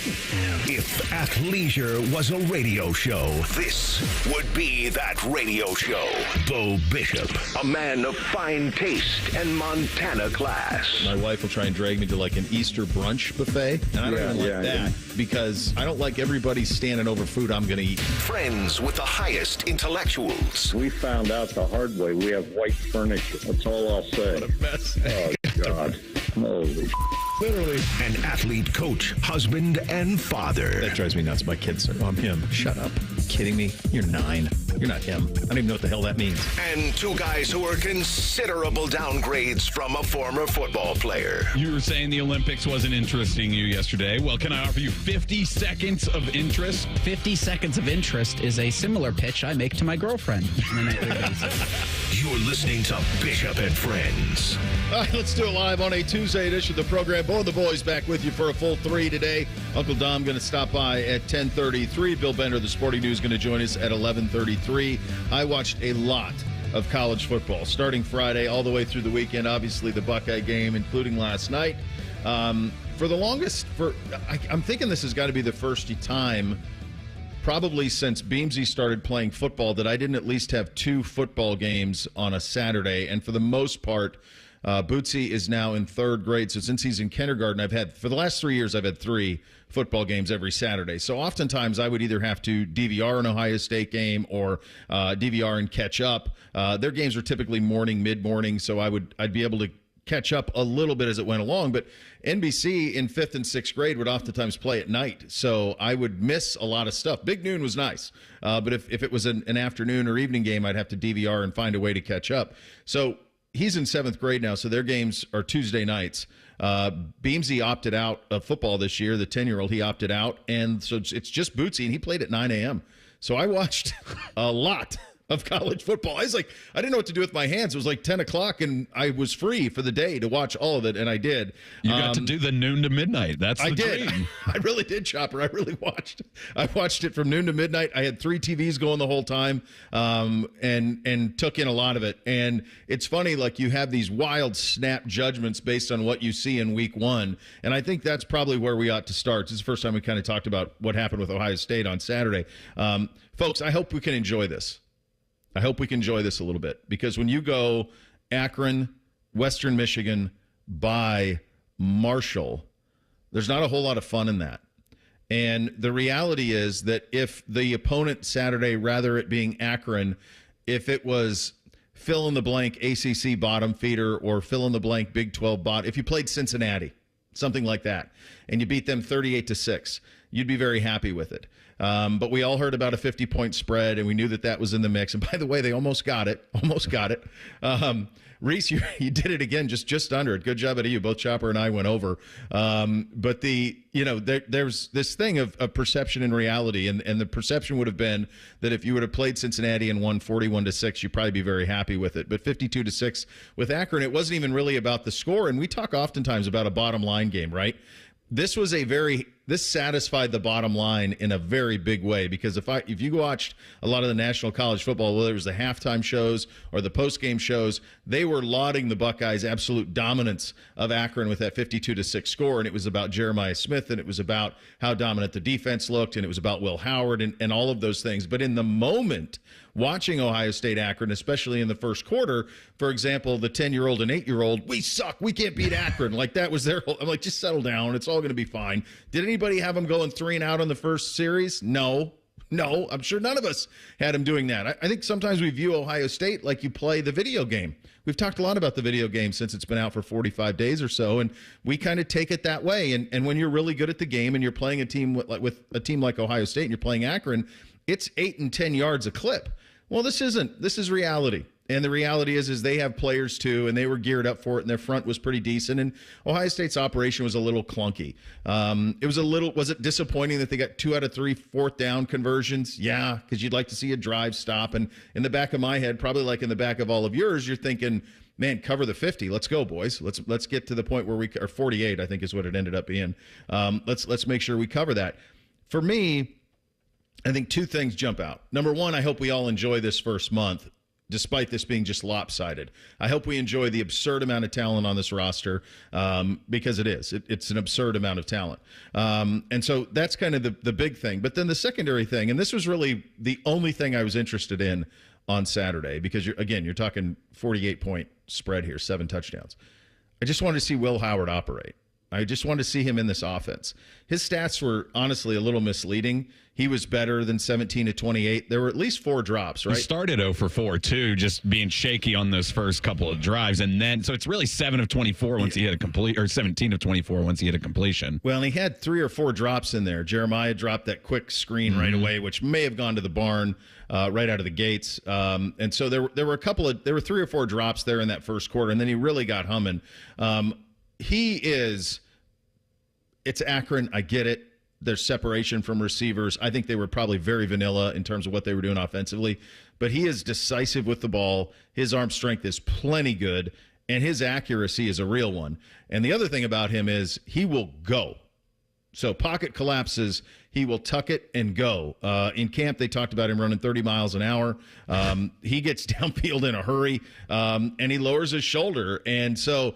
If athleisure was a radio show, this would be that radio show. Bo Bishop, a man of fine taste and Montana class. My wife will try and drag me to like an Easter brunch buffet, and I don't even like that because I don't like everybody standing over food I'm going to eat. Friends with the highest intellectuals. We found out the hard way. We have white furniture. That's all I'll say. What a mess. Oh, God. Holy Literally. An athlete, coach, husband, and father. That drives me nuts. My kids are, I'm him. Shut up. Kidding me? You're 9. You're not him. I don't even know what the hell that means. And two guys who are considerable downgrades from a former football player. You were saying the Olympics wasn't interesting you yesterday. Well, can I offer you 50 seconds of interest? 50 seconds of interest is a similar pitch I make to my girlfriend on a nightly basis. You're listening to Bishop and Friends. All right, let's do it live on a Tuesday edition of the program. Both the boys back with you for a full 3 today. Uncle Dom going to stop by at 10:33. Bill Bender, the Sporting News, going to join us at 11:33. I watched a lot of college football, starting Friday all the way through the weekend. Obviously, the Buckeye game, including last night. For the longest, I'm thinking this has got to be the first time, probably since Beamsy started playing football, that I didn't at least have 2 football games on a Saturday. And for the most part, Bootsy is now in 3rd grade. So since he's in kindergarten, for the last 3 years, I've had 3 football games every Saturday. So oftentimes I would either have to DVR an Ohio State game or DVR and catch up. Their games are typically morning, mid-morning. So I'd be able to catch up a little bit as it went along. But NBC in 5th and 6th grade would oftentimes play at night. So I would miss a lot of stuff. Big Noon was nice. But if it was an afternoon or evening game, I'd have to DVR and find a way to catch up. So he's in 7th grade now, so their games are Tuesday nights. Beamsy opted out of football this year. The 10-year-old, he opted out. And so it's just Bootsy, and he played at 9 a.m. So I watched a lot of college football. I didn't know what to do with my hands. It was like 10 o'clock, and I was free for the day to watch all of it, and I did. You got to do the noon to midnight. That's the dream. I really did, Chopper. I really watched. I watched it from noon to midnight. I had 3 TVs going the whole time, and took in a lot of it. And it's funny, like you have these wild snap judgments based on what you see in week 1, and I think that's probably where we ought to start. This is the first time we kind of talked about what happened with Ohio State on Saturday. Folks, I hope we can enjoy this. I hope we can enjoy this a little bit, because when you go Akron, Western Michigan, by Marshall, there's not a whole lot of fun in that. And the reality is that if the opponent Saturday, rather it being Akron, if it was fill in the blank ACC bottom feeder or fill in the blank Big 12 bot, if you played Cincinnati, something like that, and you beat them 38-6, you'd be very happy with it. But we all heard about a 50-point spread, and we knew that was in the mix. And by the way, they almost got it. Reese, you did it again, just under it. Good job out of you. Both Chopper and I went over. But there's this thing of perception and reality, and the perception would have been that if you would have played Cincinnati and won 41-6, you'd probably be very happy with it. But 52-6 with Akron, it wasn't even really about the score. And we talk oftentimes about a bottom line game, right? This satisfied the bottom line in a very big way, because if you watched a lot of the national college football, whether it was the halftime shows or the post-game shows, they were lauding the Buckeyes' absolute dominance of Akron with that 52-6 score, and it was about Jeremiah Smith, and it was about how dominant the defense looked, and it was about Will Howard and all of those things. But in the moment, watching Ohio State Akron, especially in the first quarter, for example, the 10-year-old and 8-year-old, we suck, we can't beat Akron. Like that was their whole, I'm like, just settle down. It's all going to be fine. Did anybody have them going 3 and out on the first series? No, I'm sure none of us had them doing that. I think sometimes we view Ohio State like you play the video game. We've talked a lot about the video game since it's been out for 45 days or so, and we kind of take it that way. And when you're really good at the game and you're playing a team with a team like Ohio State and you're playing Akron, it's 8 and 10 yards a clip. Well, this isn't. This is reality. And the reality is they have players too, and they were geared up for it, and their front was pretty decent. And Ohio State's operation was a little clunky. Was it disappointing that they got 2 out of 3 fourth down conversions? Yeah, because you'd like to see a drive stop. And in the back of my head, probably like in the back of all of yours, you're thinking, man, cover the 50. Let's go, boys. Let's get to the point where or 48, I think is what it ended up being. Let's make sure we cover that. For me, I think 2 things jump out. Number one, I hope we all enjoy this first month. despite this being just lopsided. I hope we enjoy the absurd amount of talent on this roster, because it is. It's an absurd amount of talent. And so that's kind of the big thing. But then the secondary thing, and this was really the only thing I was interested in on Saturday, because, you're talking 48-point spread here, 7 touchdowns. I just wanted to see Will Howard operate. I just wanted to see him in this offense. His stats were honestly a little misleading. He was better than 17 to 28. There were at least 4 drops, right? He started 0 for 4, too, just being shaky on those first couple of drives. And then, so it's really 7 of 24 once he hit a complete, or 17 of 24 once he hit a completion. Well, he had 3 or 4 drops in there. Jeremiah dropped that quick screen right away, which may have gone to the barn right out of the gates. And so there were 3 or 4 drops there in that first quarter, and then he really got humming. It's Akron. I get it. There's separation from receivers. I think they were probably very vanilla in terms of what they were doing offensively, but he is decisive with the ball. His arm strength is plenty good, and his accuracy is a real one. And the other thing about him is he will go. So pocket collapses, he will tuck it and go. In camp, they talked about him running 30 miles an hour. He gets downfield in a hurry, and he lowers his shoulder. And so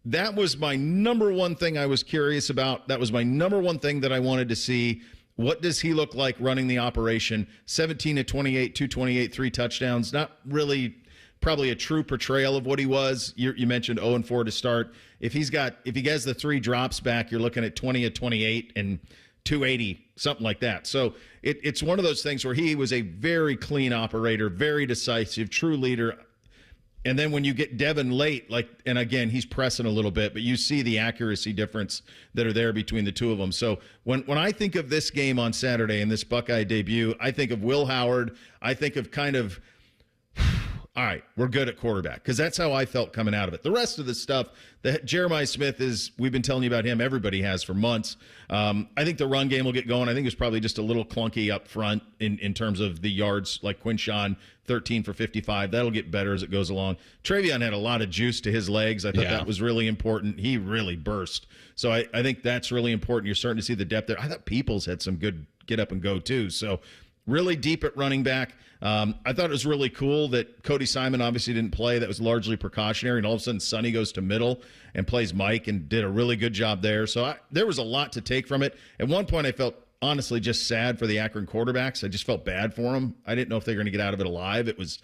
that was my number one thing I was curious about. That was my number one thing that I wanted to see. What does he look like running the operation? 17 to 28, 228, 3 touchdowns. Not really probably a true portrayal of what he was. You mentioned 0 and 4 to start. If he has the 3 drops back, you're looking at 20 at 28 and 280, something like that. So it's one of those things where he was a very clean operator, very decisive, true leader. And then when you get Devin late, and again, he's pressing a little bit, but you see the accuracy difference that are there between the two of them. So when I think of this game on Saturday and this Buckeye debut, I think of Will Howard. I think of kind of, all right, we're good at quarterback, because that's how I felt coming out of it. The rest of the stuff, Jeremiah Smith we've been telling you about him, everybody has for months. I think the run game will get going. I think it's probably just a little clunky up front in terms of the yards, like Quinshawn, 13 for 55. That'll get better as it goes along. Travion had a lot of juice to his legs. I thought that was really important. He really burst. So I think that's really important. You're starting to see the depth there. I thought Peoples had some good get up and go too. So really deep at running back. I thought it was really cool that Cody Simon obviously didn't play. That was largely precautionary. And all of a sudden, Sonny goes to middle and plays Mike and did a really good job there. So there was a lot to take from it. At one point, I felt honestly just sad for the Akron quarterbacks. I just felt bad for them. I didn't know if they were going to get out of it alive. It was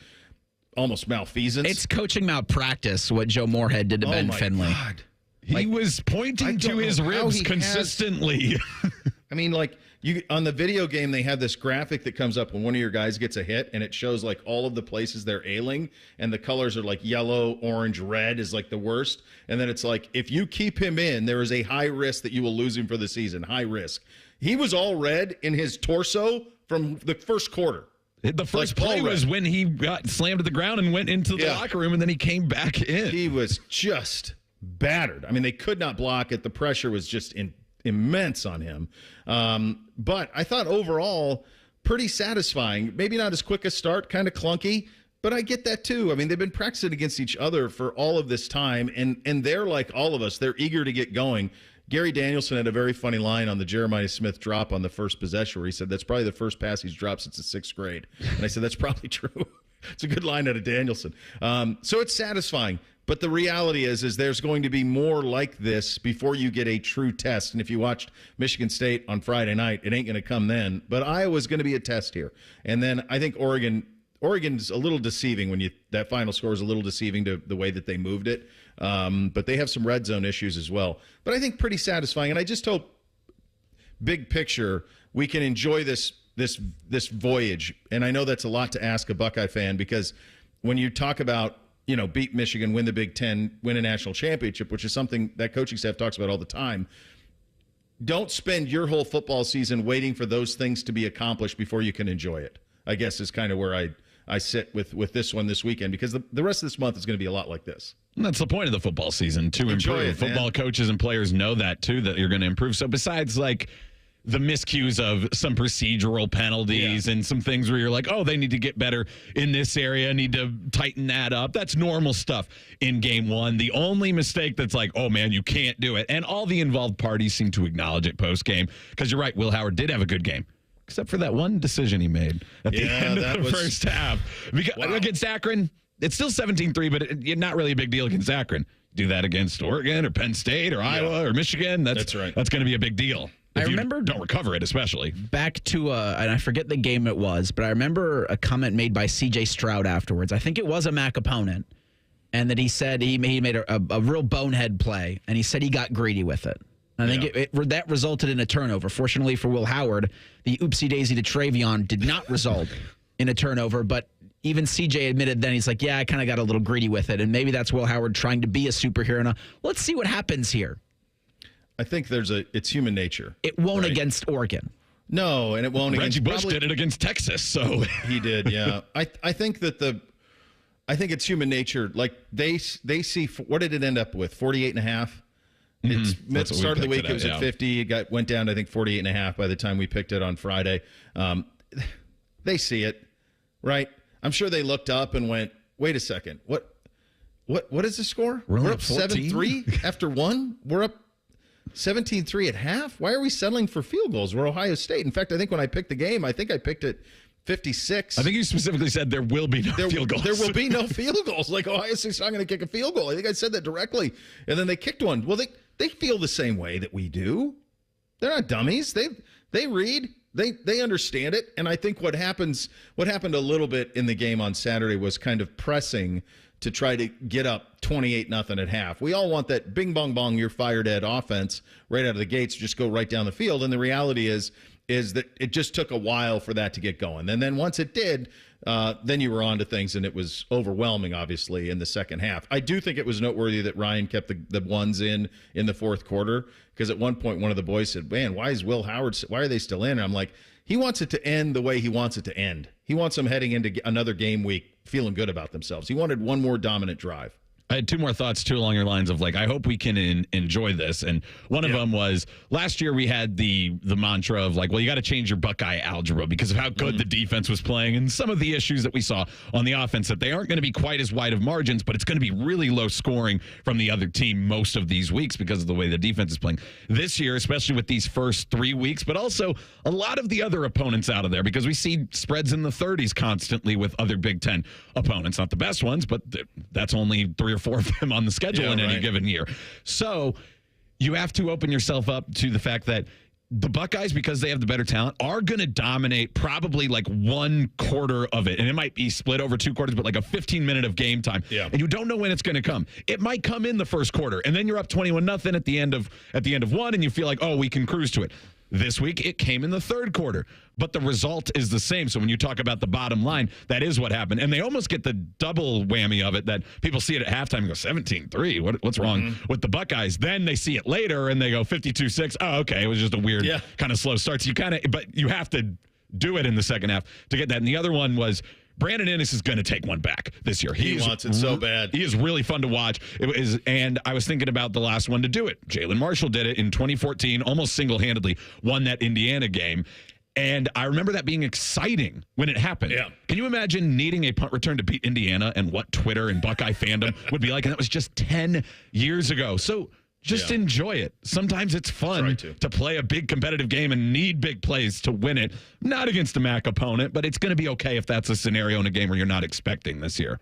almost malfeasance. It's coaching malpractice, what Joe Moorhead did to Ben Finley. God. He was pointing to his ribs consistently. I mean, on the video game, they have this graphic that comes up when one of your guys gets a hit, and it shows all of the places they're ailing, and the colors are yellow, orange, red is the worst. And then it's if you keep him in, there is a high risk that you will lose him for the season. High risk. He was all red in his torso from the first quarter. The first play was when he got slammed to the ground and went into the locker room, and then he came back in. He was just battered. I mean, they could not block it. The pressure was just immense on him. But I thought overall pretty satisfying. Maybe not as quick a start, kind of clunky, but I get that too. I mean, they've been practicing against each other for all of this time, and they're like all of us. They're eager to get going. Gary Danielson had a very funny line on the Jeremiah Smith drop on the first possession where he said, that's probably the first pass he's dropped since the 6th grade. And I said, that's probably true. It's a good line out of Danielson. So it's satisfying. But the reality is there's going to be more like this before you get a true test. And if you watched Michigan State on Friday night, it ain't going to come then. But Iowa's going to be a test here. And then I think Oregon's a little deceiving when that final score is a little deceiving to the way that they moved it. But they have some red zone issues as well. But I think pretty satisfying. And I just hope, big picture, we can enjoy this voyage. And I know that's a lot to ask a Buckeye fan, because when you talk about, beat Michigan, win the Big Ten, win a national championship, which is something that coaching staff talks about all the time, don't spend your whole football season waiting for those things to be accomplished before you can enjoy it, I guess is kind of where I sit with this one this weekend, because the rest of this month is going to be a lot like this. And that's the point of the football season, to improve. Football coaches and players know that, too, that you're going to improve. So besides, the miscues of some procedural penalties and some things where you're like, oh, they need to get better in this area, need to tighten that up. That's normal stuff in game one. The only mistake that's oh, man, you can't do it. And all the involved parties seem to acknowledge it post-game, because you're right, Will Howard did have a good game. except for that one decision he made at the end of the first half. Because against Akron, it's still 17-3, but it's not really a big deal against Akron. Do that against Oregon or Penn State or Iowa or Michigan. That's right. That's going to be a big deal. I remember, don't recover it, especially. Back to, and I forget the game it was, but I remember a comment made by C.J. Stroud afterwards. I think it was a MAC opponent, and that he said he made a real bonehead play, and he said he got greedy with it. And I think that resulted in a turnover. Fortunately for Will Howard, the oopsie-daisy to Travion did not result in a turnover, but even CJ admitted then, he's like, yeah, I kind of got a little greedy with it, and maybe that's Will Howard trying to be a superhero. Now, let's see what happens here. I think it's human nature. It won't against Oregon. No, and it won't Reggie Bush did it against Texas, so. He did, yeah. I think it's human nature. Like, they see, what did it end up with, 48.5? It's start of the week, it was at 50. It went down to, I think, 48.5 by the time we picked it on Friday. They see it, right? I'm sure they looked up and went, wait a second, what is the score? We're up 7-3 after one? We're up 17-3 at half? Why are we settling for field goals? We're Ohio State. In fact, I think when I picked the game, I think I picked it 56. I think you specifically said there will be no field goals. There will be no field goals. Like, Ohio State's not going to kick a field goal. I think I said that directly. And then they kicked one. Well, they feel the same way that we do. They're not dummies. They read. They understand it. And I think what happened a little bit in the game on Saturday was kind of pressing to try to get up 28-0 at half. We all want that bing, bong, bong, you're fired at offense right out of the gates, just go right down the field. And the reality is that it just took a while for that to get going. And then once it did, then you were on to things, and it was overwhelming, obviously, in the second half. I do think it was noteworthy that Ryan kept the ones in the fourth quarter, because at one point one of the boys said, man, why are they still in? And I'm like, he wants it to end the way he wants it to end. He wants them heading into another game week feeling good about themselves. He wanted one more dominant drive. I had two more thoughts, too, along your lines of, like, I hope we can enjoy this. And one of them was, last year we had the mantra of, like, well, you got to change your Buckeye algebra because of how good the defense was playing and some of the issues that we saw on the offense, that they aren't going to be quite as wide of margins, but it's going to be really low scoring from the other team most of these weeks because of the way the defense is playing. This year, especially with these first 3 weeks, but also a lot of the other opponents out of there, because we see spreads in the 30s constantly with other Big Ten opponents. Not the best ones, but that's only 3 or 4 of them on the schedule in any given year. So you have to open yourself up to the fact that the Buckeyes, because they have the better talent, are going to dominate probably like one quarter of it. And it might be split over 2 quarters, but like a 15-minute of game time. Yeah. And you don't know when it's going to come. It might come in the first quarter, and then you're up 21-0 at the end of one, and you feel like, oh, we can cruise to it. This week, it came in the third quarter, but the result is the same. So when you talk about the bottom line, that is what happened. And they almost get the double whammy of it, that people see it at halftime and go, 17-3, what's wrong with the Buckeyes? Then they see it later and they go 52-6. Oh, okay, it was just a weird kind of slow start. So but you have to do it in the second half to get that. And the other one was, Brandon Inniss is going to take one back this year. He wants it so bad. He is really fun to watch. And I was thinking about the last one to do it. Jalen Marshall did it in 2014, almost single-handedly won that Indiana game. And I remember that being exciting when it happened. Yeah. Can you imagine needing a punt return to beat Indiana and what Twitter and Buckeye fandom would be like? And that was just 10 years ago. So just enjoy it. Sometimes it's fun to play a big competitive game and need big plays to win it. Not against a MAC opponent, but it's going to be okay if that's a scenario in a game where you're not expecting this year.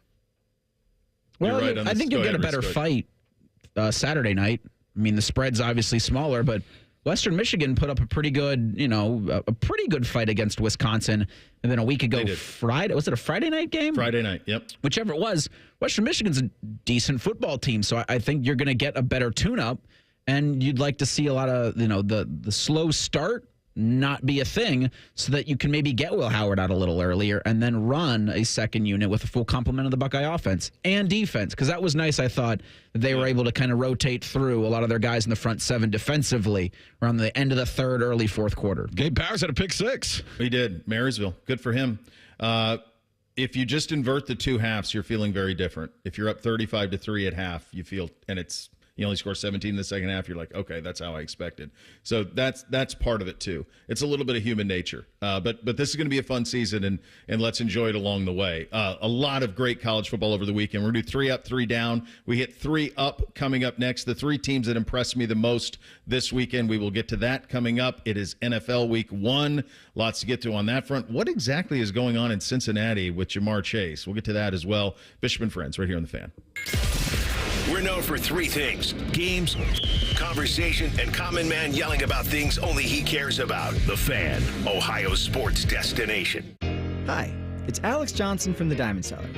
Well, I think you'll get a better fight Saturday night. I mean, the spread's obviously smaller, but Western Michigan put up a pretty good, a pretty good fight against Wisconsin. And then a week ago, Friday, was it a Friday night game? Friday night, yep. Whichever it was, Western Michigan's a decent football team. So I think you're going to get a better tune-up, and you'd like to see a lot of, the slow start not be a thing, so that you can maybe get Will Howard out a little earlier and then run a second unit with a full complement of the Buckeye offense and defense. Because that was nice, I thought, that they were able to kind of rotate through a lot of their guys in the front seven defensively around the end of the third, early fourth quarter. Gabe Powers had a pick six. He did. Marysville. Good for him. If you just invert the two halves, you're feeling very different. If you're up 35-3 at half, you feel, and it's You only score 17 in the second half. You're like, okay, that's how I expected. So that's part of it too. It's a little bit of human nature. But this is going to be a fun season, and let's enjoy it along the way. A lot of great college football over the weekend. We're going to do 3 up, 3 down. We hit 3 up coming up next. The 3 teams that impressed me the most this weekend, we will get to that coming up. It is NFL Week 1. Lots to get to on that front. What exactly is going on in Cincinnati with Jamar Chase? We'll get to that as well. Bishop and Friends right here on The Fan. We're known for 3 things: games, conversation, and common man yelling about things only he cares about. The Fan, Ohio's sports destination. Hi, it's Alex Johnson from the Diamond Cellar.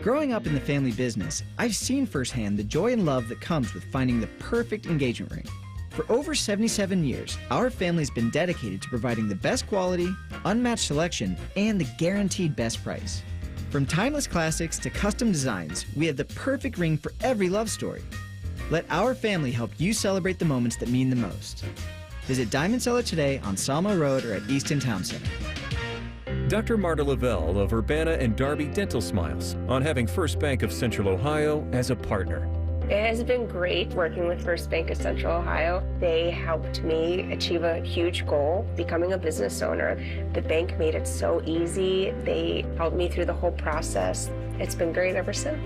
Growing up in the family business, I've seen firsthand the joy and love that comes with finding the perfect engagement ring. For over 77 years, our family's been dedicated to providing the best quality, unmatched selection, and the guaranteed best price. From timeless classics to custom designs, we have the perfect ring for every love story. Let our family help you celebrate the moments that mean the most. Visit Diamond Cellar today on Salmo Road or at Easton Town Center. Dr. Marta Lavelle of Urbana and Darby Dental smiles on having First Bank of Central Ohio as a partner. It has been great working with First Bank of Central Ohio. They helped me achieve a huge goal, becoming a business owner. The bank made it so easy. They helped me through the whole process. It's been great ever since.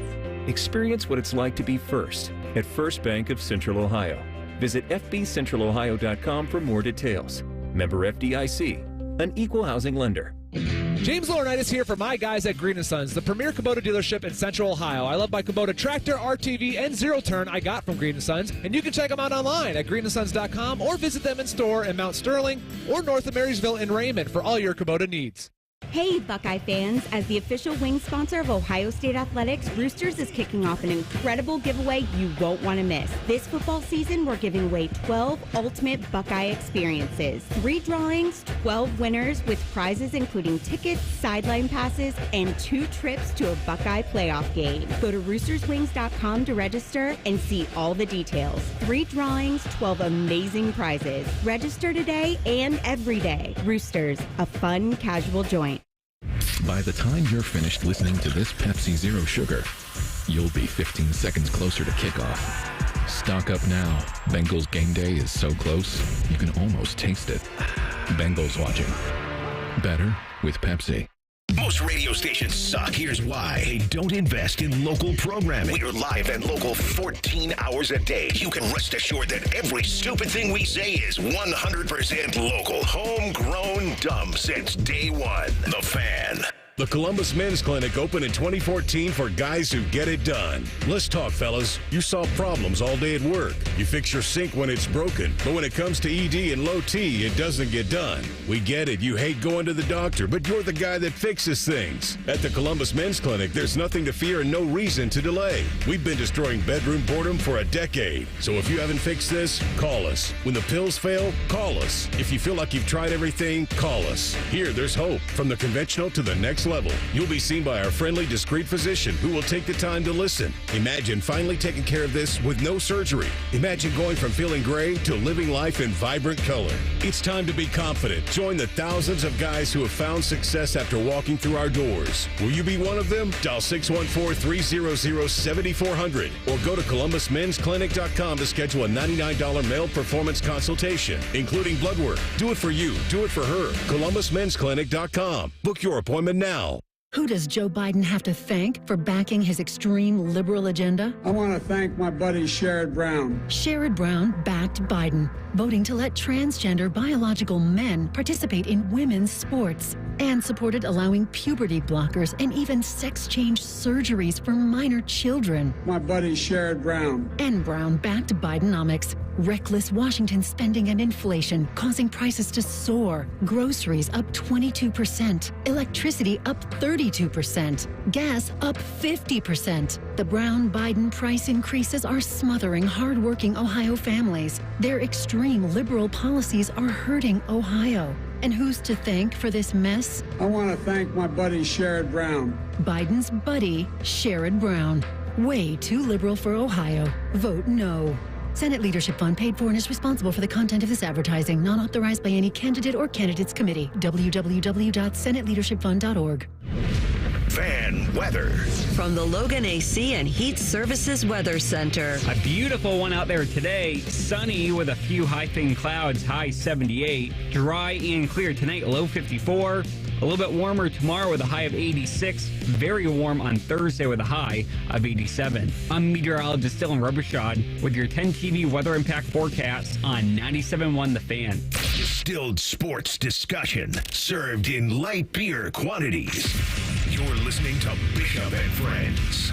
Experience what it's like to be first at First Bank of Central Ohio. Visit fbcentralohio.com for more details. Member FDIC, an equal housing lender. James Laurinaitis here for my guys at Green & Sons, the premier Kubota dealership in Central Ohio. I love my Kubota tractor, RTV, and zero-turn I got from Green & Sons, and you can check them out online at greenandsons.com or visit them in store in Mount Sterling or north of Marysville in Raymond for all your Kubota needs. Hey, Buckeye fans. As the official wing sponsor of Ohio State Athletics, Roosters is kicking off an incredible giveaway you won't want to miss. This football season, we're giving away 12 ultimate Buckeye experiences. 3 drawings, 12 winners with prizes including tickets, sideline passes, and 2 trips to a Buckeye playoff game. Go to roosterswings.com to register and see all the details. 3 drawings, 12 amazing prizes. Register today and every day. Roosters, a fun, casual joint. By the time you're finished listening to this Pepsi Zero Sugar, you'll be 15 seconds closer to kickoff. Stock up now. Bengals game day is so close, you can almost taste it. Bengals watching. Better with Pepsi. Most radio stations suck. Here's why. They don't invest in local programming. We're live and local 14 hours a day. You can rest assured that every stupid thing we say is 100% local. Homegrown dumb since day one. The Fan. The Columbus Men's Clinic opened in 2014 for guys who get it done. Let's talk, fellas. You solve problems all day at work. You fix your sink when it's broken. But when it comes to ED and low T, it doesn't get done. We get it. You hate going to the doctor, but you're the guy that fixes things. At the Columbus Men's Clinic, there's nothing to fear and no reason to delay. We've been destroying bedroom boredom for a decade. So if you haven't fixed this, call us. When the pills fail, call us. If you feel like you've tried everything, call us. Here, there's hope. From the conventional to the next level. You'll be seen by our friendly, discreet physician who will take the time to listen. Imagine finally taking care of this with no surgery. Imagine going from feeling gray to living life in vibrant color. It's time to be confident. Join the thousands of guys who have found success after walking through our doors. Will you be one of them? Dial 614-300-7400 or go to columbusmensclinic.com to schedule a $99 male performance consultation, including blood work. Do it for you. Do it for her. columbusmensclinic.com. Book your appointment now. Who does Joe Biden have to thank for backing his extreme liberal agenda? I want to thank my buddy Sherrod Brown. Sherrod Brown backed Biden, voting to let transgender biological men participate in women's sports, and supported allowing puberty blockers and even sex change surgeries for minor children. My buddy Sherrod Brown. And Brown backed Bidenomics, reckless Washington spending and inflation causing prices to soar, groceries up 22%, electricity up 32%, gas up 50%. The Brown-Biden price increases are smothering hardworking Ohio families. Their extreme liberal policies are hurting Ohio. And who's to thank for this mess? I want to thank my buddy Sherrod Brown. Biden's buddy, Sherrod Brown. Way too liberal for Ohio. Vote no. Senate Leadership Fund paid for and is responsible for the content of this advertising, not authorized by any candidate or candidates committee. www.senateleadershipfund.org. Fan weather. From the Logan AC and Heat Services Weather Center. A beautiful one out there today. Sunny with a few high-thin clouds, high 78. Dry and clear tonight, low 54. A little bit warmer tomorrow with a high of 86. Very warm on Thursday with a high of 87. I'm meteorologist Dylan Robichaud with your 10 TV weather impact forecast on 97.1 The Fan. Distilled sports discussion served in light beer quantities. You're listening to Bishop and Friends.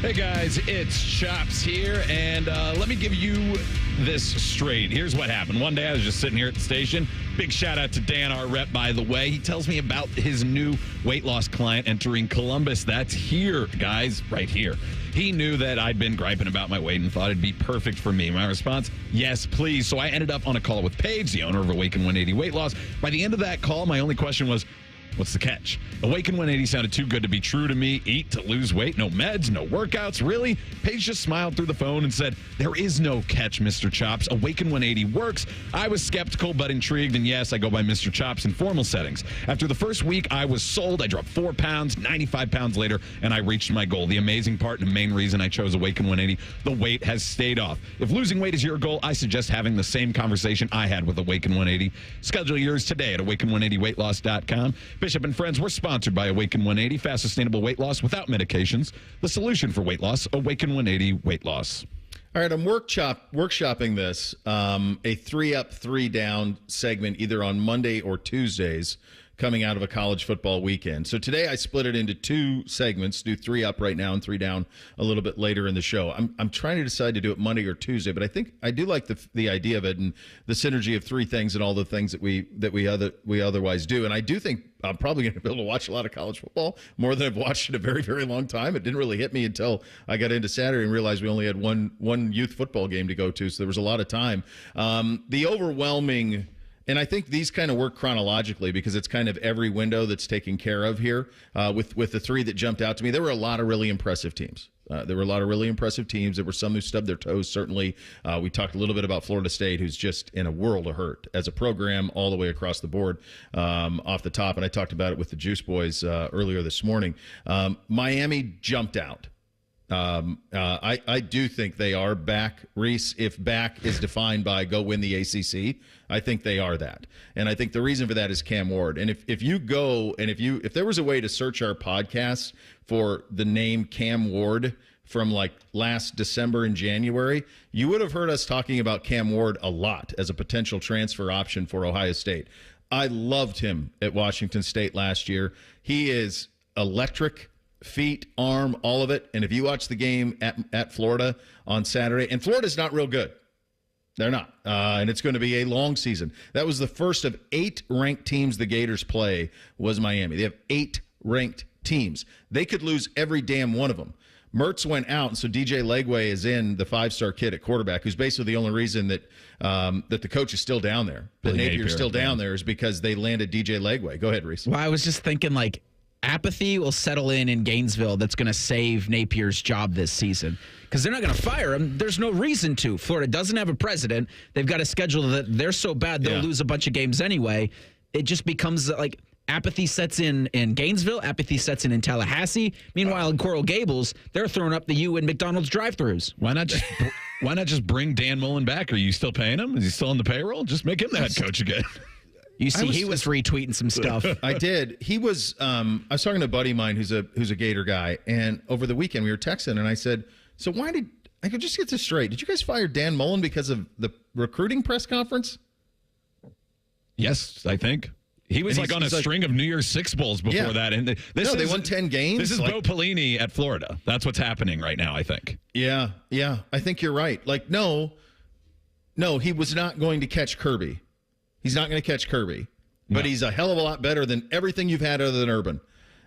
Hey guys, it's Chops here, and let me give you this straight. Here's what happened. One day I was just sitting here at the station. Big shout out to Dan, our rep, by the way. He tells me about his new weight loss client entering Columbus. That's here, guys, right here. He knew that I'd been griping about my weight and thought it'd be perfect for me. My response, yes, please. So I ended up on a call with Paige, the owner of Awaken 180 Weight Loss. By the end of that call, my only question was, what's the catch? Awaken 180 sounded too good to be true to me. Eat to lose weight, no meds, no workouts. Really? Paige just smiled through the phone and said, there is no catch, Mr. Chops. Awaken 180 works. I was skeptical but intrigued, and yes, I go by Mr. Chops in formal settings. After the first week, I was sold. I dropped 4 pounds, 95 pounds later, and I reached my goal. The amazing part and the main reason I chose Awaken 180, the weight has stayed off. If losing weight is your goal, I suggest having the same conversation I had with Awaken 180. Schedule yours today at awaken180weightloss.com. Bishop and Friends, we're sponsored by Awaken 180, fast, sustainable weight loss without medications. The solution for weight loss, Awaken 180 Weight Loss. All right, I'm workshopping this, a 3 up, 3 down segment either on Monday or Tuesdays coming out of a college football weekend. So today I split it into 2 segments, do 3 up right now and 3 down a little bit later in the show. I'm trying to decide to do it Monday or Tuesday, but I think I do like the idea of it and the synergy of 3 things and all the things that we otherwise do. And I do think I'm probably going to be able to watch a lot of college football, more than I've watched in a very, very long time. It didn't really hit me until I got into Saturday and realized we only had one youth football game to go to, so there was a lot of time. The overwhelming... And I think these kind of work chronologically because it's kind of every window that's taken care of here. With the 3 that jumped out to me, there were a lot of really impressive teams. There were some who stubbed their toes, certainly. We talked a little bit about Florida State, who's just in a world of hurt as a program all the way across the board off the top. And I talked about it with the Juice Boys earlier this morning. Miami jumped out. I do think they are back, Reese. If back is defined by go win the ACC, I think they are that. And I think the reason for that is Cam Ward. And if you go and if there was a way to search our podcast for the name Cam Ward from like last December and January, you would have heard us talking about Cam Ward a lot as a potential transfer option for Ohio State. I loved him at Washington State last year. He is electric. Feet, arm, all of it. And if you watch the game at Florida on Saturday, and Florida's not real good. They're not. And it's going to be a long season. That was the first of 8 ranked teams the Gators play was Miami. They have 8 ranked teams. They could lose every damn one of them. Mertz went out, and so DJ Legway is in, the 5-star kid at quarterback, who's basically the only reason that the coach is still down there. That Napier's still down there is because they landed DJ Legway. Go ahead, Reese. Well, I was just thinking, like, apathy will settle in Gainesville. That's going to save Napier's job this season because they're not going to fire him. There's no reason to. Florida doesn't have a president. They've got a schedule that they're so bad they'll lose a bunch of games anyway. It just becomes like apathy sets in Gainesville. Apathy sets in Tallahassee. Meanwhile, in Coral Gables, they're throwing up the U in McDonald's drive-thrus. Why not just bring Dan Mullen back? Are you still paying him? Is he still on the payroll? Just make him the head coach again. You see, he was retweeting some stuff. I did. He was. I was talking to a buddy of mine who's a Gator guy, and over the weekend we were texting, and I said, "So why did I could just get this straight? Did you guys fire Dan Mullen because of the recruiting press conference?" Yes, I think he was like on a string of New Year's Six Bowls before that, and they won 10 games. This is Bo Pelini at Florida. That's what's happening right now, I think. Yeah, I think you're right. Like, no, he was not going to catch Kirby. He's not going to catch Kirby, but he's a hell of a lot better than everything you've had other than Urban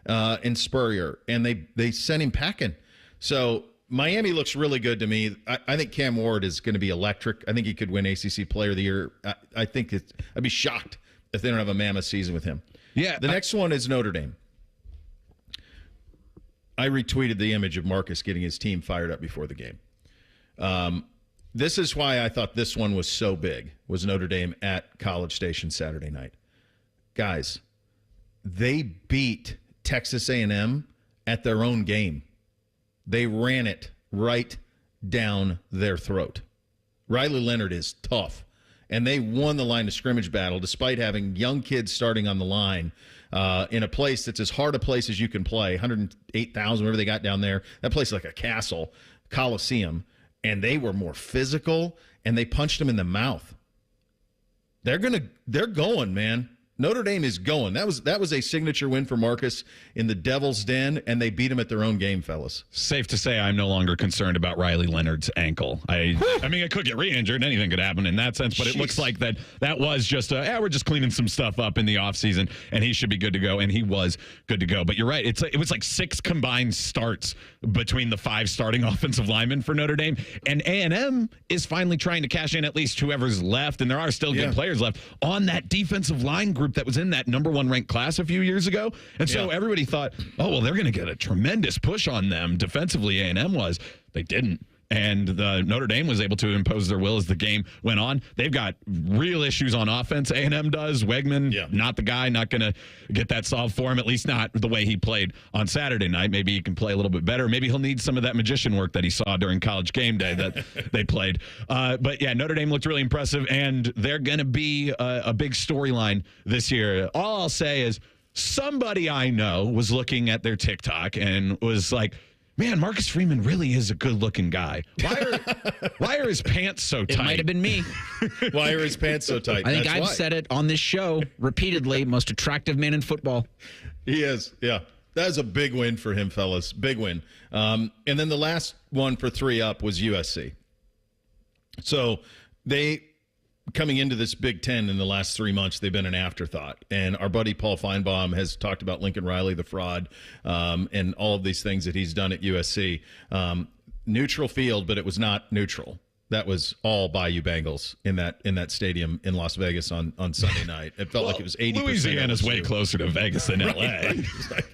and Spurrier, and they sent him packing. So Miami looks really good to me. I think Cam Ward is going to be electric. I think he could win ACC Player of the Year. I think I'd be shocked if they don't have a mammoth season with him. Yeah. The next one is Notre Dame. I retweeted the image of Marcus getting his team fired up before the game. This is why I thought this one was so big, was Notre Dame at College Station Saturday night. Guys, they beat Texas A&M at their own game. They ran it right down their throat. Riley Leonard is tough, and they won the line of scrimmage battle despite having young kids starting on the line in a place that's as hard a place as you can play, 108,000, whatever they got down there. That place is like a castle, Coliseum, and they were more physical, and they punched them in the mouth. They're going, man. Notre Dame is going. That was a signature win for Marcus in the Devil's Den, and they beat him at their own game, fellas. Safe to say I'm no longer concerned about Riley Leonard's ankle. I mean, it could get re-injured. Anything could happen in that sense, but it looks like that was just we're just cleaning some stuff up in the offseason, and he should be good to go, and he was good to go. But you're right. It was like 6 combined starts between the 5 starting offensive linemen for Notre Dame, and A&M is finally trying to cash in at least whoever's left, and there are still good players left on that defensive line group that was in that number 1 ranked class a few years ago. And so everybody thought, oh, well, they're going to get a tremendous push on them defensively. A&M was. They didn't. And Notre Dame was able to impose their will as the game went on. They've got real issues on offense. A&M does. Wegman, not the guy, not going to get that solved for him, at least not the way he played on Saturday night. Maybe he can play a little bit better. Maybe he'll need some of that magician work that he saw during College Game Day that they played. But, yeah, Notre Dame looked really impressive, and they're going to be a big storyline this year. All I'll say is somebody I know was looking at their TikTok and was like, man, Marcus Freeman really is a good-looking guy. Why are his pants so tight? It might have been me. Why are his pants so tight? I think I've said it on this show repeatedly. Most attractive man in football. He is, yeah. That is a big win for him, fellas. Big win. And then the last one for 3 up was USC. So they, coming into this Big Ten in the last 3 months, they've been an afterthought. And our buddy Paul Feinbaum has talked about Lincoln Riley, the fraud, and all of these things that he's done at USC. Neutral field, but it was not neutral. That was all Bayou Bengals in that stadium in Las Vegas on Sunday night. It felt like it was 80%. Louisiana's way closer to Vegas than L.A. Right.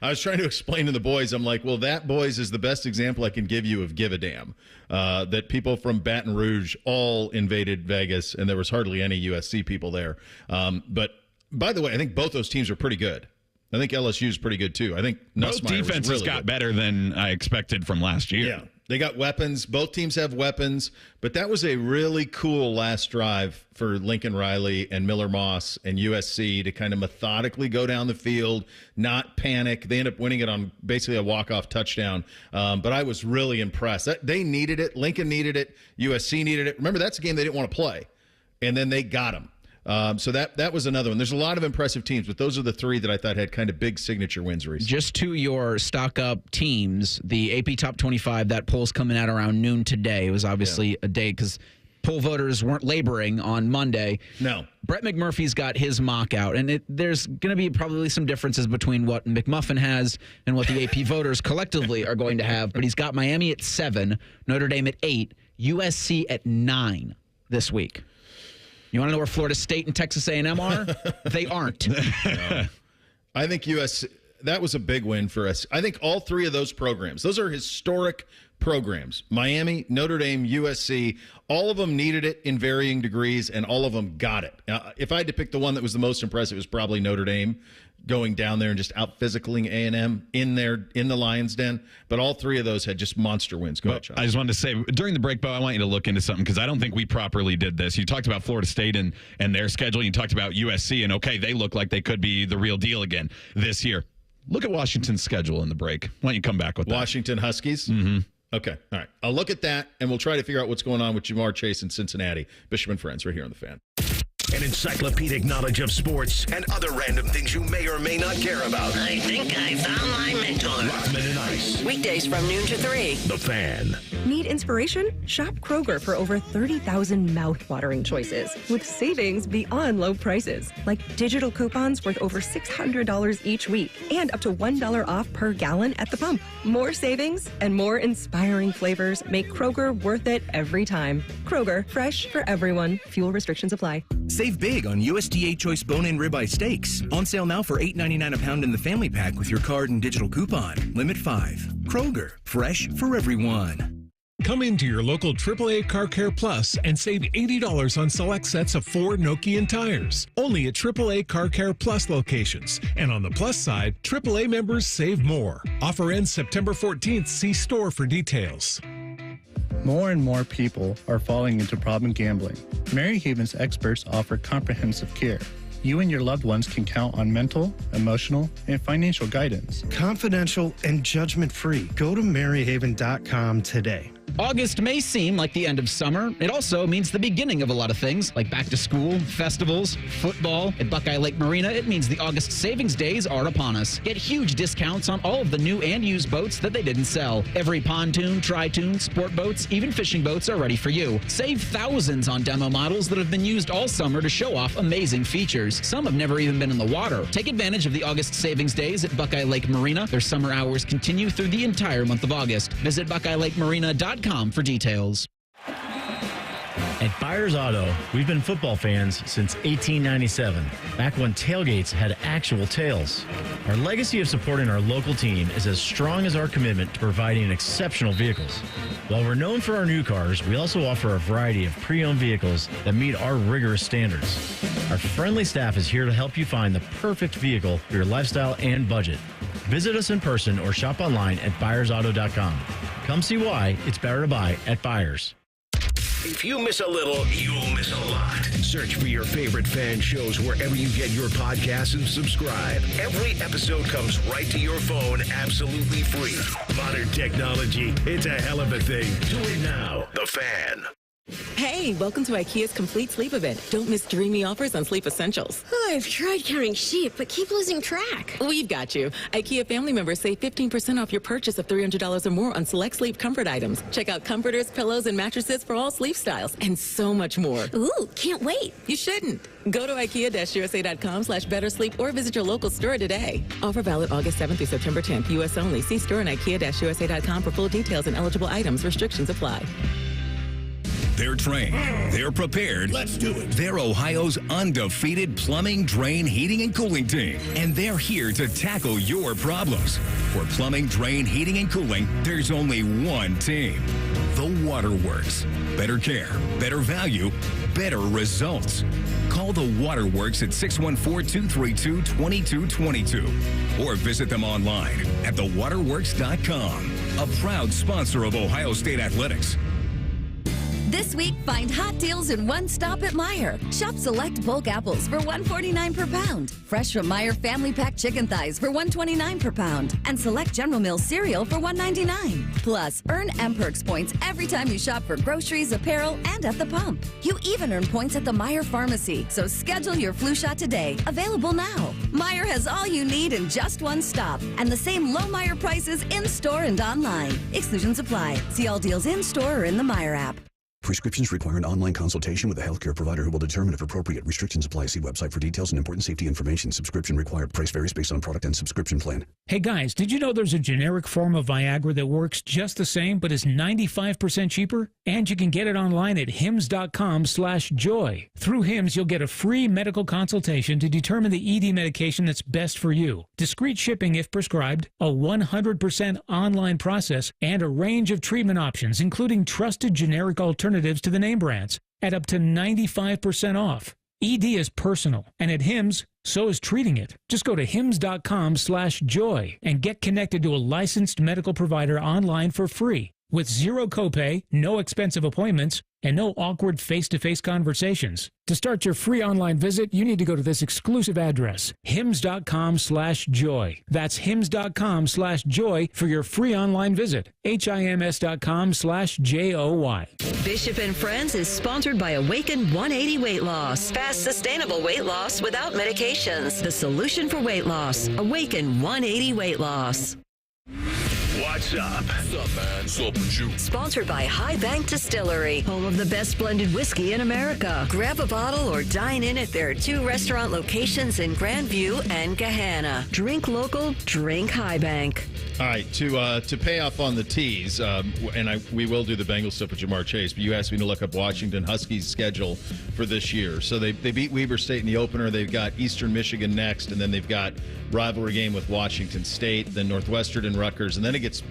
I was trying to explain to the boys, I'm like, well, that, boys, is the best example I can give you of give a damn. That people from Baton Rouge all invaded Vegas, and there was hardly any USC people there. But, by the way, I think both those teams are pretty good. I think LSU is pretty good, too. I think both defenses got better than I expected from last year. Yeah. They got weapons. Both teams have weapons. But that was a really cool last drive for Lincoln Riley and Miller Moss and USC to kind of methodically go down the field, not panic. They end up winning it on basically a walk-off touchdown. But I was really impressed. They needed it. Lincoln needed it. USC needed it. Remember, that's a game they didn't want to play. And then they got them. So that was another one. There's a lot of impressive teams, but those are the 3 that I thought had kind of big signature wins recently. Just to your stock up teams, the AP Top 25, that poll's coming out around noon today. It was obviously a day because poll voters weren't laboring on Monday. No. Brett McMurphy's got his mock out, and there's going to be probably some differences between what McMuffin has and what the AP voters collectively are going to have, but he's got Miami at 7, Notre Dame at 8, USC at 9 this week. You want to know where Florida State and Texas A&M are? They aren't. No. I think that was a big win for us. I think all 3 of those programs, those are historic programs. Miami, Notre Dame, USC, all of them needed it in varying degrees, and all of them got it. If I had to pick the one that was the most impressive, it was probably Notre Dame going down there and just out-physicaling A&M in the Lions' Den. But all 3 of those had just monster wins. Go ahead, Sean. I just wanted to say, during the break, Bo, I want you to look into something because I don't think we properly did this. You talked about Florida State and their schedule. You talked about USC, and, okay, they look like they could be the real deal again this year. Look at Washington's schedule in the break. Why don't you come back with that? Washington Huskies? Mm-hmm. Okay, all right. I'll look at that, and we'll try to figure out what's going on with Jamar Chase in Cincinnati. Bishop and Friends, right here on The Fan. An encyclopedic knowledge of sports and other random things you may or may not care about. I think I found my mentor. Rockman and Ice. Weekdays from noon to 3. The Fan. Need inspiration? Shop Kroger for over 30,000 mouth-watering choices with savings beyond low prices, like digital coupons worth over $600 each week and up to $1 off per gallon at the pump. More savings and more inspiring flavors make Kroger worth it every time. Kroger, fresh for everyone. Fuel restrictions apply. Save big on USDA Choice Bone-In Ribeye Steaks. On sale now for $8.99 a pound in the family pack with your card and digital coupon. Limit 5. Kroger, fresh for everyone. Come into your local AAA Car Care Plus and save $80 on select sets of 4 Nokian tires. Only at AAA Car Care Plus locations. And on the plus side, AAA members save more. Offer ends September 14th. See store for details. More and more people are falling into problem gambling. Mary Haven's experts offer comprehensive care. You and your loved ones can count on mental, emotional, and financial guidance. Confidential and judgment-free. Go to maryhaven.com today. August may seem like the end of summer. It also means the beginning of a lot of things, like back to school, festivals, football. At Buckeye Lake Marina, it means the August savings days are upon us. Get huge discounts on all of the new and used boats that they didn't sell. Every pontoon, tri-toon, sport boats, even fishing boats are ready for you. Save thousands on demo models that have been used all summer to show off amazing features. Some have never even been in the water. Take advantage of the August savings days at Buckeye Lake Marina. Their summer hours continue through the entire month of August. Visit BuckeyeLakeMarina.com for details. At Byers Auto, we've been football fans since 1897, back when tailgates had actual tails. Our legacy of supporting our local team is as strong as our commitment to providing exceptional vehicles. While we're known for our new cars, we also offer a variety of pre-owned vehicles that meet our rigorous standards. Our friendly staff is here to help you find the perfect vehicle for your lifestyle and budget. Visit us in person or shop online at byersauto.com. Come see why it's better to buy at Byers. If you miss a little, you'll miss a lot. Search for your favorite fan shows wherever you get your podcasts and subscribe. Every episode comes right to your phone absolutely free. Modern technology, it's a hell of a thing. Do it now. The Fan. Hey, welcome to IKEA's complete sleep event. Don't miss dreamy offers on sleep essentials. I've tried counting sheep, but keep losing track. We've got you. IKEA family members save 15% off your purchase of $300 or more on select sleep comfort items. Check out comforters, pillows, and mattresses for all sleep styles, and so much more. Ooh, can't wait. You shouldn't. Go to IKEA-USA.com/bettersleep or visit your local store today. Offer valid August 7th through September 10th, U.S. only. See store and IKEA-USA.com for full details and eligible items. Restrictions apply. They're trained. They're prepared. Let's do it. They're Ohio's undefeated plumbing, drain, heating, and cooling team. And they're here to tackle your problems. For plumbing, drain, heating, and cooling, there's only one team. The Waterworks. Better care, better value, better results. Call the Waterworks at 614-232-2222 or visit them online at thewaterworks.com. A proud sponsor of Ohio State Athletics. This week, find hot deals in one stop at Meijer. Shop select bulk apples for $1.49 per pound. Fresh from Meijer family pack chicken thighs for $1.29 per pound. And select General Mills cereal for $1.99. Plus, earn M-Perks points every time you shop for groceries, apparel, and at the pump. You even earn points at the Meijer Pharmacy. So schedule your flu shot today. Available now. Meijer has all you need in just one stop. And the same low Meijer prices in-store and online. Exclusions apply. See all deals in-store or in the Meijer app. Prescriptions require an online consultation with a healthcare provider who will determine if appropriate. Restrictions apply. See website for details and important safety information. Subscription required. Price varies based on product and subscription plan. Hey guys, did you know there's a generic form of Viagra that works just the same but is 95% cheaper? And you can get it online at hims.com/joy. Through Hims, you'll get a free medical consultation to determine the ED medication that's best for you. Discreet shipping if prescribed, a 100% online process, and a range of treatment options, including trusted generic alternatives to the name brands at up to 95% off. ED is personal, and at Hims, so is treating it. Just go to hims.com/joy and get connected to a licensed medical provider online for free with zero copay, no expensive appointments, and no awkward face-to-face conversations. To start your free online visit, you need to go to this exclusive address, hims.com/joy. That's hims.com/joy for your free online visit. hims.com/joy. Bishop and Friends is sponsored by Awaken 180 Weight Loss. Fast, sustainable weight loss without medications. The solution for weight loss. Awaken 180 Weight Loss. What's up? What's up, man? What's up with you? Sponsored by High Bank Distillery, home of the best blended whiskey in America. Grab a bottle or dine in at their 2 restaurant locations in Grandview and Gahanna. Drink local, drink High Bank. All right, to pay off on the tease, we will do the Bengals stuff with Jamar Chase, but you asked me to look up Washington Huskies' schedule for this year. So they beat Weber State in the opener. They've got Eastern Michigan next, and then they've got rivalry game with Washington State, then Northwestern and Rutgers, and then it gets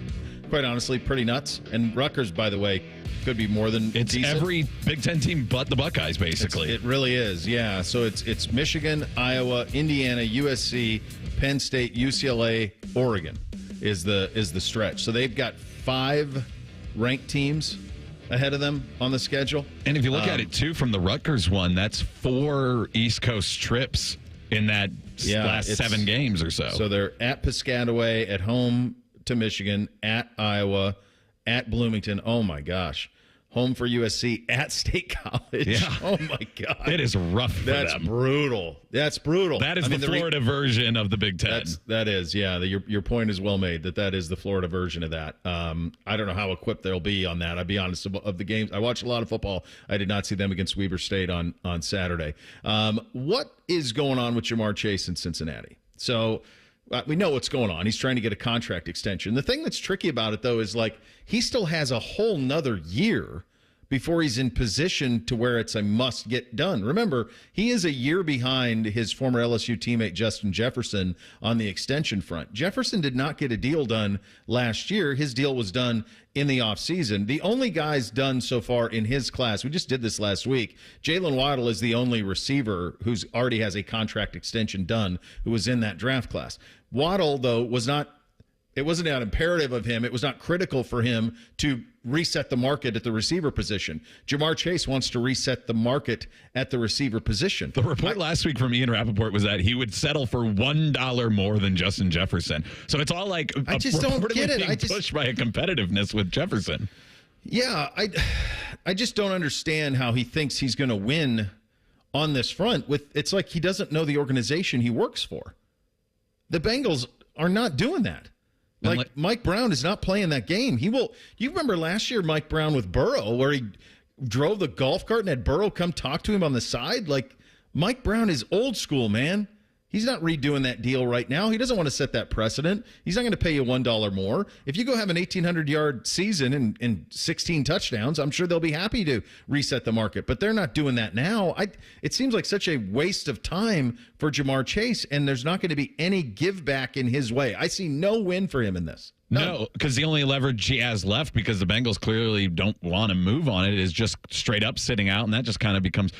quite honestly, pretty nuts. And Rutgers, by the way, could be more than decent. Every Big Ten team but the Buckeyes, basically. It really is, yeah. So it's Michigan, Iowa, Indiana, USC, Penn State, UCLA, Oregon is the stretch. So they've got 5 ranked teams ahead of them on the schedule. And if you look at it, too, from the Rutgers one, that's 4 East Coast trips in that last 7 games or so. So they're at Piscataway, at home to Michigan, at Iowa, at Bloomington. Oh, my gosh. Home for USC, at State College. Yeah. Oh, my God. It is rough for them. That's brutal. That's brutal. That is the Florida version of the Big Ten. That is, yeah. Your point is well made that is the Florida version of that. I don't know how equipped they'll be on that. I'll be honest, of the games. I watched a lot of football. I did not see them against Weber State on Saturday. What is going on with Jamar Chase in Cincinnati? So we know what's going on. He's trying to get a contract extension. The thing that's tricky about it, though, is like he still has a whole nother year before he's in position to where it's a must get done. Remember, he is a year behind his former LSU teammate Justin Jefferson on the extension front. Jefferson did not get a deal done last year. His deal was done in the offseason. The only guys done so far in his class, we just did this last week, Jalen Waddle is the only receiver who's already has a contract extension done who was in that draft class. Waddle, though, it wasn't an imperative of him. It was not critical for him to reset the market at the receiver position. Jamar Chase wants to reset the market at the receiver position. The report last week from Ian Rappaport was that he would settle for $1 more than Justin Jefferson. So it's all like I just don't get it. Being pushed by a competitiveness with Jefferson. Yeah, I just don't understand how he thinks he's going to win on this front. It's like he doesn't know the organization he works for. The Bengals are not doing that. Like Mike Brown is not playing that game. You remember last year Mike Brown with Burrow where he drove the golf cart and had Burrow come talk to him on the side? Like Mike Brown is old school, man. He's not redoing that deal right now. He doesn't want to set that precedent. He's not going to pay you $1 more. If you go have an 1,800-yard season and 16 touchdowns, I'm sure they'll be happy to reset the market. But they're not doing that now. It seems like such a waste of time for Jamar Chase, and there's not going to be any give back in his way. I see no win for him in this. No, because the only leverage he has left, because the Bengals clearly don't want to move on it, is just straight up sitting out, and that just kind of becomes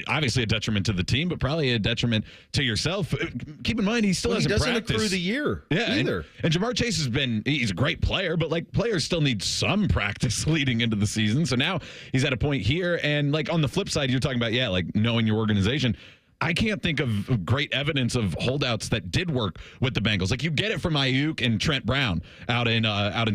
obviously a detriment to the team, but probably a detriment to yourself. Keep in mind, he still hasn't practiced. He doesn't accrue the year either. And Jamar Chase he's a great player, but like players still need some practice leading into the season. So now he's at a point here, and like on the flip side, you're talking about, like knowing your organization. I can't think of great evidence of holdouts that did work with the Bengals. Like you get it from Ayuk and Trent Brown out in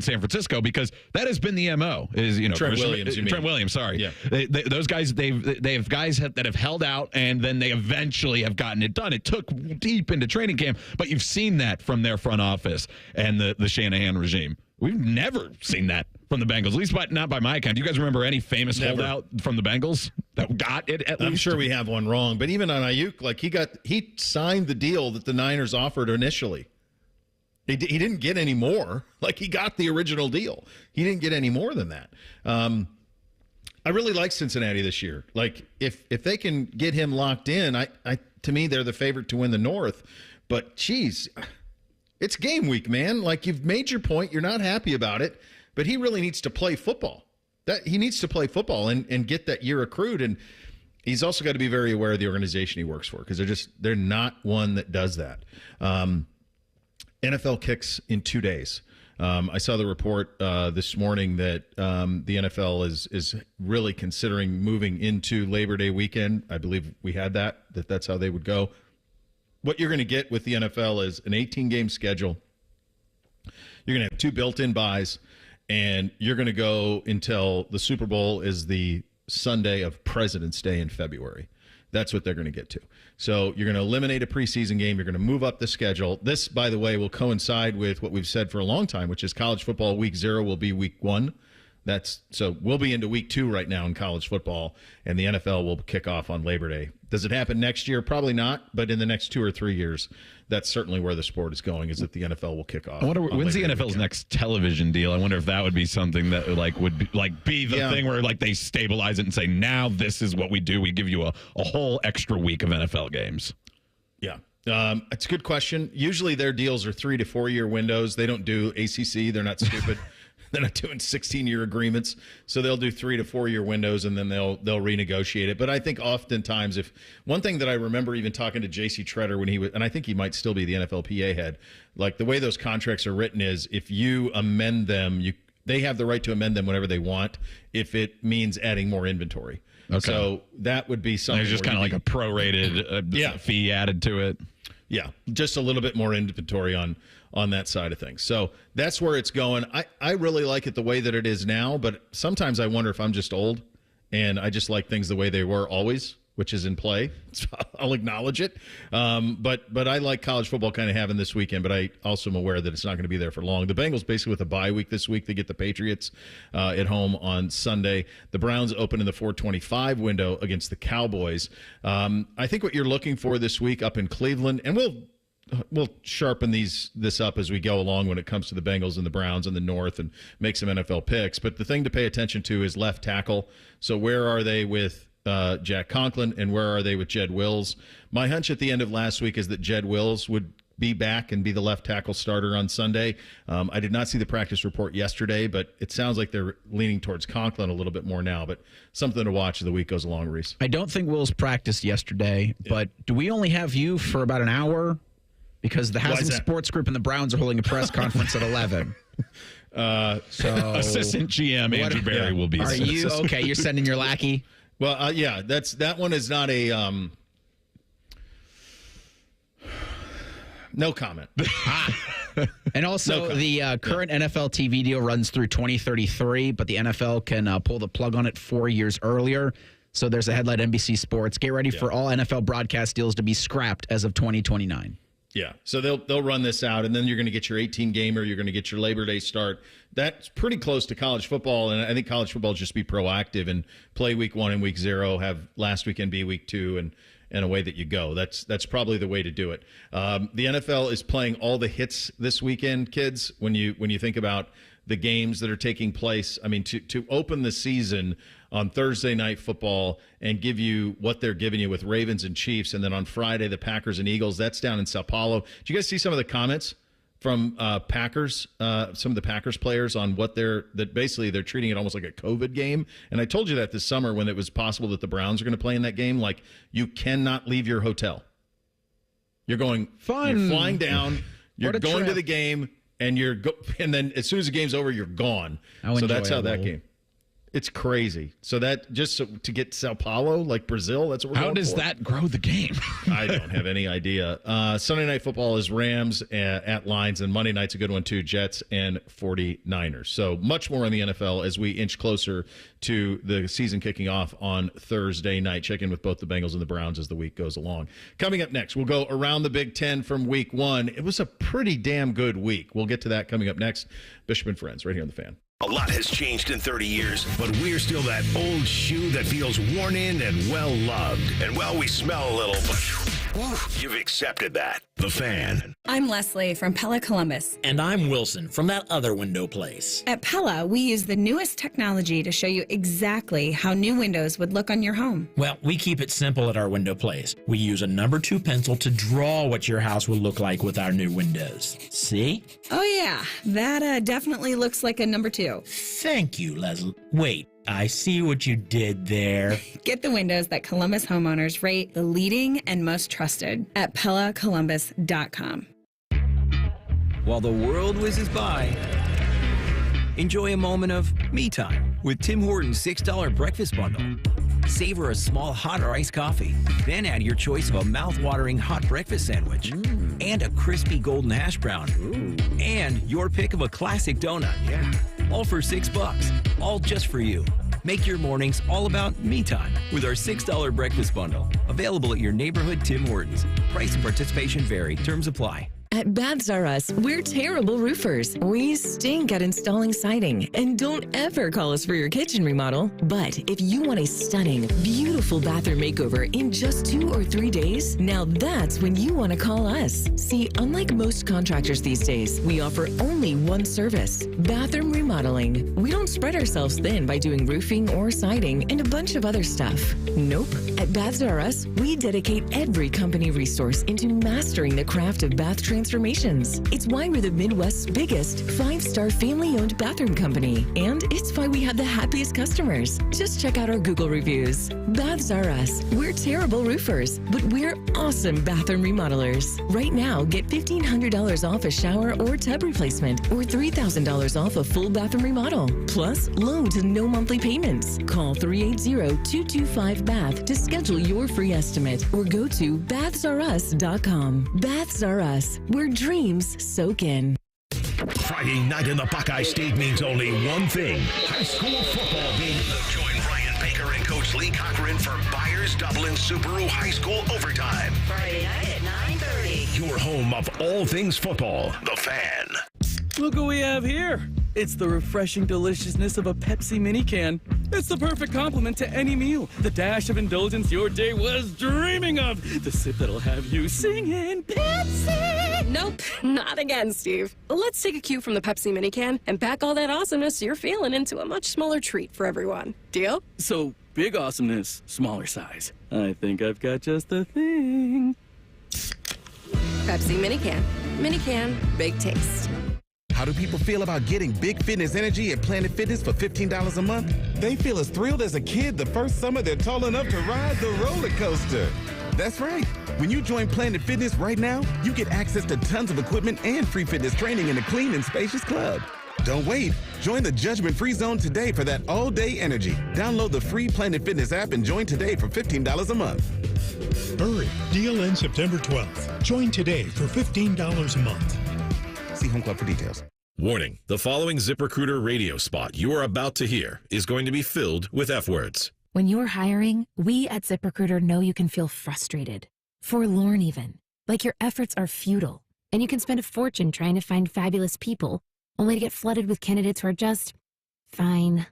San Francisco, because that has been the MO. Is Trent Williams? Trent Williams. Sorry. Yeah. Those guys they have guys that have held out, and then they eventually have gotten it done. It took deep into training camp, but you've seen that from their front office and the Shanahan regime. We've never seen that from the Bengals, at least not by my account. Do you guys remember any famous holdout from the Bengals that got it at least? I'm sure we have one wrong, but even on Ayuk, like he signed the deal that the Niners offered initially. He didn't get any more. Like he got the original deal. He didn't get any more than that. I really like Cincinnati this year. Like if they can get him locked in, to me they're the favorite to win the North. But geez, it's game week, man. Like you've made your point, you're not happy about it, but he really needs to play football. He needs to play football and get that year accrued. And he's also got to be very aware of the organization he works for, because they're not one that does that. NFL kicks in 2 days. I saw the report this morning that the NFL is really considering moving into Labor Day weekend. I believe we had that's how they would go. What you're going to get with the NFL is an 18-game schedule. You're going to have 2 built-in buys, and you're going to go until the Super Bowl is the Sunday of President's Day in February. That's what they're going to get to. So you're going to eliminate a preseason game. You're going to move up the schedule. This, by the way, will coincide with what we've said for a long time, which is college football week 0 will be week 1. So we'll be into week 2 right now in college football, and the NFL will kick off on Labor Day. Does it happen next year? Probably not, but in the next 2 or 3 years, that's certainly where the sport is going, is that the NFL will kick off. I wonder when's the NFL's next television deal? I wonder if that would be something that would be the thing where they stabilize it and say, now this is what we do. We give you a whole extra week of NFL games. Yeah. It's a good question. Usually their deals are 3 to 4 year windows. They don't do ACC. They're not stupid. They're not doing 16-year agreements, so they'll do 3 to 4 year windows, and then they'll renegotiate it. But I think oftentimes, if one thing that I remember even talking to J.C. Tretter when he was, and I think he might still be the NFLPA head, like the way those contracts are written is if you amend them, they have the right to amend them whenever they want if it means adding more inventory. Okay. So that would be something. There's just kind of like a prorated fee added to it. Yeah, just a little bit more inventory on that side of things. So that's where it's going. I really like it the way that it is now, but sometimes I wonder if I'm just old and I just like things the way they were always, which is in play. So I'll acknowledge it. But I like college football kind of having this weekend, but I also am aware that it's not going to be there for long. The Bengals basically with a bye week this week. They get the Patriots at home on Sunday. The Browns open in the 4:25 window against the Cowboys. I think what you're looking for this week up in Cleveland, and we'll sharpen this up as we go along when it comes to the Bengals and the Browns in the North and make some NFL picks. But the thing to pay attention to is left tackle. So where are they with Jack Conklin, and where are they with Jed Wills? My hunch at the end of last week is that Jed Wills would be back and be the left tackle starter on Sunday. I did not see the practice report yesterday, but it sounds like they're leaning towards Conklin a little bit more now, but something to watch as the week goes along, Reese. I don't think Wills practiced yesterday, but do we only have you for about an hour? Because the Housing Sports Group and the Browns are holding a press conference at 11. So Assistant GM Andrew Berry will be. Are you okay? You're sending your lackey? Well, yeah, that one is not a no comment. And also, the current NFL TV deal runs through 2033, but the NFL can pull the plug on it 4 years earlier. So there's a headline NBC Sports: get ready for all NFL broadcast deals to be scrapped as of 2029. Yeah, so they'll run this out, and then you're going to get your 18-gamer, you're going to get your Labor Day start. That's pretty close to college football, and I think college football just be proactive and play week 1 and week 0, have last weekend be week 2, and away that you go. That's probably the way to do it. The NFL is playing all the hits this weekend, kids. When you think about the games that are taking place, I mean, to open the season on Thursday Night Football and give you what they're giving you with Ravens and Chiefs, and then on Friday the Packers and Eagles. That's down in Sao Paulo. Did you guys see some of the comments from Packers, some of the Packers players on basically they're treating it almost like a COVID game? And I told you that this summer when it was possible that the Browns are going to play in that game. Like, you cannot leave your hotel. You're going fun. You're flying down. You're going to the game, and and then as soon as the game's over, you're gone. So that's how that game. It's crazy. So that just to get Sao Paulo, like Brazil, that's what we're going for. How does that grow the game? I don't have any idea. Sunday Night Football is Rams at Lions, and Monday night's a good one too, Jets and 49ers. So much more in the NFL as we inch closer to the season kicking off on Thursday night. Check in with both the Bengals and the Browns as the week goes along. Coming up next, we'll go around the Big Ten from week 1. It was a pretty damn good week. We'll get to that coming up next. Bishop and Friends, right here on The Fan. A lot has changed in 30 years, but we're still that old shoe that feels worn in and well-loved. And, well, we smell a little, but you've accepted that. The Fan. I'm Leslie from Pella Columbus. And I'm Wilson from that other window place. At Pella, we use the newest technology to show you exactly how new windows would look on your home. Well, we keep it simple at our window place. We use a number 2 pencil to draw what your house would look like with our new windows. See? Oh, yeah. That definitely looks like a number 2. Thank you, Leslie. Wait. I see what you did there. Get the windows that Columbus homeowners rate the leading and most trusted at PellaColumbus.com. While the world whizzes by, enjoy a moment of me time with Tim Hortons $6 breakfast bundle. Savor a small hot or iced coffee, then add your choice of a mouth-watering hot breakfast sandwich and a crispy golden hash brown and your pick of a classic donut. Yeah. All for $6, all just for you. Make your mornings all about me time with our $6 breakfast bundle. Available at your neighborhood Tim Hortons. Price and participation vary. Terms apply. At Baths R Us, we're terrible roofers. We stink at installing siding, and don't ever call us for your kitchen remodel. But if you want a stunning, beautiful bathroom makeover in just 2 or 3 days, now that's when you want to call us. See, unlike most contractors these days, we offer only one service, bathroom remodeling. We don't spread ourselves thin by doing roofing or siding and a bunch of other stuff. Nope. At Baths R Us, we dedicate every company resource into mastering the craft of bath transformation transformations. It's why we're the Midwest's biggest 5-star family-owned bathroom company. And it's why we have the happiest customers. Just check out our Google reviews. Baths Are Us. We're terrible roofers, but we're awesome bathroom remodelers. Right now, get $1,500 off a shower or tub replacement or $3,000 off a full bathroom remodel. Plus, low to no monthly payments. Call 380-225-BATH to schedule your free estimate or go to bathsareus.com. Baths Are Us, where dreams soak in. Friday night in the Buckeye State means only one thing: high school football, baby. Join Ryan Baker and Coach Lee Cochran for Byers Dublin Subaru High School Overtime. Friday night at 9:30. Your home of all things football, The Fan. Look what we have here. It's the refreshing deliciousness of a Pepsi mini can. It's the perfect complement to any meal. The dash of indulgence your day was dreaming of. The sip that'll have you singing Pepsi. Nope, not again, Steve. Let's take a cue from the Pepsi mini can and pack all that awesomeness you're feeling into a much smaller treat for everyone. Deal? So, big awesomeness, smaller size. I think I've got just the thing. Pepsi mini can. Mini can, big taste. How do people feel about getting Big Fitness Energy at Planet Fitness for $15 a month? They feel as thrilled as a kid the first summer they're tall enough to ride the roller coaster. That's right. When you join Planet Fitness right now, you get access to tons of equipment and free fitness training in a clean and spacious club. Don't wait. Join the judgment-free zone today for that all-day energy. Download the free Planet Fitness app and join today for $15 a month. Hurry. Deal ends September 12th. Join today for $15 a month. See Home Club for details. Warning, the following ZipRecruiter radio spot you are about to hear is going to be filled with F words. When you're hiring, we at ZipRecruiter know you can feel frustrated, forlorn even, like your efforts are futile, and you can spend a fortune trying to find fabulous people, only to get flooded with candidates who are just fine.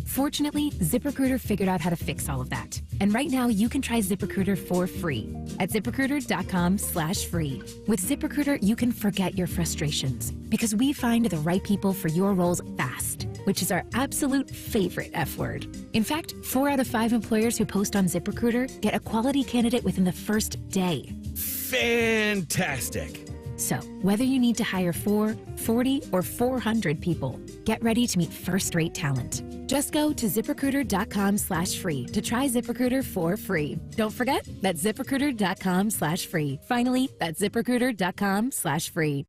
Fortunately, ZipRecruiter figured out how to fix all of that. And right now, you can try ZipRecruiter for free at ZipRecruiter.com/free. With ZipRecruiter, you can forget your frustrations because we find the right people for your roles fast, which is our absolute favorite F word. In fact, 4 out of 5 employers who post on ZipRecruiter get a quality candidate within the first day. Fantastic. So, whether you need to hire 4, 40, or 400 people, get ready to meet first-rate talent. Just go to ZipRecruiter.com/free to try ZipRecruiter for free. Don't forget, that's ZipRecruiter.com/free. Finally, that's ZipRecruiter.com/free.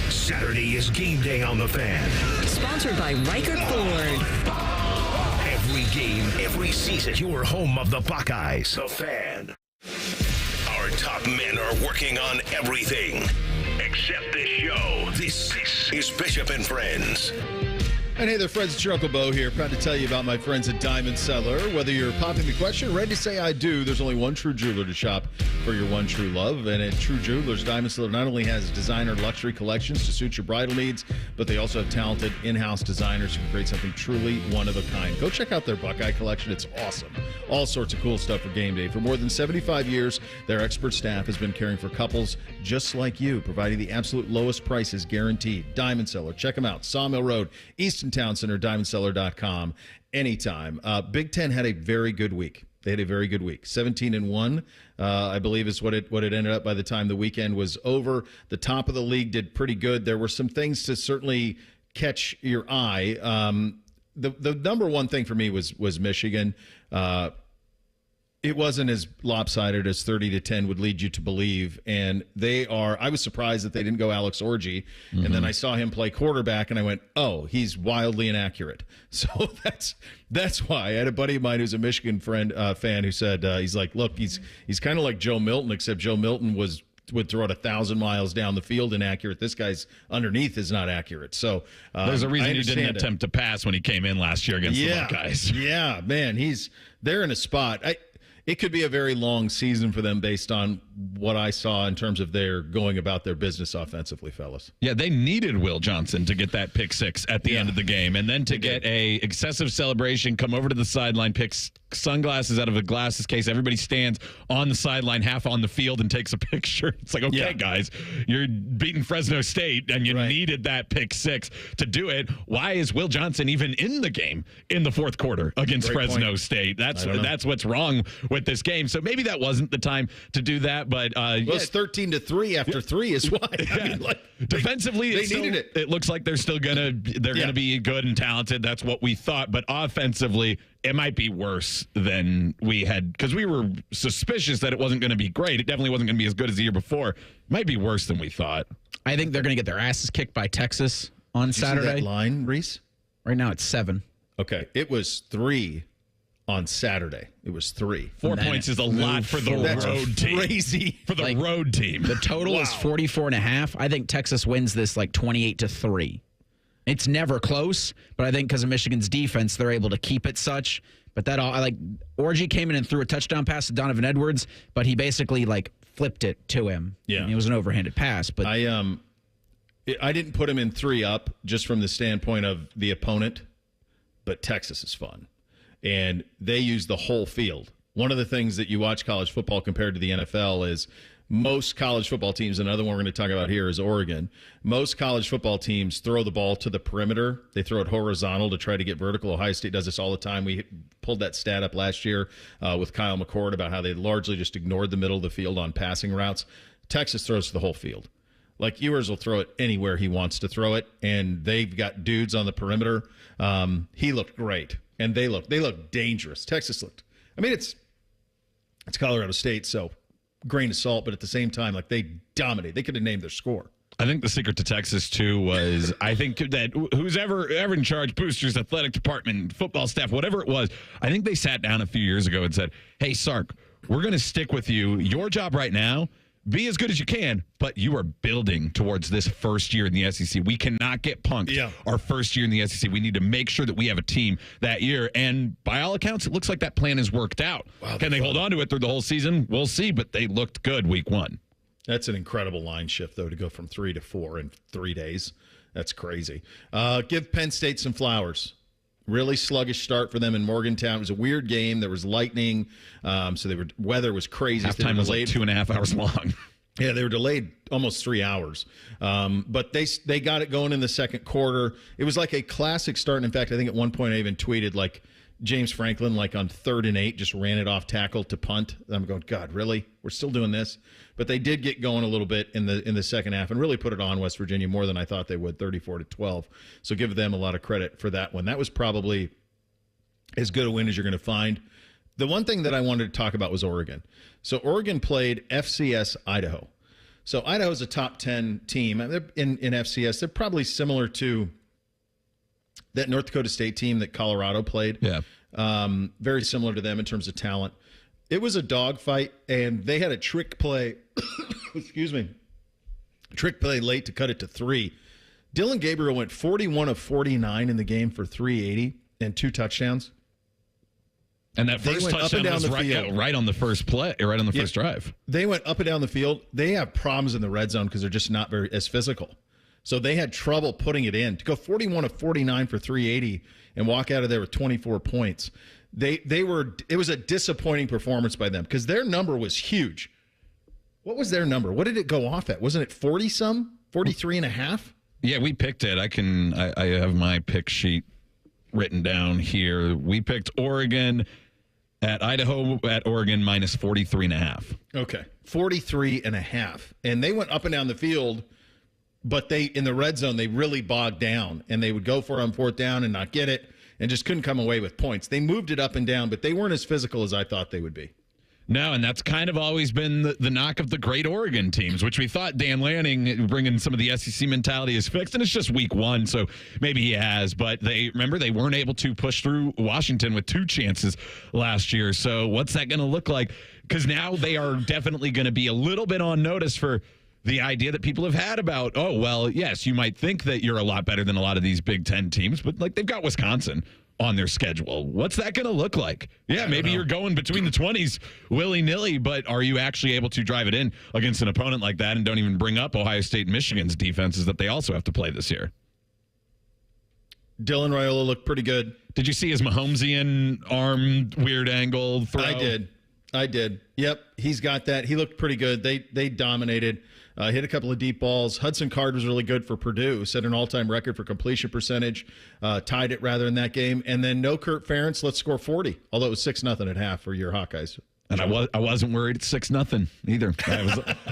Saturday is game day on The Fan. Sponsored by Riker Ford. Every game, every season, your home of the Buckeyes. The Fan. Our top men are working on everything except this show. This is Bishop and Friends. And hey there, friends, it's your Uncle Bo here. Proud to tell you about my friends at Diamond Cellar. Whether you're popping the question, ready to say I do, there's only one true jeweler to shop for your one true love. And at True Jewelers, Diamond Cellar not only has designer luxury collections to suit your bridal needs, but they also have talented in-house designers who can create something truly one of a kind. Go check out their Buckeye collection. It's awesome. All sorts of cool stuff for game day. For more than 75 years, their expert staff has been caring for couples just like you, providing the absolute lowest prices guaranteed. Diamond Cellar. Check them out. Sawmill Road, Easton Town Center, diamondcellar.com. Anytime. Big Ten had a very good week. They had a very good week. 17-1, I believe, is what it ended up by the time the weekend was over. The top of the league did pretty good. There were some things to certainly catch your eye. The number one thing for me was Michigan. It wasn't as lopsided as 30-10 would lead you to believe. And I was surprised that they didn't go Alex Orji. Mm-hmm. And then I saw him play quarterback and I went, oh, he's wildly inaccurate. So that's why. I had a buddy of mine who's a Michigan fan who said, he's like, look, he's kind of like Joe Milton, except Joe Milton would throw it 1,000 miles down the field inaccurate. This guy's underneath is not accurate. So there's a reason he didn't attempt to pass when he came in last year against the Buckeyes. Yeah, man, they're in a spot. It could be a very long season for them based on what I saw in terms of their going about their business offensively, fellas. Yeah, they needed Will Johnson to get that pick 6 at the end of the game, and then to get a excessive celebration, come over to the sideline, pick sunglasses out of a glasses case. Everybody stands on the sideline, half on the field, and takes a picture. It's like, okay, guys, you're beating Fresno State, and you needed that pick 6 to do it. Why is Will Johnson even in the game in the fourth quarter against Fresno State? That's what's wrong with this game. So maybe that wasn't the time to do that. But it's 13-3 after 3 is why. I mean, defensively, they needed it. It looks like they're still gonna be good and talented. That's what we thought. But offensively, it might be worse than we had, because we were suspicious that it wasn't going to be great. It definitely wasn't going to be as good as the year before. It might be worse than we thought. I think they're going to get their asses kicked by Texas on Saturday. See that line, Reese? Right now it's 7. Okay, it was 3 on Saturday. It was 3. 4 points is a lot for the road team. Crazy for the road team. The total is 44.5. I think Texas wins this 28-3. It's never close, but I think because of Michigan's defense, they're able to keep it such. But Orji came in and threw a touchdown pass to Donovan Edwards, but he basically flipped it to him. Yeah, it was an overhanded pass. But I didn't put him in 3 up just from the standpoint of the opponent, but Texas is fun, and they use the whole field. One of the things that you watch college football compared to the NFL is most college football teams, another one we're going to talk about here is Oregon. Most college football teams throw the ball to the perimeter. They throw it horizontal to try to get vertical. Ohio State does this all the time. We pulled that stat up last year with Kyle McCord about how they largely just ignored the middle of the field on passing routes. Texas throws to the whole field. Ewers will throw it anywhere he wants to throw it, and they've got dudes on the perimeter. He looked great, and they look dangerous. Texas looked. I mean, it's Colorado State, so grain of salt, but at the same time, they dominated. They could have named their score. I think the secret to Texas, too, was I think that who's ever in charge, boosters, athletic department, football staff, whatever it was, I think they sat down a few years ago and said, hey, Sark, we're going to stick with you. Your job right now, be as good as you can, but you are building towards this first year in the SEC. We cannot get punked our first year in the SEC. We need to make sure that we have a team that year. And by all accounts, it looks like that plan has worked out. Wow, can they hold on to it through the whole season? We'll see, but they looked good week 1. That's an incredible line shift, though, to go from 3 to 4 in 3 days. That's crazy. Give Penn State some flowers. Really sluggish start for them in Morgantown. It was a weird game. There was lightning, so weather was crazy. Halftime was 2.5 hours long. Yeah, they were delayed almost 3 hours. But they got it going in the second quarter. It was like a classic start. And in fact, I think at one point I even tweeted James Franklin, on 3rd and 8, just ran it off tackle to punt. I'm going, God, really? We're still doing this? But they did get going a little bit in the second half and really put it on West Virginia more than I thought they would, 34-12. So give them a lot of credit for that one. That was probably as good a win as you're going to find. The one thing that I wanted to talk about was Oregon. So Oregon played FCS Idaho. So Idaho's a top 10 team. In FCS, they're probably similar to that North Dakota State team that Colorado played. Yeah. Very similar to them in terms of talent. It was a dogfight, and they had a trick play. Excuse me. Trick play late to cut it to 3. Dylan Gabriel went 41 of 49 in the game for 380 and 2 touchdowns. And that first touchdown was right on the first play, right on the first drive. They went up and down the field. They have problems in the red zone because they're just not very as physical. So they had trouble putting it in. To go 41 of 49 for 380 and walk out of there with 24 points. It was a disappointing performance by them because their number was huge. What was their number? What did it go off at? Wasn't it 40-some? 43.5? Yeah, we picked it. I have my pick sheet written down here. We picked Oregon at Idaho at Oregon minus 43.5. Okay. 43.5. And they went up and down the field, but in the red zone, they really bogged down, and they would go for it on 4th down and not get it and just couldn't come away with points. They moved it up and down, but they weren't as physical as I thought they would be. No, and that's kind of always been the knock of the great Oregon teams, which we thought Dan Lanning bringing some of the SEC mentality is fixed, and it's just week 1, so maybe he has. But they weren't able to push through Washington with 2 chances last year. So what's that going to look like? Because now they are definitely going to be a little bit on notice for the idea that people have had about, oh, well, yes, you might think that you're a lot better than a lot of these Big Ten teams, but they've got Wisconsin on their schedule. What's that going to look like? Yeah, maybe you're going between the 20s willy-nilly, but are you actually able to drive it in against an opponent like that? And don't even bring up Ohio State and Michigan's defenses that they also have to play this year. Dylan Raiola looked pretty good. Did you see his Mahomesian arm weird angle throw? I did. Yep, he's got that. He looked pretty good. They dominated. Hit a couple of deep balls. Hudson Card was really good for Purdue. Set an all-time record for completion percentage. Tied it rather in that game. And then no Kurt Ferentz. Let's score 40. Although it was 6-0 at half for your Hawkeyes. And I wasn't worried at 6-0 either.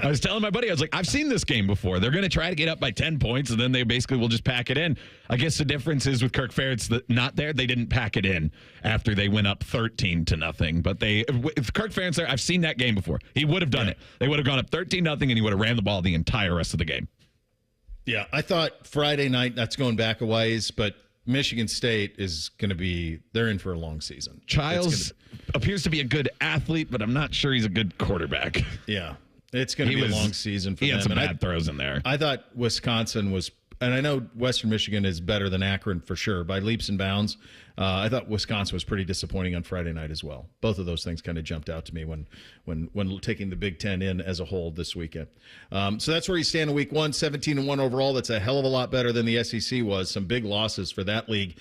I was telling my buddy, I was like, I've seen this game before. They're going to try to get up by 10 points, and then they basically will just pack it in. I guess the difference is with Kirk Ferentz that not there. They didn't pack it in after they went up 13-0. But if Kirk Ferentz there, I've seen that game before. He would have done it. They would have gone up 13-0, and he would have ran the ball the entire rest of the game. Yeah, I thought Friday night, that's going back a ways, but Michigan State is going to be, they're in for a long season. Childs appears to be a good athlete, but I'm not sure he's a good quarterback. Yeah, it's going to be a long season for them. He had some bad throws in there. I thought Wisconsin was, and I know Western Michigan is better than Akron for sure, by leaps and bounds. I thought Wisconsin was pretty disappointing on Friday night as well. Both of those things kind of jumped out to me when taking the Big Ten in as a whole this weekend. So that's where you stand in week one, 17-1 overall. That's a hell of a lot better than the SEC was. Some big losses for that league.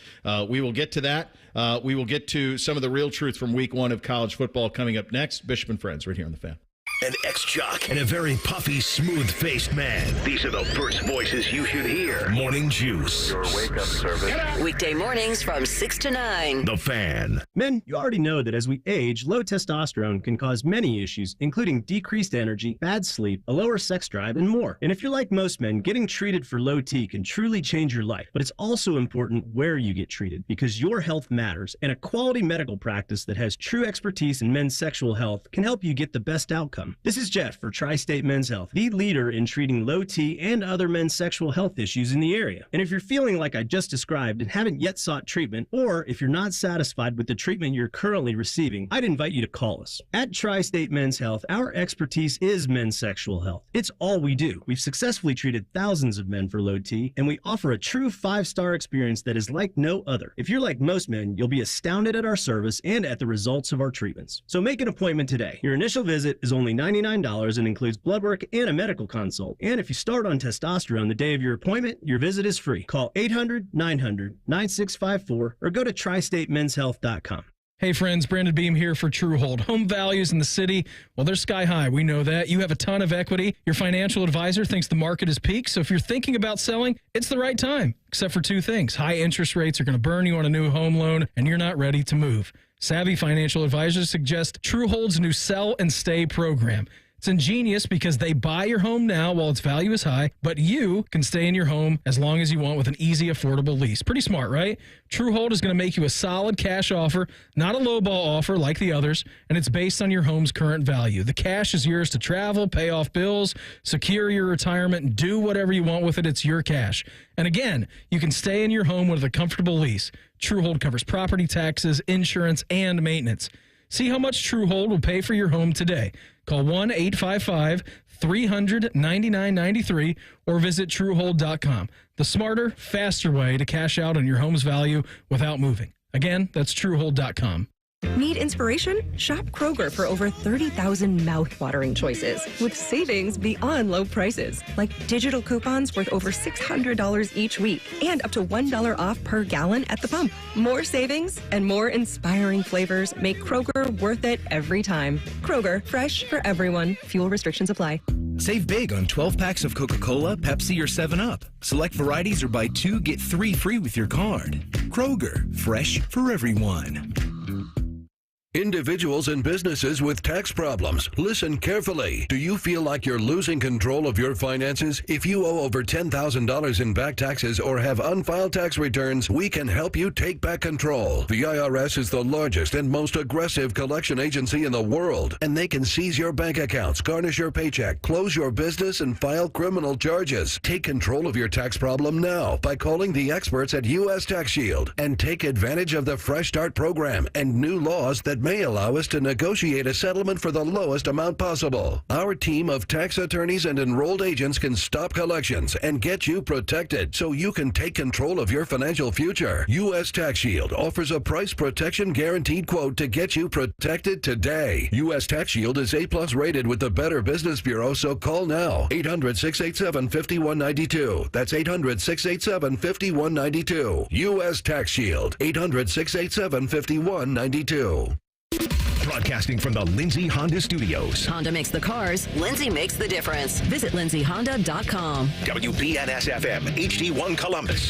We will get to that. We will get to some of the real truth from week one of college football coming up next. Bishop and Friends right here on The Fan. An ex-jock and a very puffy, smooth-faced man. These are the first voices you should hear. Morning Juice. Your wake-up service. Weekday mornings from 6 to 9. The Fan. Men, you already know that as we age, low testosterone can cause many issues, including decreased energy, bad sleep, a lower sex drive, and more. And if you're like most men, getting treated for low T can truly change your life. But it's also important where you get treated, because your health matters, and a quality medical practice that has true expertise in men's sexual health can help you get the best outcome. This is Jeff for Tri-State Men's Health, the leader in treating low T and other men's sexual health issues in the area. And if you're feeling like I just described and haven't yet sought treatment, or if you're not satisfied with the treatment you're currently receiving, I'd invite you to call us. At Tri-State Men's Health, our expertise is men's sexual health. It's all we do. We've successfully treated thousands of men for low T, and we offer a true 5-star experience that is like no other. If you're like most men, you'll be astounded at our service and at the results of our treatments. So make an appointment today. Your initial visit is only $99 and includes blood work and a medical consult. And if you start on testosterone the day of your appointment, your visit is free. Call 800-900-9654 or go to tristatemenshealth.com. Hey friends, Brandon Beam here for TrueHold. Home values in the city, well, they're sky high. We know that. You have a ton of equity. Your financial advisor thinks the market is peaked. So if you're thinking about selling, it's the right time, except for two things. High interest rates are going to burn you on a new home loan, and you're not ready to move. Savvy financial advisors suggest TrueHold's new Sell and Stay program. It's ingenious because they buy your home now while its value is high, but you can stay in your home as long as you want with an easy, affordable lease. Pretty smart, right? TrueHold is going to make you a solid cash offer, not a lowball offer like the others, and it's based on your home's current value. The cash is yours to travel, pay off bills, secure your retirement, and do whatever you want with it. It's your cash. And again, you can stay in your home with a comfortable lease. TrueHold covers property taxes, insurance, and maintenance. See how much TrueHold will pay for your home today. Call 1-855-300-9993 or visit TrueHold.com. The smarter, faster way to cash out on your home's value without moving. Again, that's TrueHold.com. Need inspiration? Shop Kroger for over 30,000 mouth-watering choices with savings beyond low prices, like digital coupons worth over $600 each week and up to $1 off per gallon at the pump. More savings and more inspiring flavors make Kroger worth it every time. Kroger, fresh for everyone. Fuel restrictions apply. Save big on 12 packs of Coca-Cola, Pepsi, or 7-Up. Select varieties or buy 2, get 3 free with your card. Kroger, fresh for everyone. Individuals and businesses with tax problems, listen carefully. Do you feel like you're losing control of your finances? If you owe over $10,000 in back taxes or have unfiled tax returns, we can help you take back control. The IRS is the largest and most aggressive collection agency in the world, and they can seize your bank accounts, garnish your paycheck, close your business, and file criminal charges. Take control of your tax problem now by calling the experts at U.S. Tax Shield and take advantage of the Fresh Start program and new laws that may allow us to negotiate a settlement for the lowest amount possible. Our team of tax attorneys and enrolled agents can stop collections and get you protected so you can take control of your financial future. U.S. Tax Shield offers a price protection guaranteed quote to get you protected today. U.S. Tax Shield is A+ rated with the Better Business Bureau, so call now. 800-687-5192. That's 800-687-5192. U.S. Tax Shield. 800-687-5192. Broadcasting from the Lindsay Honda Studios. Honda makes the cars. Lindsay makes the difference. Visit lindsayhonda.com. WBNS-FM, HD1 Columbus.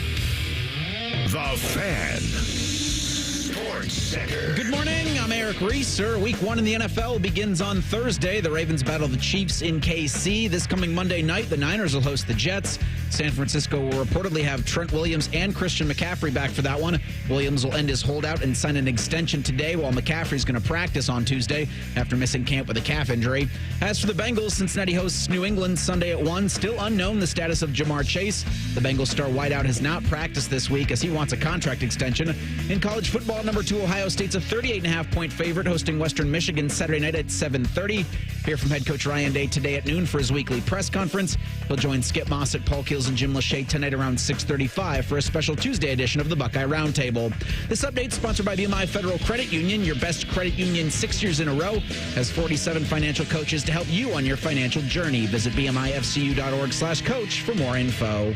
The Fan. Sports. Sports Center. Good morning. I'm Eric Reeser. Week 1 in the NFL begins on Thursday. The Ravens battle the Chiefs in KC. This coming Monday night, the Niners will host the Jets. San Francisco will reportedly have Trent Williams and Christian McCaffrey back for that one. Williams will end his holdout and sign an extension today, while McCaffrey's going to practice on Tuesday after missing camp with a calf injury. As for the Bengals, Cincinnati hosts New England Sunday at 1. Still unknown the status of Jamar Chase. The Bengals star wideout has not practiced this week as he wants a contract extension. In college football, number 2 Ohio State's a 38.5-point favorite hosting Western Michigan Saturday night at 7:30. Hear from head coach Ryan Day today at noon for his weekly press conference. He'll join Skip Mossett, Paul Keels, and Jim Lachey tonight around 6:35 for a special Tuesday edition of the Buckeye Roundtable. This update sponsored by BMI Federal Credit Union, your best credit union 6 years in a row, has 47 financial coaches to help you on your financial journey. Visit bmifcu.org/coach for more info.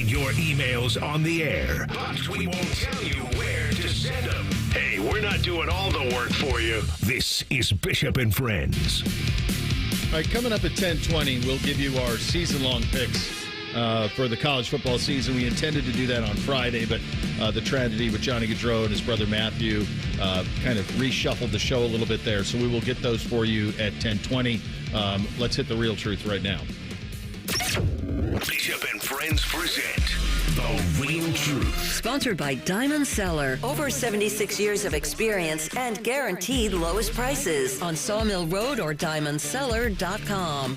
Your emails on the air, but we won't tell you where to send them. Hey, we're not doing all the work for you. This is Bishop and Friends. All right, coming up at 10:20, we'll give you our season-long picks for the college football season. We intended to do that on Friday, but the tragedy with Johnny Gaudreau and his brother Matthew kind of reshuffled the show a little bit there. So we will get those for you at 10:20. Let's hit the real truth right now. Bishop and Friends present The Real Truth. Sponsored by Diamond Cellar. Over 76 years of experience and guaranteed lowest prices on Sawmill Road or diamondcellar.com.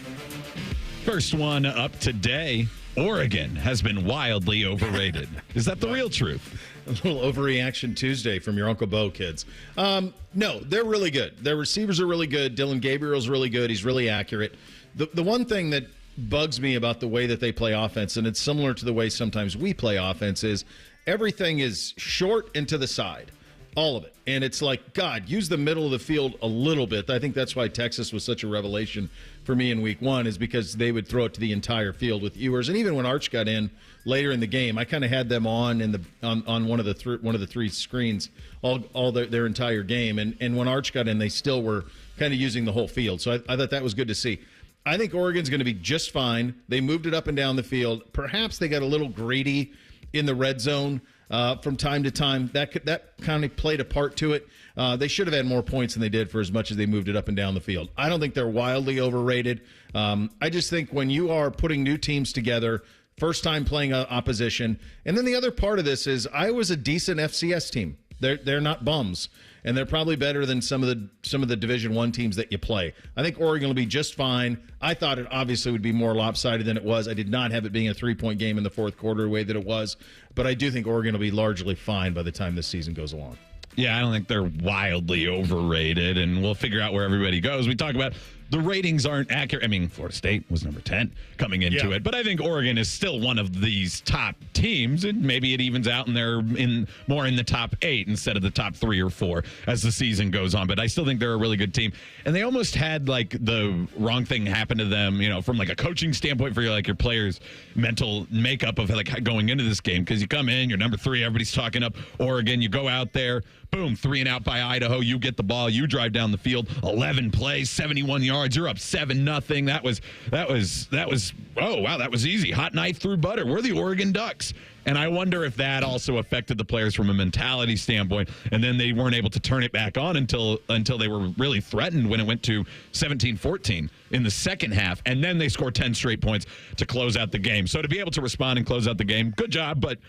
First one up today. Oregon has been wildly overrated. Is that the real truth? A little overreaction Tuesday from your Uncle Bo kids. No, they're really good. Their receivers are really good. Dylan Gabriel's really good. He's really accurate. The one thing that bugs me about the way that they play offense, and it's similar to the way sometimes we play offense, is everything is short and to the side. All of it. And it's like, God, use the middle of the field a little bit. I think that's why Texas was such a revelation for me in week 1, is because they would throw it to the entire field with Ewers. And even when Arch got in later in the game, I kind of had them on one of the three screens all their entire game. And when Arch got in, they still were kind of using the whole field. So I thought that was good to see. I think Oregon's going to be just fine. They moved it up and down the field. Perhaps they got a little greedy in the red zone from time to time. That kind of played a part to it. They should have had more points than they did for as much as they moved it up and down the field. I don't think they're wildly overrated. I just think when you are putting new teams together, first time playing opposition, and then the other part of this is Iowa's a decent FCS team. They're not bums, and they're probably better than some of the Division I teams that you play. I think Oregon will be just fine. I thought it obviously would be more lopsided than it was. I did not have it being a 3-point game in the fourth quarter the way that it was, but I do think Oregon will be largely fine by the time this season goes along. Yeah, I don't think they're wildly overrated, and we'll figure out where everybody goes. We talk about the ratings aren't accurate. I mean, Florida State was number 10 coming into it, but I think Oregon is still one of these top teams, and maybe it evens out and they're more in the top 8 instead of the top 3 or 4 as the season goes on. But I still think they're a really good team, and they almost had like the wrong thing happen to them, from like a coaching standpoint for your players' mental makeup of like going into this game, because you come in, you're number 3, everybody's talking up Oregon, you go out there, boom, 3 and out by Idaho, you get the ball, you drive down the field, 11 plays, 71 yards. You're up 7-0. That was oh wow, that was easy. Hot knife through butter. We're the Oregon Ducks. And I wonder if that also affected the players from a mentality standpoint. And then they weren't able to turn it back on until they were really threatened when it went to 17-14 in the second half. And then they scored 10 straight points to close out the game. So to be able to respond and close out the game, good job. But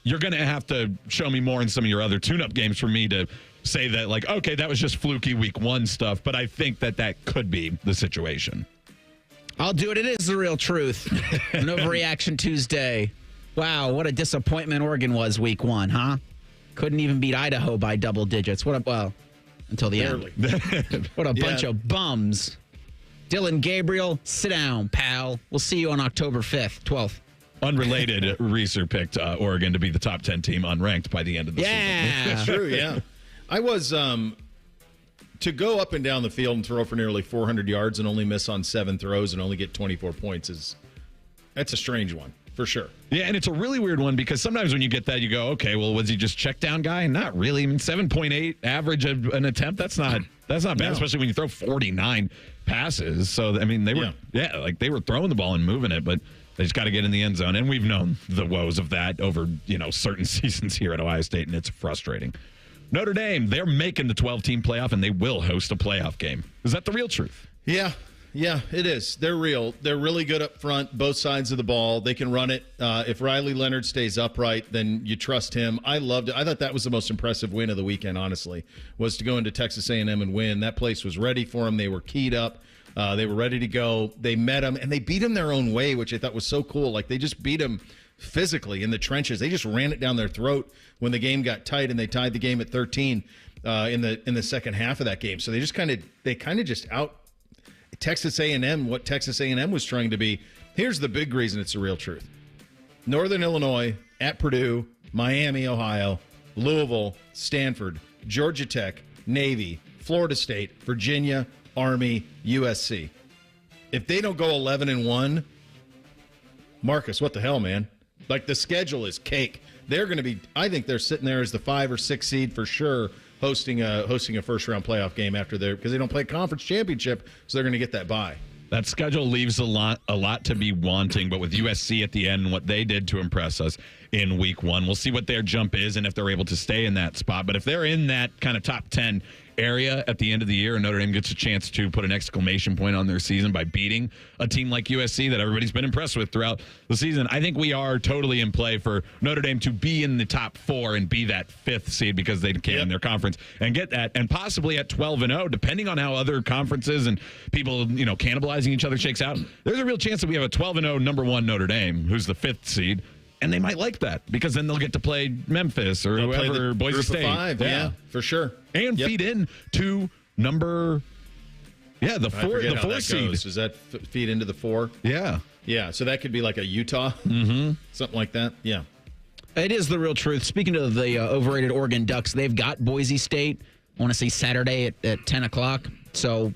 you're going to have to show me more in some of your other tune-up games for me to say that, like, okay, that was just fluky week 1 stuff. But I think that could be the situation. I'll do it. It is the real truth. An overreaction Tuesday. Wow, what a disappointment Oregon was week 1, huh? Couldn't even beat Idaho by double digits. Until the end. What a bunch of bums. Dylan Gabriel, sit down, pal. We'll see you on October 5th, 12th. Unrelated, Reeser picked Oregon to be the top 10 team unranked by the end of the season. That's true, yeah. I was to go up and down the field and throw for nearly 400 yards and only miss on 7 throws and only get 24 points that's a strange one, for sure. Yeah, and it's a really weird one because sometimes when you get that, you go, okay, well, was he just check down guy? Not really. I mean, 7.8 average of an attempt, that's not bad, especially when you throw 49 passes. So, I mean, they were, they were throwing the ball and moving it, but They just got to get in the end zone. And we've known the woes of that over, certain seasons here at Ohio State, and it's frustrating. Notre Dame, they're making the 12-team playoff, and they will host a playoff game. Is that the real truth? Yeah, it is. They're real. They're really good up front, both sides of the ball. They can run it. If Riley Leonard stays upright, then you trust him. I loved it. I thought that was the most impressive win of the weekend, honestly, was to go into Texas A&M and win. That place was ready for them. They were keyed up. They were ready to go. They met them, and they beat them their own way, which I thought was so cool. Like, they just beat them physically in the trenches. They just ran it down their throat when the game got tight, and they tied the game at 13 in the second half of that game. So they just kind of just out Texas A&M what Texas A&M was trying to be. Here's the big reason it's the real truth. Northern Illinois, at Purdue, Miami, Ohio, Louisville, Stanford, Georgia Tech, Navy, Florida State, Virginia, Army, USC. If they don't go 11-1, Marcus, what the hell, man? Like, the schedule is cake. They're going to be, I think they're sitting there as the 5 or 6 seed for sure, hosting a first-round playoff game after because they don't play conference championship, so they're going to get that bye. That schedule leaves a lot to be wanting, but with USC at the end and what they did to impress us in week 1, we'll see what their jump is and if they're able to stay in that spot. But if they're in that kind of top 10 area at the end of the year and Notre Dame gets a chance to put an exclamation point on their season by beating a team like USC that everybody's been impressed with throughout the season, I think we are totally in play for Notre Dame to be in the top 4 and be that 5th seed because they can in their conference and get that, and possibly at 12-0, depending on how other conferences and people, cannibalizing each other shakes out. There's a real chance that we have a 12-0 number 1 Notre Dame, who's the 5th seed. And they might like that because then they'll get to play Memphis or whoever, Boise State. 5, yeah, for sure. And feed in to number, the 4 seed. Does that feed into the 4? Yeah. Yeah, so that could be like a Utah, something like that. Yeah. It is the real truth. Speaking of the overrated Oregon Ducks, they've got Boise State, I want to say Saturday at 10 o'clock. So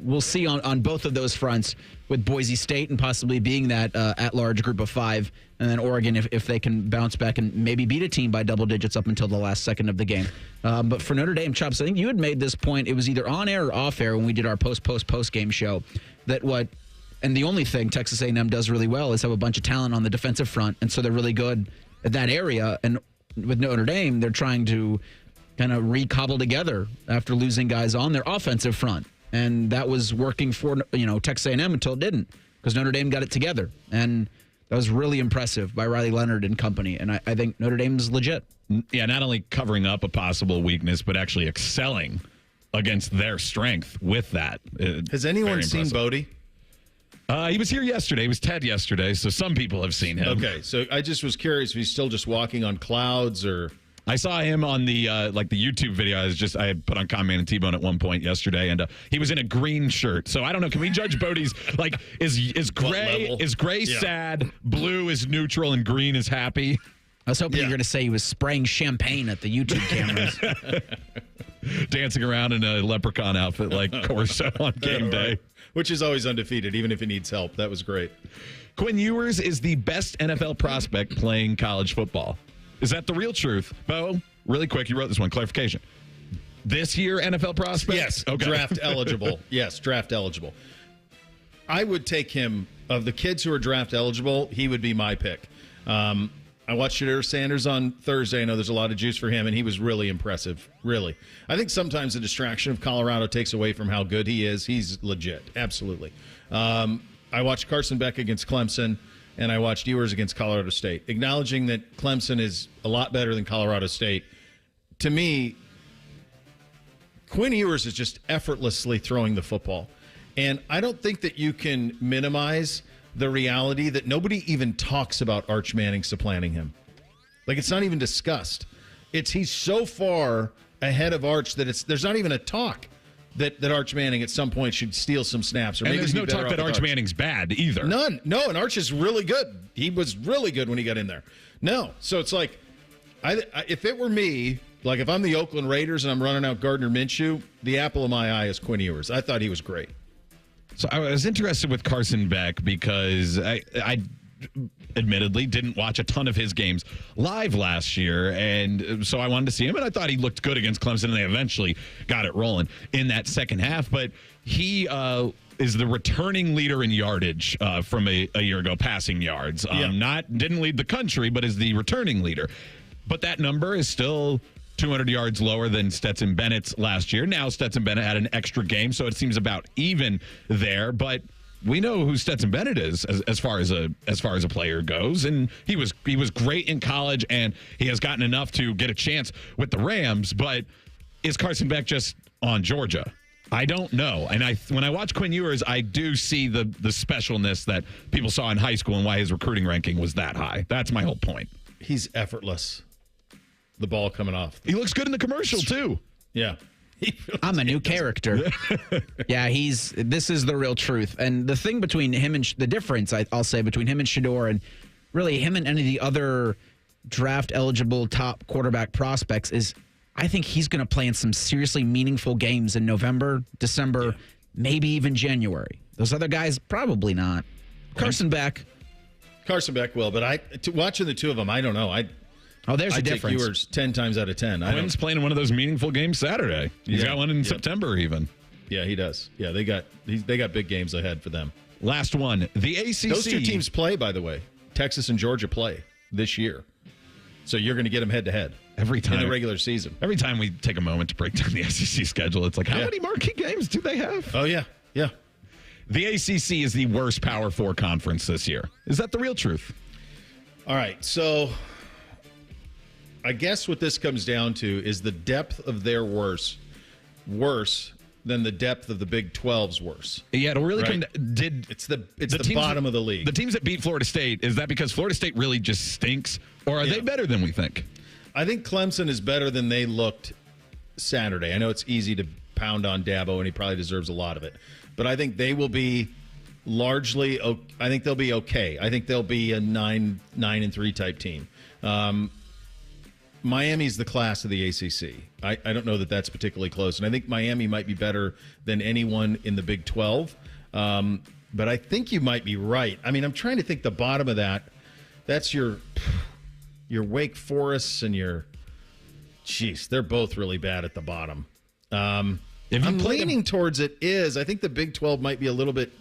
we'll see on both of those fronts with Boise State and possibly being that at-large group of 5, and then Oregon if they can bounce back and maybe beat a team by double digits up until the last second of the game. But for Notre Dame, Chops, I think you had made this point. It was either on air or off air when we did our post-game show and the only thing Texas A&M does really well is have a bunch of talent on the defensive front, and so they're really good at that area. And with Notre Dame, they're trying to kind of recobble together after losing guys on their offensive front. And that was working for, Texas A&M until it didn't, because Notre Dame got it together. And that was really impressive by Riley Leonard and company. And I think Notre Dame's legit. Yeah, not only covering up a possible weakness, but actually excelling against their strength with that. Has anyone seen Bodie? He was here yesterday. He was TED yesterday, so some people have seen him. Okay, so I just was curious if he's still just walking on clouds or... I saw him on the the YouTube video. I had put on Conman and T-Bone at one point yesterday, and he was in a green shirt. So I don't know. Can we judge Bodie's is gray sad, blue is neutral, and green is happy? I was hoping you were going to say he was spraying champagne at the YouTube cameras, dancing around in a leprechaun outfit like Corso on game day, which is always undefeated, even if he needs help. That was great. Quinn Ewers is the best NFL prospect playing college football. Is that the real truth? Bo, really quick, you wrote this one. Clarification. This year NFL prospect? Yes. Okay. Draft eligible. Yes, draft eligible. I would take him, of the kids who are draft eligible, he would be my pick. I watched Shedeur Sanders on Thursday. I know there's a lot of juice for him, and he was really impressive. Really. I think sometimes the distraction of Colorado takes away from how good he is. He's legit. Absolutely. I watched Carson Beck against Clemson. And I watched Ewers against Colorado State, acknowledging that Clemson is a lot better than Colorado State. To me, Quinn Ewers is just effortlessly throwing the football. And I don't think that you can minimize the reality that nobody even talks about Arch Manning supplanting him. Like, it's not even discussed. He's so far ahead of Arch that there's not even a talk that Arch Manning at some point should steal some snaps. And there's no talk that Arch Manning's bad either. None. No, and Arch is really good. He was really good when he got in there. No. So it's like, if it were me, like if I'm the Oakland Raiders and I'm running out Gardner Minshew, the apple of my eye is Quinn Ewers. I thought he was great. So I was interested with Carson Beck because I admittedly didn't watch a ton of his games live last year, and so I wanted to see him, and I thought he looked good against Clemson, and they eventually got it rolling in that second half. But he is the returning leader in yardage from a year ago, passing yards. Didn't lead the country, but is the returning leader. But that number is still 200 yards lower than Stetson Bennett's last year. Now Stetson Bennett had an extra game, so it seems about even there. But we know who Stetson Bennett is as far as a player goes, and he was great in college, and he has gotten enough to get a chance with the Rams. But is Carson Beck just on Georgia? I don't know. And when I watch Quinn Ewers, I do see the specialness that people saw in high school and why his recruiting ranking was that high. That's my whole point. He's effortless. The ball coming off. He looks good in the commercial too. Yeah. I'm a new character. Yeah, this is the real truth. And the thing between him and the difference, I'll say, between him and Shedeur, and really him and any of the other draft eligible top quarterback prospects, is I think he's going to play in some seriously meaningful games in November, December, maybe even January. Those other guys, probably not. Carson Beck will, but watching the two of them, I don't know. There's a difference. Take Ewers 10 times out of 10. Quinn's playing one of those meaningful games Saturday. He's got one in September even. Yeah, he does. Yeah, they got big games ahead for them. Last one, the ACC. Those two teams play, by the way. Texas and Georgia play this year. So you're going to get them head-to-head. Every time. In the regular season. Every time we take a moment to break down the SEC schedule, it's like, how many marquee games do they have? Oh, yeah. Yeah. The ACC is the worst Power 4 conference this year. Is that the real truth? All right, so I guess what this comes down to is the depth of their worse than the depth of the Big 12's worse. Yeah, it'll really come. It's the bottom of the league. The teams that beat Florida State, is that because Florida State really just stinks, or are they better than we think? I think Clemson is better than they looked Saturday. I know it's easy to pound on Dabo, and he probably deserves a lot of it, but I think they will be largely. I think they'll be okay. I think they'll be a 9-3 type team. Miami's the class of the ACC. I don't know that that's particularly close, and I think Miami might be better than anyone in the Big 12. But I think you might be right. I mean, I'm trying to think the bottom of that. That's your Wake Forests and they're both really bad at the bottom. I'm leaning towards I think the Big 12 might be a little bit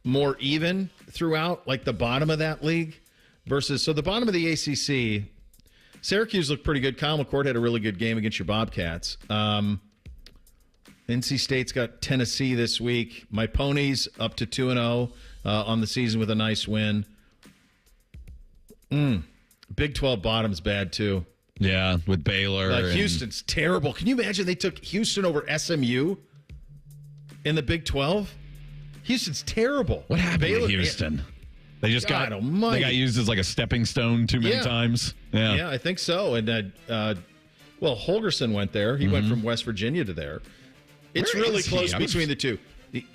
more even throughout, like the bottom of that league so the bottom of the ACC, Syracuse looked pretty good. Kyle McCord had a really good game against your Bobcats. NC State's got Tennessee this week. My Ponies up to 2-0 on the season with a nice win. Big 12 bottom's bad too. Yeah, with Baylor. Houston's terrible. Can you imagine they took Houston over SMU in the Big 12? Houston's terrible. What happened to Houston? They just got used as like a stepping stone too many times. Yeah, I think so. And Holgerson went there. He went from West Virginia to there. It's really close between the two.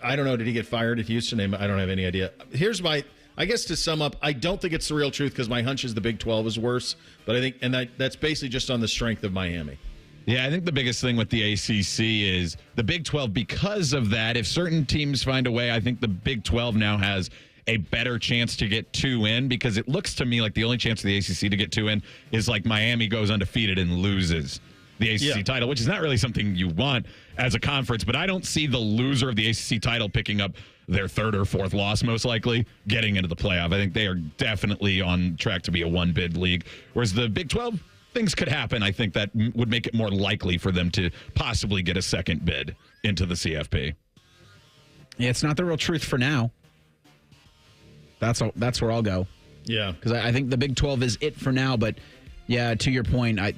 I don't know. Did he get fired at Houston? I don't have any idea. Here's I guess to sum up, I don't think it's the real truth because my hunch is the Big 12 is worse. But I think, that's basically just on the strength of Miami. Yeah, I think the biggest thing with the ACC is the Big 12. Because of that, if certain teams find a way, I think the Big 12 now has a better chance to get 2 in, because it looks to me like the only chance for the ACC to get 2 in is like Miami goes undefeated and loses the ACC title, which is not really something you want as a conference. But I don't see the loser of the ACC title picking up their 3rd or 4th loss, most likely, getting into the playoff. I think they are definitely on track to be a one-bid league. Whereas the Big 12, things could happen. I think that would make it more likely for them to possibly get a second bid into the CFP. Yeah, it's not the real truth for now. That's where I'll go. Yeah. Because I think the Big 12 is it for now. But, yeah, to your point, I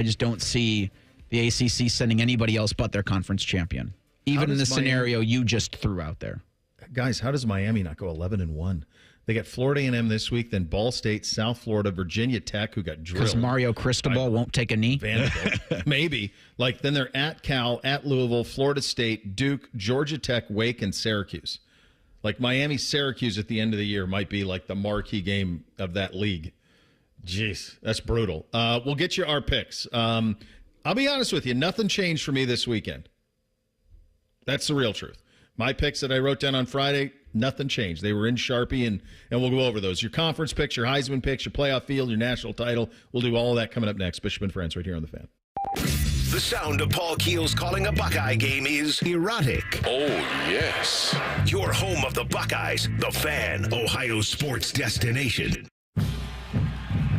just don't see the ACC sending anybody else but their conference champion, even in the scenario you just threw out there. Guys, how does Miami not go 11-1? They got Florida A&M this week, then Ball State, South Florida, Virginia Tech, who got drilled. Because Mario Cristobal won't take a knee? Vanderbilt. Maybe. Then they're at Cal, at Louisville, Florida State, Duke, Georgia Tech, Wake, and Syracuse. Miami-Syracuse at the end of the year might be like the marquee game of that league. Jeez, that's brutal. We'll get you our picks. I'll be honest with you. Nothing changed for me this weekend. That's the real truth. my picks that I wrote down on Friday, nothing changed. They were in Sharpie, and we'll go over those. Your conference picks, your Heisman picks, your playoff field, your national title. We'll do all of that coming up next. Bishop and Friends right here on The Fan. The sound of Paul Keels calling a Buckeye game is erotic. Oh, yes. Your home of the Buckeyes, The Fan, Ohio sports destination.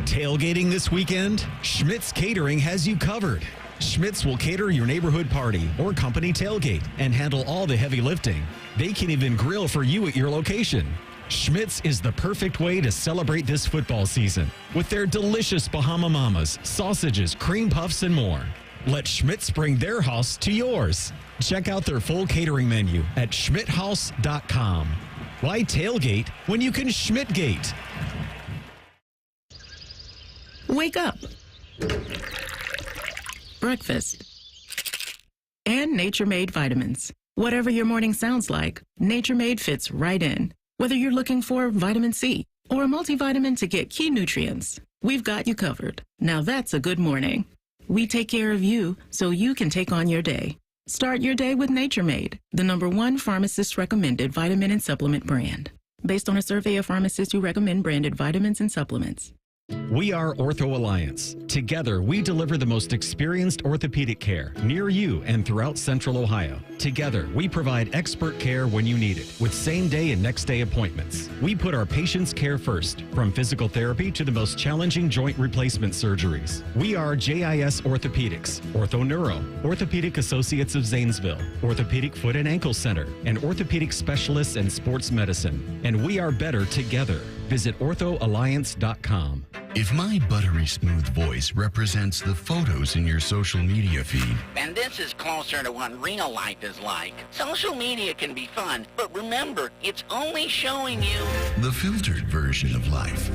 Tailgating this weekend? Schmidt's Catering has you covered. Schmidt's will cater your neighborhood party or company tailgate and handle all the heavy lifting. They can even grill for you at your location. Schmidt's is the perfect way to celebrate this football season with their delicious Bahama Mamas, sausages, cream puffs, and more. Let Schmidt's bring their house to yours. Check out their full catering menu at schmidthouse.com. Why tailgate when you can Schmidtgate? Wake up. Breakfast. And Nature Made vitamins. Whatever your morning sounds like, Nature Made fits right in. Whether you're looking for vitamin C or a multivitamin to get key nutrients, we've got you covered. Now that's a good morning. We take care of you so you can take on your day. Start your day with Nature Made, the #1 pharmacist-recommended vitamin and supplement brand. Based on a survey of pharmacists who recommend branded vitamins and supplements. We are Ortho Alliance. Together, we deliver the most experienced orthopedic care near you and throughout Central Ohio. Together, we provide expert care when you need it with same-day and next-day appointments. We put our patients' care first, from physical therapy to the most challenging joint replacement surgeries. We are JIS Orthopedics, Ortho Neuro, Orthopedic Associates of Zanesville, Orthopedic Foot and Ankle Center, and Orthopedic Specialists in Sports Medicine. And we are better together. Visit orthoalliance.com. If my buttery smooth voice represents the photos in your social media feed, then this is closer to what real life is like. Social media can be fun, but remember, it's only showing you the filtered version of life.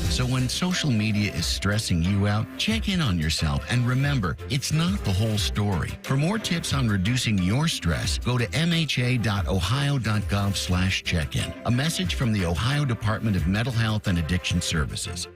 So when social media is stressing you out, check in on yourself and remember, it's not the whole story. For more tips on reducing your stress, go to mha.ohio.gov/check-in. A message from the Ohio Department of Mental Health and Addiction Services.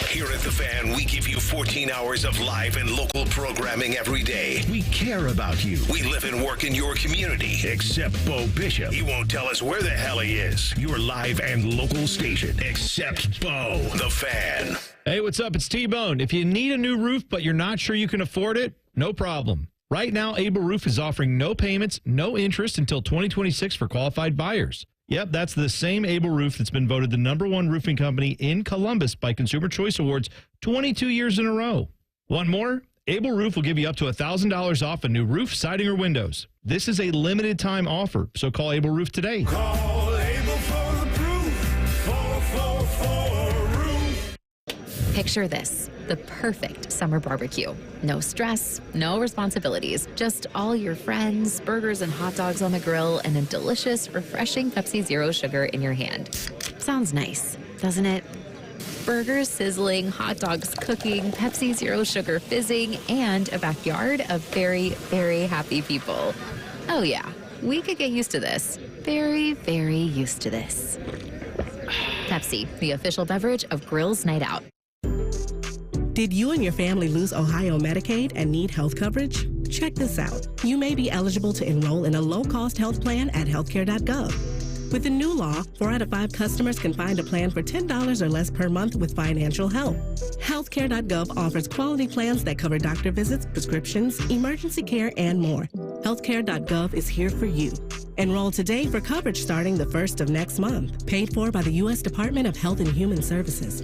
Here at The Fan, we give you 14 hours of live and local programming every day. We care about you. We live and work in your community, except Bo Bishop. He won't tell us where the hell he is. Your live and local station, except Bo. The Fan. Hey, what's up? It's T-Bone. If you need a new roof, but you're not sure you can afford it, no problem. Right now, Able Roof is offering no payments, no interest until 2026 for qualified buyers. Yep, that's the same Able Roof that's been voted the #1 roofing company in Columbus by Consumer Choice Awards 22 years in a row. Want more? Able Roof will give you up to $1,000 off a new roof, siding, or windows. This is a limited time offer, so call Able Roof today. Call Able for the proof. 444-ROOF. Picture this, the perfect summer barbecue. No stress, no responsibilities, just all your friends, burgers and hot dogs on the grill, and a delicious, refreshing Pepsi Zero Sugar in your hand. Sounds nice, doesn't it? Burgers sizzling, hot dogs cooking, Pepsi Zero Sugar fizzing, and a backyard of very, very happy people. Oh yeah, we could get used to this. Very, very used to this. Pepsi, the official beverage of Grills Night Out. Did you and your family lose Ohio Medicaid and need health coverage? Check this out. You may be eligible to enroll in a low-cost health plan at healthcare.gov. With the new law, 4 out of 5 customers can find a plan for $10 or less per month with financial help. Healthcare.gov offers quality plans that cover doctor visits, prescriptions, emergency care, and more. Healthcare.gov is here for you. Enroll today for coverage starting the 1st of next month. Paid for by the U.S. Department of Health and Human Services.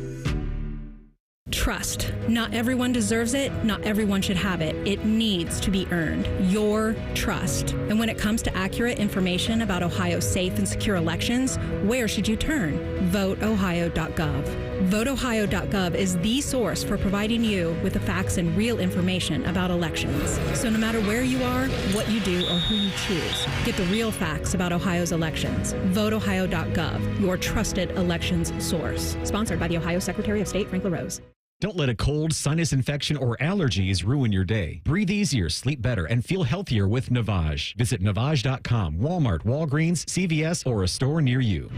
Trust. Not everyone deserves it. Not everyone should have it. It needs to be earned. Your trust. And when it comes to accurate information about Ohio's safe and secure elections, where should you turn? VoteOhio.gov. VoteOhio.gov is the source for providing you with the facts and real information about elections. So no matter where you are, what you do, or who you choose, get the real facts about Ohio's elections. VoteOhio.gov, your trusted elections source. Sponsored by the Ohio Secretary of State, Frank LaRose. Don't let a cold, sinus infection, or allergies ruin your day. Breathe easier, sleep better, and feel healthier with Navage. Visit Navage.com, Walmart, Walgreens, CVS, or a store near you.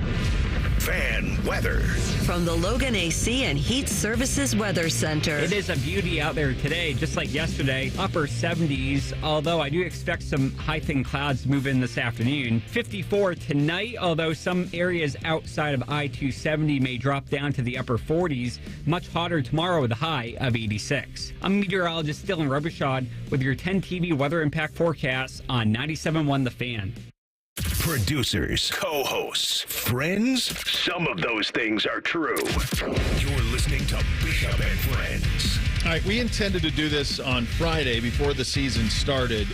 Fan weather. From the Logan AC and Heat Services Weather Center. It is a beauty out there today, just like yesterday. Upper 70s, although I do expect some high thin clouds to move in this afternoon. 54 tonight, although some areas outside of I-270 may drop down to the upper 40s. Much hotter tomorrow with a high of 86. I'm meteorologist Dylan Robichaud with your 10 TV weather impact forecasts on 97.1 The Fan. Producers, co-hosts, friends, some of those things are true. You're listening to Bishop and Friends. All right, we intended to do this on Friday before the season started.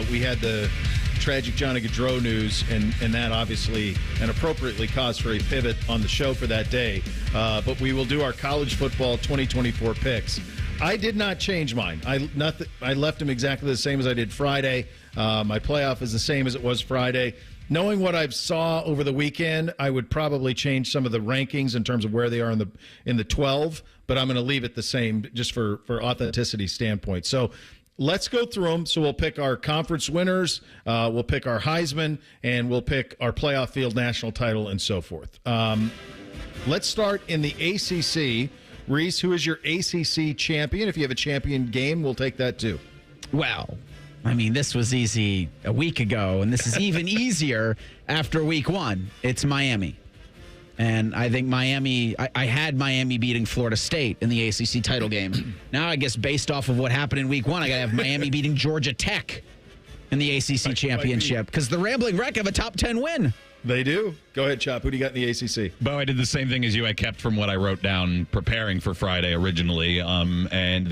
We had the tragic Johnny Gaudreau news, and that obviously and appropriately caused for a pivot on the show for that day. But we will do our college football 2024 picks. I did not change mine. I left them exactly the same as I did Friday. My playoff is the same as it was Friday. Knowing what I saw over the weekend, I would probably change some of the rankings in terms of where they are in the 12, but I'm going to leave it the same just for authenticity standpoint. So let's go through them. So we'll pick our conference winners, we'll pick our Heisman, and we'll pick our playoff field national title and so forth. Let's start in the ACC. Reese, who is your ACC champion? If you have a champion game, we'll take that too. Well, I mean, this was easy a week ago, and this is even easier after week one. It's Miami. And I think Miami, I had Miami beating Florida State in the ACC title game. Now, I guess based off of what happened in week one, I got to have Miami beating Georgia Tech in the ACC championship because the Rambling Wreck have a top 10 win. They do. Go ahead, Chop. Who do you got in the ACC? Bo, I did the same thing as you. I kept from what I wrote down preparing for Friday originally. And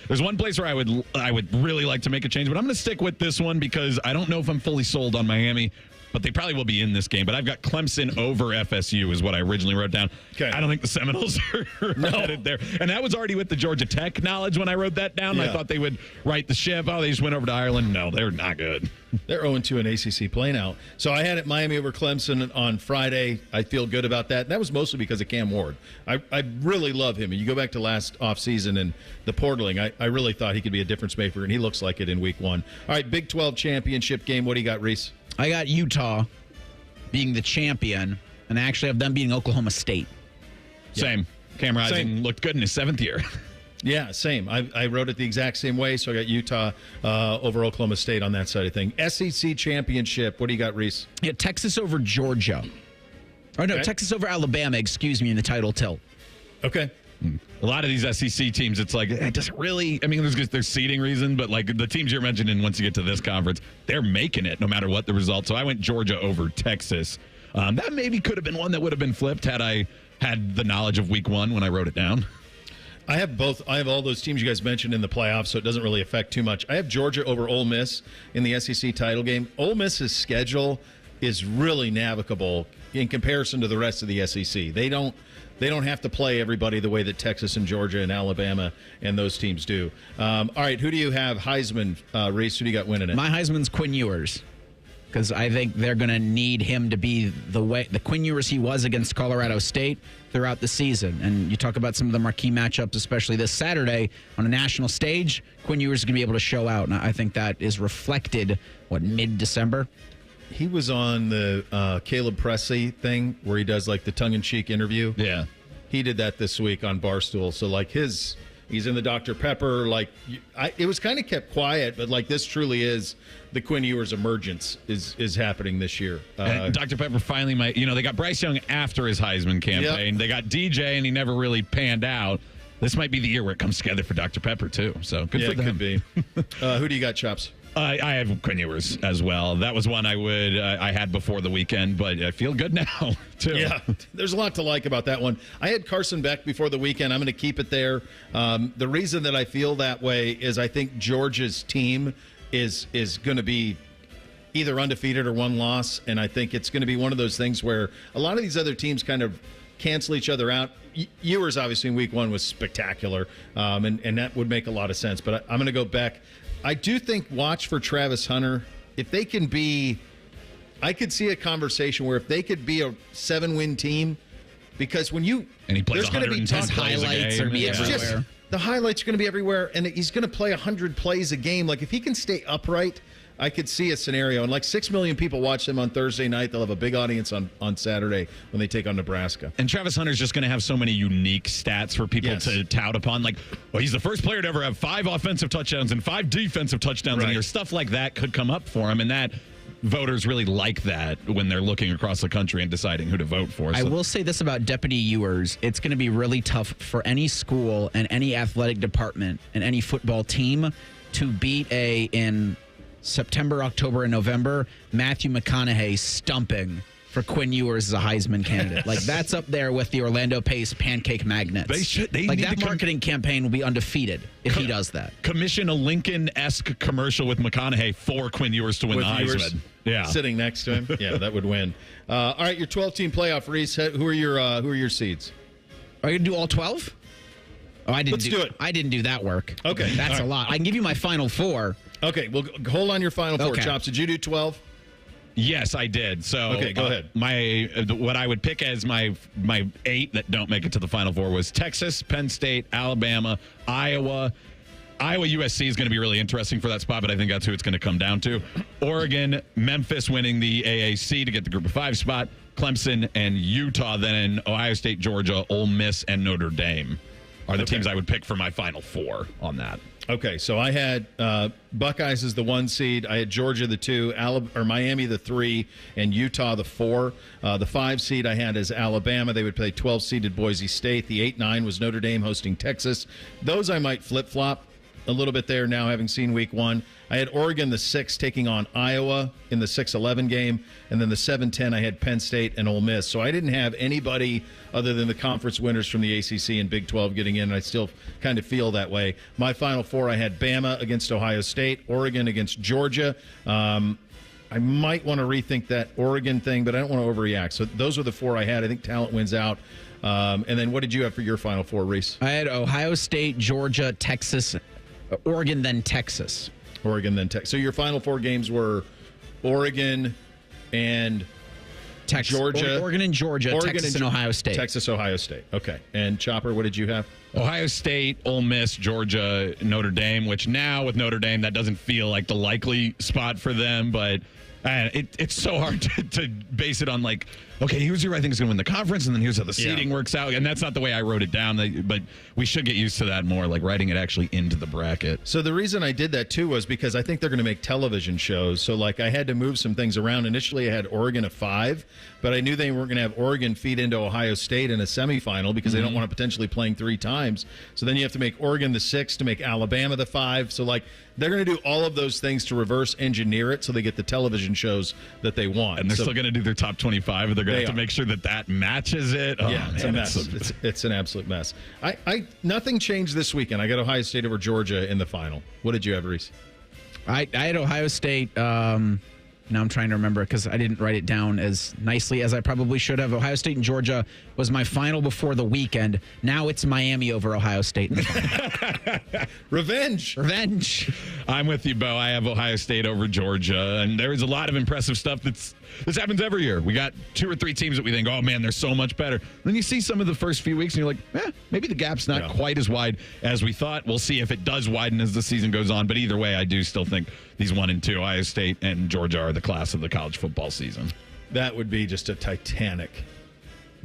there's one place where I would really like to make a change, but I'm going to stick with this one because I don't know if I'm fully sold on Miami, but they probably will be in this game. But I've got Clemson over FSU is what I originally wrote down. Okay. I don't think the Seminoles are headed there. And that was already with the Georgia Tech knowledge when I wrote that down. Yeah. I thought they would right the ship. Oh, they just went over to Ireland. No, they're not good. They're 0-2 in ACC play now. So I had it Miami over Clemson on Friday. I feel good about that. That was mostly because of Cam Ward. I really love him. And you go back to last offseason and the portaling, I really thought he could be a difference maker, and he looks like it in week one. All right, Big 12 championship game. What do you got, Reese? I got Utah being the champion, and I actually have them beating Oklahoma State. Same. Cam Rising looked good in his 7th year. Yeah, same. I wrote it the exact same way, so I got Utah over Oklahoma State on that side of thing. SEC championship. What do you got, Reese? Yeah, Texas over Georgia. Oh, no, okay. Texas over Alabama, excuse me, in the title tilt. Okay. A lot of these SEC teams, it's like, it doesn't really, I mean, there's seeding reason, but like the teams you're mentioning, once you get to this conference, they're making it no matter what the result. So I went Georgia over Texas. That maybe could have been one that would have been flipped had I had the knowledge of week one when I wrote it down. I have both. I have all those teams you guys mentioned in the playoffs, so it doesn't really affect too much. I have Georgia over Ole Miss in the SEC title game. Ole Miss's schedule is really navigable in comparison to the rest of the SEC. They don't have to play everybody the way that Texas and Georgia and Alabama and those teams do. All right, who do you have Heisman, Reese? Who do you got winning it? My Heisman's Quinn Ewers, because I think they're going to need him to be the Quinn Ewers he was against Colorado State throughout the season. And you talk about some of the marquee matchups, especially this Saturday on a national stage, Quinn Ewers is going to be able to show out. And I think that is reflected, mid-December? He was on the Caleb Presley thing where he does like the tongue-in-cheek interview. Yeah. He did that this week on Barstool. So like he's in the Dr. Pepper. Like it was kind of kept quiet, but like this truly is the Quinn Ewers emergence is happening this year. And Dr. Pepper finally they got Bryce Young after his Heisman campaign. Yep. They got DJ and he never really panned out. This might be the year where it comes together for Dr. Pepper too. So good for them. Could be. Who do you got, Chops? I have Quinn Ewers as well. That was one I had before the weekend, but I feel good now, too. Yeah, there's a lot to like about that one. I had Carson Beck before the weekend. I'm going to keep it there. The reason that I feel that way is I think Georgia's team is going to be either undefeated or one loss, and I think it's going to be one of those things where a lot of these other teams kind of cancel each other out. Ewers, obviously, in week one was spectacular, and that would make a lot of sense, but I'm going to go Beck. I do think watch for Travis Hunter. If they can be, I could see a conversation where if they could be a 7-win team, because when you and he plays there's going to be highlights are going to be everywhere. The highlights are going to be everywhere, and he's going to play 100 plays a game. Like if he can stay upright, I could see a scenario, and like 6 million people watch them on Thursday night. They'll have a big audience on Saturday when they take on Nebraska. And Travis Hunter's just going to have so many unique stats for people to tout upon. Like, well, he's the first player to ever have 5 offensive touchdowns and 5 defensive touchdowns in a year. Stuff like that could come up for him, and that voters really like that when they're looking across the country and deciding who to vote for. I will say this about Deputy Ewers. It's going to be really tough for any school and any athletic department and any football team to beat in September, October, and November, Matthew McConaughey stumping for Quinn Ewers as a Heisman candidate. Like, that's up there with the Orlando Pace pancake magnets. They like, need that marketing campaign will be undefeated if he does that. Commission a Lincoln-esque commercial with McConaughey for Quinn Ewers to win the Heisman. Yeah, sitting next to him. Yeah, that would win. All right, your 12-team playoff, Reese. Who are your seeds? Are you going to do all 12? Oh, Let's do it. I didn't do that work. Okay. That's a lot. I can give you my final 4. Okay, well, hold on your final 4. Chops, did you do 12? Yes, I did. So okay, go ahead. What I would pick as my 8 that don't make it to the Final Four was Texas, Penn State, Alabama, Iowa. USC is going to be really interesting for that spot, but I think that's who it's going to come down to. Oregon, Memphis winning the AAC to get the Group of 5 spot. Clemson and Utah. Then Ohio State, Georgia, Ole Miss, and Notre Dame are the teams I would pick for my Final Four on that. Okay, so I had Buckeyes as the 1 seed. I had Georgia the 2, Miami the 3, and Utah the 4. The 5 seed I had as Alabama. They would play 12-seeded Boise State. The 8-9 was Notre Dame hosting Texas. Those I might flip-flop a little bit there now, having seen week 1. I had Oregon the 6 taking on Iowa in the 6-11 game, and then the 7-10 I had Penn State and Ole Miss. So I didn't have anybody other than the conference winners from the ACC and Big 12 getting in, and I still kind of feel that way. My Final Four, I had Bama against Ohio State, Oregon against Georgia. I might want to rethink that Oregon thing, but I don't want to overreact. So those were the 4 I had. I think talent wins out. And then what did you have for your Final Four, Reese? I had Ohio State, Georgia, Texas, Oregon, then Texas. Oregon, then Texas. So your Final 4 games were Oregon and Texas. Georgia. Oregon and Georgia, Texas and Ohio State. Texas, Ohio State. Okay. And Chopper, what did you have? Ohio State, Ole Miss, Georgia, Notre Dame, which now with Notre Dame, that doesn't feel like the likely spot for them, but it's so hard to base it on like, okay, here's who I think is going to win the conference, and then here's how the seeding works out. And that's not the way I wrote it down, but we should get used to that more, like writing it actually into the bracket. So the reason I did that, too, was because I think they're going to make television shows. So, like, I had to move some things around. Initially, I had Oregon at 5, but I knew they weren't going to have Oregon feed into Ohio State in a semifinal because they don't want to potentially playing 3 times. So then you have to make Oregon the 6 to make Alabama the 5. So, like, they're going to do all of those things to reverse engineer it so they get the television shows that they want. And they're still going to do their top 25, and they're going to have to make sure that matches it. Oh, yeah, it's a mess. It's an absolute mess. Nothing changed this weekend. I got Ohio State over Georgia in the final. What did you have, Reese? I had Ohio State. Now I'm trying to remember because I didn't write it down as nicely as I probably should have. Ohio State and Georgia was my final before the weekend. Now it's Miami over Ohio State in the final. Revenge. I'm with you, Bo. I have Ohio State over Georgia, and there is a lot of impressive stuff this happens every year. We got 2 or 3 teams that we think, oh, man, they're so much better. Then you see some of the first few weeks, and you're like, maybe the gap's not quite as wide as we thought. We'll see if it does widen as the season goes on. But either way, I do still think these 1 and 2, Ohio State and Georgia, are the class of the college football season. That would be just a titanic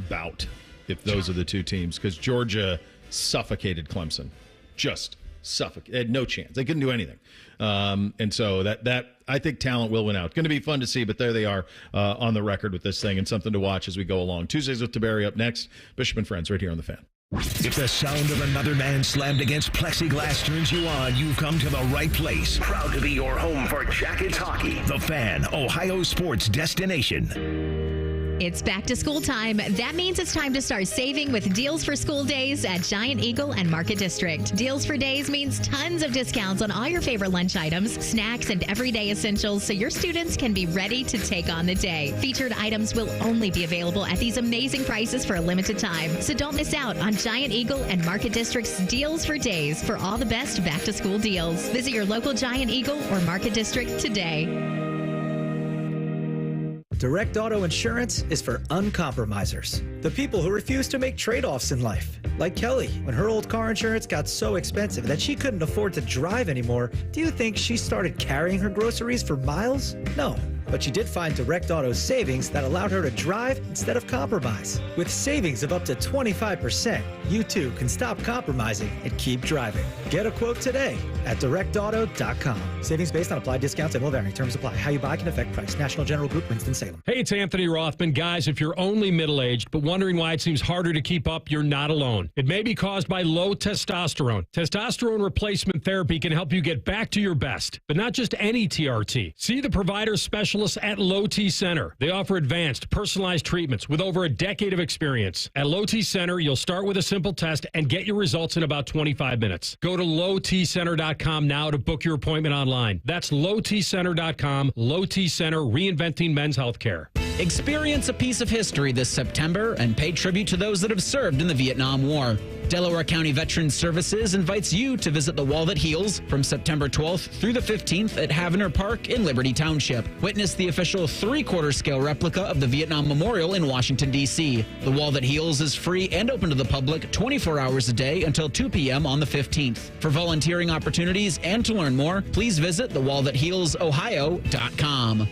bout if those are the 2 teams, because Georgia suffocated Clemson. Just suffocated. They had no chance. They couldn't do anything. And so that I think talent will win out. Going to be fun to see, but there they are on the record with this thing, and something to watch as we go along. Tuesdays with Tiberi up next. Bishop and Friends right here on The Fan. If the sound of another man slammed against plexiglass turns you on, you've come to the right place. Proud to be your home for Jackets hockey. The Fan, Ohio sports destination. It's back to school time. That means it's time to start saving with Deals for School Days at Giant Eagle and Market District. Deals for Days means tons of discounts on all your favorite lunch items, snacks, and everyday essentials so your students can be ready to take on the day. Featured items will only be available at these amazing prices for a limited time. So don't miss out on Giant Eagle and Market District's Deals for Days for all the best back to school deals. Visit your local Giant Eagle or Market District today. Direct Auto Insurance is for uncompromisers, the people who refuse to make trade-offs in life. Like Kelly, when her old car insurance got so expensive that she couldn't afford to drive anymore, do you think she started carrying her groceries for miles? No. But she did find Direct Auto's savings that allowed her to drive instead of compromise. With savings of up to 25%, you too can stop compromising and keep driving. Get a quote today at directauto.com. Savings based on applied discounts and will vary. Terms apply. How you buy can affect price. National General Group, Winston-Salem. Hey, it's Anthony Rothman. Guys, if you're only middle-aged but wondering why it seems harder to keep up, you're not alone. It may be caused by low testosterone. Testosterone replacement therapy can help you get back to your best, but not just any TRT. See the provider specialist at Low T Center. They offer advanced, personalized treatments with over a decade of experience. At Low T Center, you'll start with a simple test and get your results in about 25 minutes. Go to lowtcenter.com now to book your appointment online. That's lowtcenter.com. Low T Center, reinventing men's healthcare. Experience a piece of history this September and pay tribute to those that have served in the Vietnam War. Delaware County Veterans Services invites you to visit the Wall That Heals from September 12th through the 15th at Havner Park in Liberty Township. Witness the official 3/4 scale replica of the Vietnam Memorial in Washington, D.C. The Wall That Heals is free and open to the public 24 hours a day until 2 p.m. on the 15th. For volunteering opportunities and to learn more, please visit thewallthathealsohio.com.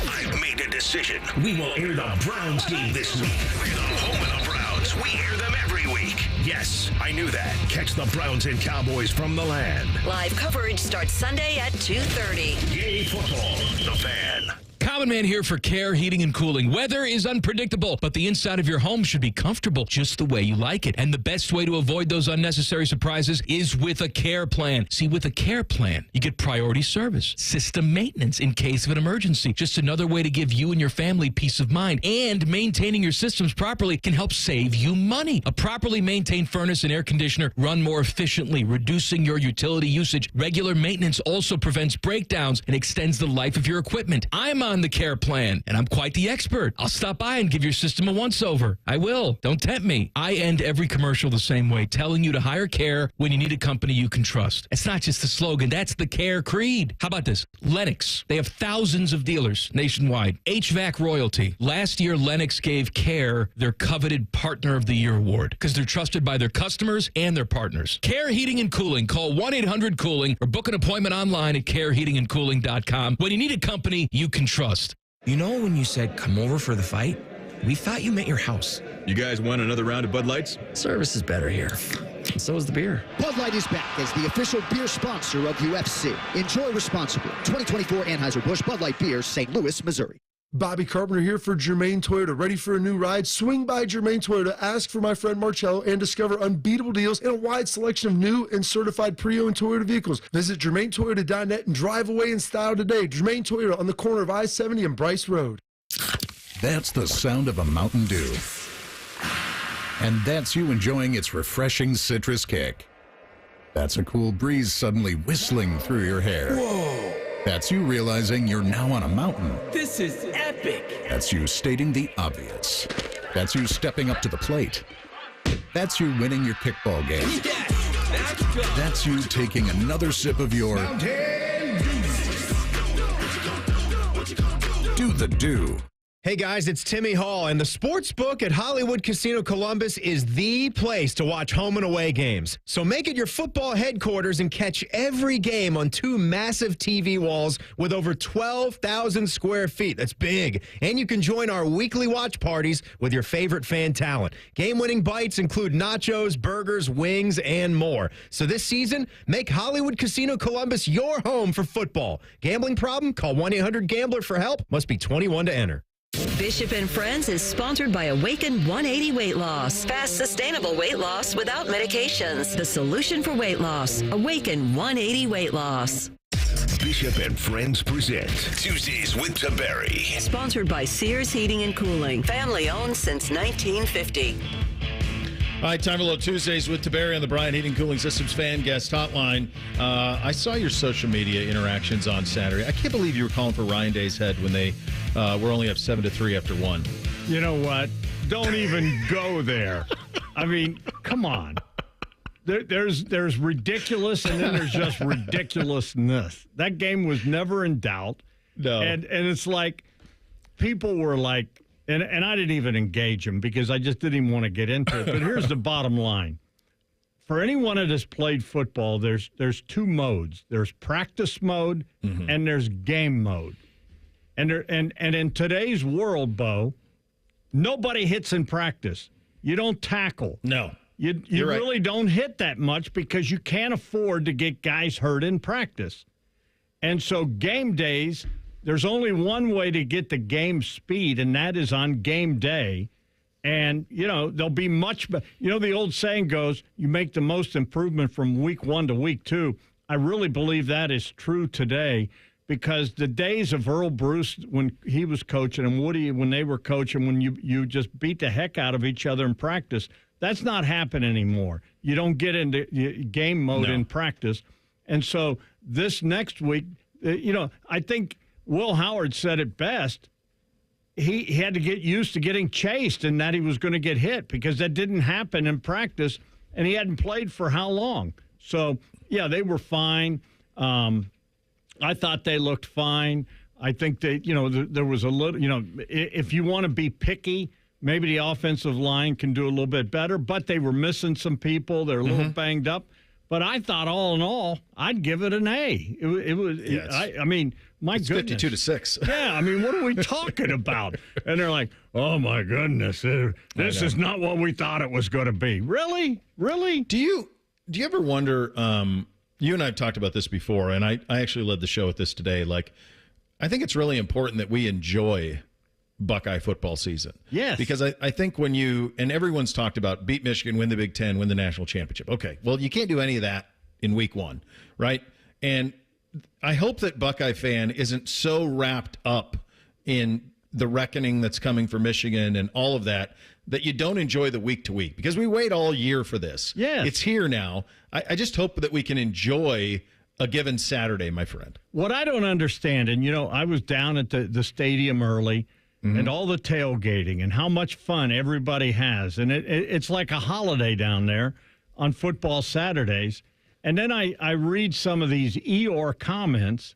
I've made a decision. We will air the Browns game this week. We're the home of the Browns. We air them every week. Yes, I knew that. Catch the Browns and Cowboys from the land. Live coverage starts Sunday at 2:30. Yay football, the Fan. Common Man here for Care Heating and Cooling. Weather is unpredictable, but the inside of your home should be comfortable just the way you like it. And the best way to avoid those unnecessary surprises is with a care plan. See, with a care plan, you get priority service, system maintenance in case of an emergency. Just another way to give you and your family peace of mind. And maintaining your systems properly can help save you money. A properly maintained furnace and air conditioner run more efficiently, reducing your utility usage. Regular maintenance also prevents breakdowns and extends the life of your equipment. I'm on the care plan, and I'm quite the expert. I'll stop by and give your system a once-over. I will. Don't tempt me. I end every commercial the same way, telling you to hire Care when you need a company you can trust. It's not just the slogan. That's the Care creed. How about this? Lennox. They have thousands of dealers nationwide. HVAC royalty. Last year, Lennox gave Care their coveted Partner of the Year award because they're trusted by their customers and their partners. Care Heating and Cooling. Call 1-800-COOLING or book an appointment online at careheatingandcooling.com. When you need a company you can trust. You know when you said, come over for the fight? We thought you meant your house. You guys want another round of Bud Lights? Service is better here. And so is the beer. Bud Light is back as the official beer sponsor of UFC. Enjoy responsibly. 2024 Anheuser-Busch Bud Light Beer, St. Louis, Missouri. Bobby Carpenter here for Germain Toyota. Ready for a new ride? Swing by Germain Toyota, ask for my friend Marcello, and discover unbeatable deals and a wide selection of new and certified pre-owned Toyota vehicles. Visit GermainToyota.net and drive away in style today. Germain Toyota on the corner of I-70 and Bryce Road. That's the sound of a Mountain Dew. And that's you enjoying its refreshing citrus kick. That's a cool breeze suddenly whistling through your hair. Whoa! That's you realizing you're now on a mountain. This is epic! That's you stating the obvious. That's you stepping up to the plate. That's you winning your kickball game. Yes, let's go! That's you taking another sip of your Mountain Dew. Do the Do. Hey guys, it's Timmy Hall, and the sports book at Hollywood Casino Columbus is the place to watch home and away games. So make it your football headquarters and catch every game on 2 massive TV walls with over 12,000 square feet. That's big. And you can join our weekly watch parties with your favorite fan talent. Game-winning bites include nachos, burgers, wings, and more. So this season, make Hollywood Casino Columbus your home for football. Gambling problem? Call 1-800-GAMBLER for help. Must be 21 to enter. Bishop and Friends is sponsored by Awaken 180 Weight Loss. Fast, sustainable weight loss without medications. The solution for weight loss. Awaken 180 Weight Loss. Bishop and Friends present Tuesdays with Tiberi. Sponsored by Sears Heating and Cooling. Family owned since 1950. All right, time for a little Tuesdays with Tiberi on the Bryant Heating Cooling Systems Fan Guest Hotline. I saw your social media interactions on Saturday. I can't believe you were calling for Ryan Day's head when they were only up 7-3 after 1. You know what? Don't even go there. I mean, come on. There's ridiculous, and then there's just ridiculousness. That game was never in doubt. No. And it's like people were like, and I didn't even engage them because I just didn't even want to get into it. But here's the bottom line. For anyone that has played football, there's two modes. There's practice mode and there's game mode. And in today's world, Bo, nobody hits in practice. You don't tackle. No. You right. really don't hit that much because you can't afford to get guys hurt in practice. And so game days, there's only one way to get the game speed, and that is on game day. And, there'll be much – the old saying goes, you make the most improvement from week 1 to week 2. I really believe that is true today because the days of Earl Bruce when he was coaching and Woody when they were coaching, when you just beat the heck out of each other in practice, that's not happening anymore. You don't get into game mode in practice. And so this next week, I think Will Howard said it best. He had to get used to getting chased and that he was going to get hit because that didn't happen in practice, and he hadn't played for how long. So, yeah, they were fine. I thought they looked fine. I think they, there was a little, if you want to be picky, maybe the offensive line can do a little bit better, but they were missing some people. They're a little banged up. But I thought, all in all, I'd give it an A. It was. I mean, my goodness, 52-6. Yeah, I mean, what are we talking about? And they're like, "Oh my goodness, this is not what we thought it was going to be." Really? Do you ever wonder? You and I have talked about this before, and I actually led the show with this today. Like, I think it's really important that we enjoy Buckeye football season. Yes. Because I think when and everyone's talked about beat Michigan, win the Big Ten, win the national championship. Okay, well, you can't do any of that in week 1, right? And I hope that Buckeye fan isn't so wrapped up in the reckoning that's coming for Michigan and all of that you don't enjoy the week to week, because we wait all year for this. Yeah. It's here now. I just hope that we can enjoy a given Saturday, my friend. What I don't understand, and, I was down at the stadium early, and all the tailgating and how much fun everybody has. And it's like a holiday down there on football Saturdays. And then I read some of these Eeyore comments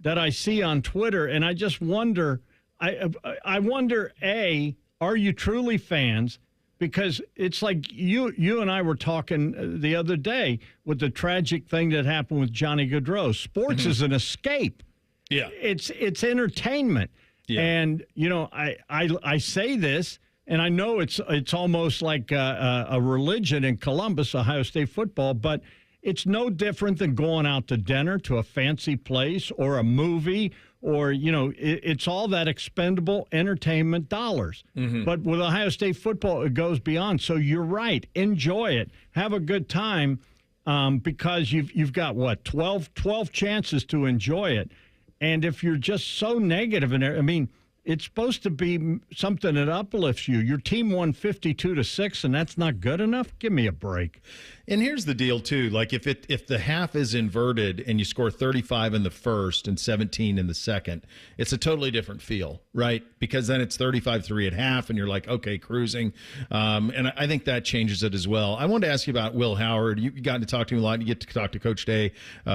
that I see on Twitter, and I just wonder, I wonder, A, are you truly fans? Because it's like you and I were talking the other day with the tragic thing that happened with Johnny Gaudreau. Sports is an escape. Yeah. It's entertainment. Yeah. And, I say this, and I know it's almost like a religion in Columbus, Ohio State football, but it's no different than going out to dinner to a fancy place or a movie or, it's all that expendable entertainment dollars. But with Ohio State football, it goes beyond. So you're right. Enjoy it. Have a good time because you've got, 12 chances to enjoy it. And if you're just so negative in there, I mean, it's supposed to be something that uplifts you. Your team won 52-6, and that's not good enough? Give me a break. And here's the deal, too. Like, if the half is inverted and you score 35 in the first and 17 in the second, it's a totally different feel, right? Because then it's 35-3 at half, and you're like, okay, cruising. And I think that changes it as well. I wanted to ask you about Will Howard. You've gotten to talk to him a lot. You get to talk to Coach Day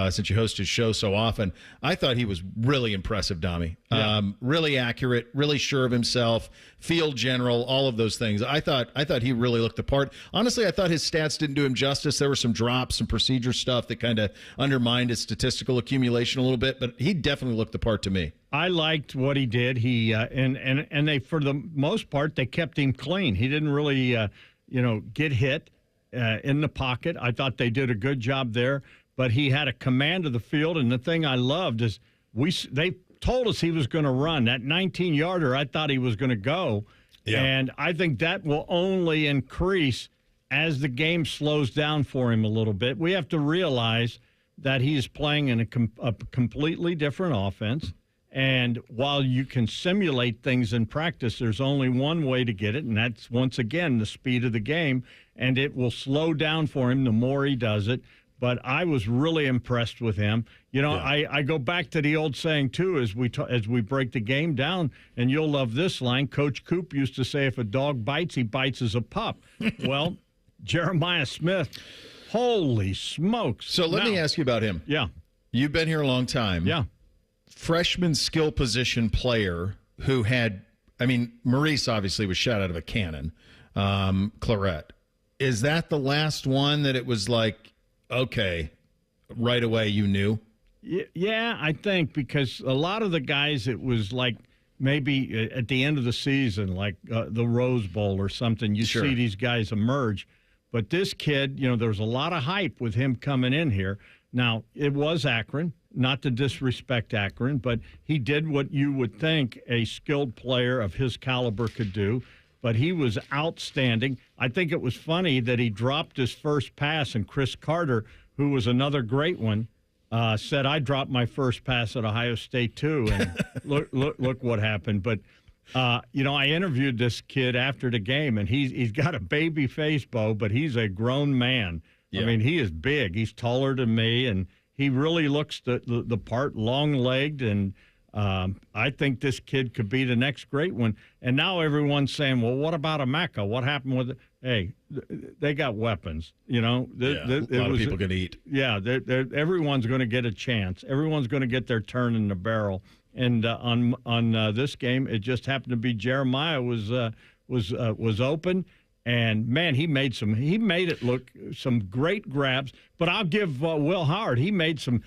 since you host his show so often. I thought he was really impressive, Dami. Yeah. Really accurate, really sure of himself, field general, all of those things. I thought he really looked the part. Honestly, I thought his stats didn't do him justice. There were some drops, some procedure stuff that kind of undermined his statistical accumulation a little bit, but he definitely looked the part to me. I liked what he did. He and they, for the most part, they kept him clean. He didn't really get hit in the pocket. I thought they did a good job there, but he had a command of the field. And the thing I loved is they told us he was going to run. That 19-yarder, I thought he was going to go. Yeah. And I think that will only increase as the game slows down for him a little bit. We have to realize that he's playing in a completely different offense. And while you can simulate things in practice, there's only one way to get it, and that's, once again, the speed of the game. And it will slow down for him the more he does it. But I was really impressed with him. I go back to the old saying, too, as we break the game down, and you'll love this line. Coach Coop used to say, if a dog bites, he bites as a pup. Well, Jeremiah Smith, holy smokes. So let me ask you about him. Yeah. You've been here a long time. Yeah. Freshman skill position player who had, I mean, Maurice obviously was shot out of a cannon, Claret. Is that the last one that it was like, okay, right away you knew? Yeah, I think, because a lot of the guys, it was like maybe at the end of the season, like the Rose Bowl or something, you see these guys emerge. But this kid, there was a lot of hype with him coming in here. Now, it was Akron, not to disrespect Akron, but he did what you would think a skilled player of his caliber could do. But he was outstanding. I think it was funny that he dropped his first pass, and Chris Carter, who was another great one, said, I dropped my first pass at Ohio State too, and look what happened. But, I interviewed this kid after the game, and he's got a baby face, Bo, but he's a grown man. Yeah. I mean, he is big. He's taller than me, and he really looks the part, long-legged, and I think this kid could be the next great one. And now everyone's saying, well, what about Emeka? What happened with it? Hey, they got weapons. A lot of people can eat. Yeah, everyone's going to get a chance. Everyone's going to get their turn in the barrel. And on this game, it just happened to be Jeremiah was open. And, man, he made it look some great grabs. But I'll give Will Howard, he made some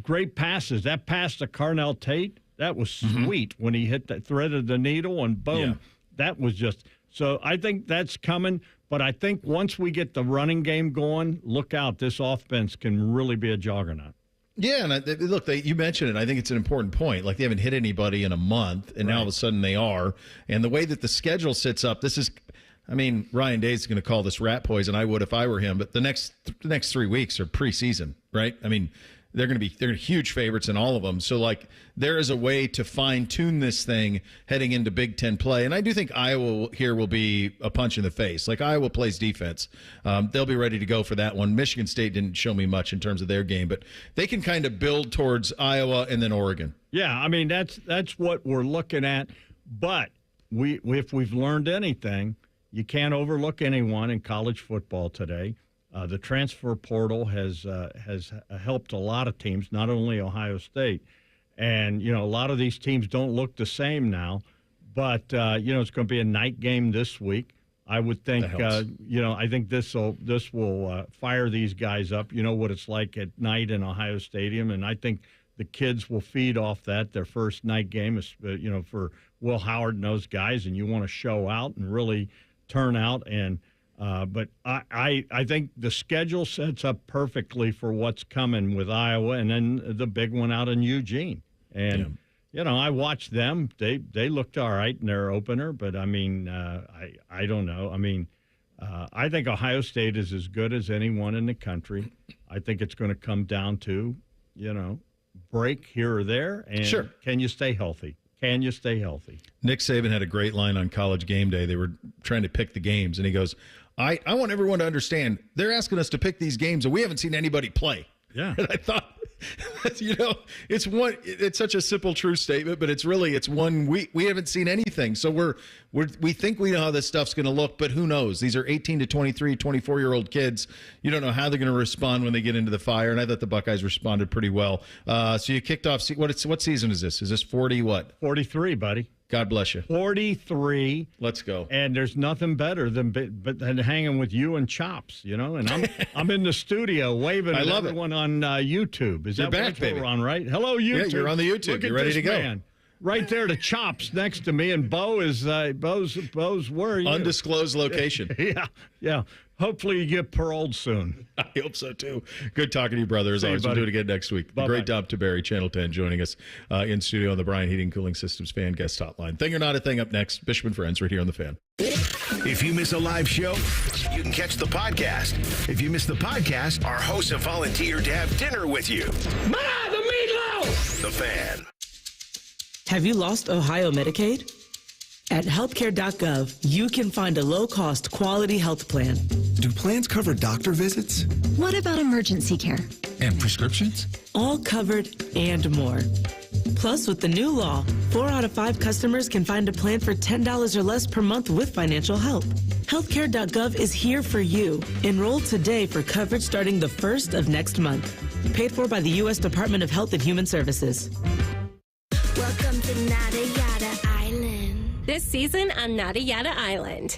great passes. That pass to Carnell Tate, that was sweet when he hit that threaded the needle, and boom. Yeah. That was just – so I think that's coming. But I think once we get the running game going, look out. This offense can really be a juggernaut. Yeah, and look, you mentioned it. I think it's an important point. Like, they haven't hit anybody in a month, and now all of a sudden they are. And the way that the schedule sits up, this is – I mean, Ryan Day's going to call this rat poison. I would if I were him. But the next 3 weeks are preseason, right? I mean, they're huge favorites in all of them. So, like, there is a way to fine-tune this thing heading into Big Ten play. And I do think Iowa here will be a punch in the face. Like, Iowa plays defense. They'll be ready to go for that one. Michigan State didn't show me much in terms of their game, but they can kind of build towards Iowa and then Oregon. Yeah, I mean, that's what we're looking at. But if we've learned anything, you can't overlook anyone in college football today. The transfer portal has helped a lot of teams, not only Ohio State. And, a lot of these teams don't look the same now. But, it's going to be a night game this week. I would think, I think this will fire these guys up. You know what it's like at night in Ohio Stadium. And I think the kids will feed off that. Their first night game is, for Will Howard and those guys. And you want to show out and really turn out. And but I think the schedule sets up perfectly for what's coming with Iowa, and then the big one out in Eugene. And I watched them; they looked all right in their opener. But I mean, I don't know. I mean, I think Ohio State is as good as anyone in the country. I think it's going to come down to break here or there, and can you stay healthy? Can you stay healthy? Nick Saban had a great line on College Game Day. They were trying to pick the games, and he goes, I want everyone to understand, they're asking us to pick these games, and we haven't seen anybody play. Yeah. And I thought, it's such a simple, true statement, but it's one we haven't seen anything. So we think we know how this stuff's going to look, but who knows? These are 18 to 23, 24-year-old kids. You don't know how they're going to respond when they get into the fire, and I thought the Buckeyes responded pretty well. So you kicked off. What season is this? Is this 40 what? 43, buddy. God bless you. 43. Let's go. And there's nothing better than hanging with you and Chops, And I'm in the studio waving at everyone on YouTube. Is You're that back, what baby. we're on, right? Hello, YouTube. Yeah, you're on the YouTube. Look You're at ready this to go. Man. Right there, the Chops next to me, and Bo is Bo's where are you? Undisclosed location. Yeah. Hopefully you get paroled soon. I hope so, too. Good talking to you, brother, as always. We'll do it again next week. The great Dom Tiberi, Channel 10, joining us in studio on the Bryan Heating Cooling Systems Fan Guest Hotline. Thing or Not a Thing up next. Bishop and Friends right here on The Fan. If you miss a live show, you can catch the podcast. If you miss the podcast, our hosts have volunteered to have dinner with you. Ma, the meatloaf! The Fan. Have you lost Ohio Medicaid? At healthcare.gov, you can find a low-cost, quality health plan. Do plans cover doctor visits? What about emergency care? And prescriptions? All covered and more. Plus, with the new law, 4 out of 5 customers can find a plan for $10 or less per month with financial help. Healthcare.gov is here for you. Enroll today for coverage starting the 1st of next month. Paid for by the U.S. Department of Health and Human Services. Welcome to Nada Yada. I season on Nada Yada Island.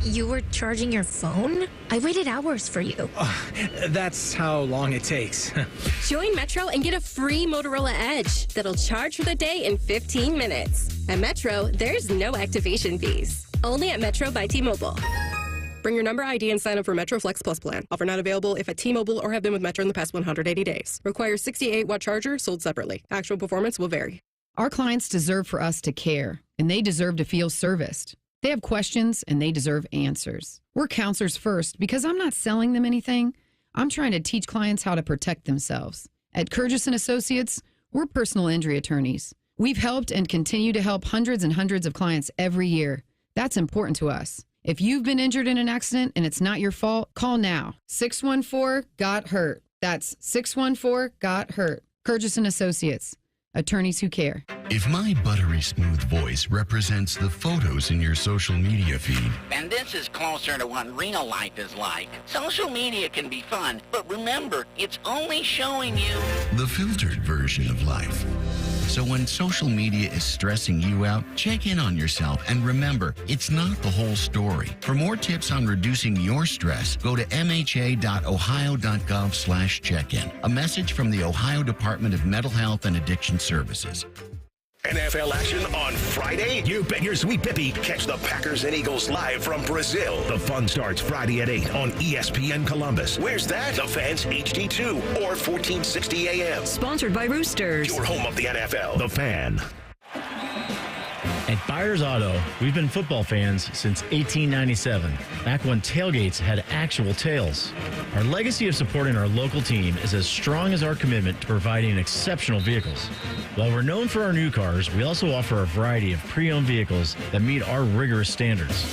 You were charging your phone? I waited hours for you. That's how long it takes. Join Metro and get a free Motorola Edge that'll charge for the day in 15 minutes. At Metro, there's no activation fees. Only at Metro by T-Mobile. Bring your number ID and sign up for Metro Flex Plus plan. Offer not available if at T-Mobile or have been with Metro in the past 180 days. Requires 68-watt charger sold separately. Actual performance will vary. Our clients deserve for us to care, and they deserve to feel serviced. They have questions, and they deserve answers. We're counselors first because I'm not selling them anything. I'm trying to teach clients how to protect themselves. At Curtis & Associates, we're personal injury attorneys. We've helped and continue to help hundreds and hundreds of clients every year. That's important to us. If you've been injured in an accident and it's not your fault, call now. 614-GOT-HURT. That's 614-GOT-HURT. Curtis & Associates. Attorneys who care. If my buttery smooth voice represents the photos in your social media feed, and this is closer to what real life is like, social media can be fun, but remember, it's only showing you the filtered version of life. So when social media is stressing you out, check in on yourself and remember, it's not the whole story. For more tips on reducing your stress, go to mha.ohio.gov/check-in. A message from the Ohio Department of Mental Health and Addiction Services. NFL action on Friday? You bet your sweet Pippi. Catch the Packers and Eagles live from Brazil. The fun starts Friday at 8 on ESPN Columbus. Where's that? The Fan's HD2 or 1460 AM. Sponsored by Roosters. Your home of the NFL. The Fan. At Byers Auto, we've been football fans since 1897, back when tailgates had actual tails. Our legacy of supporting our local team is as strong as our commitment to providing exceptional vehicles. While we're known for our new cars, we also offer a variety of pre-owned vehicles that meet our rigorous standards.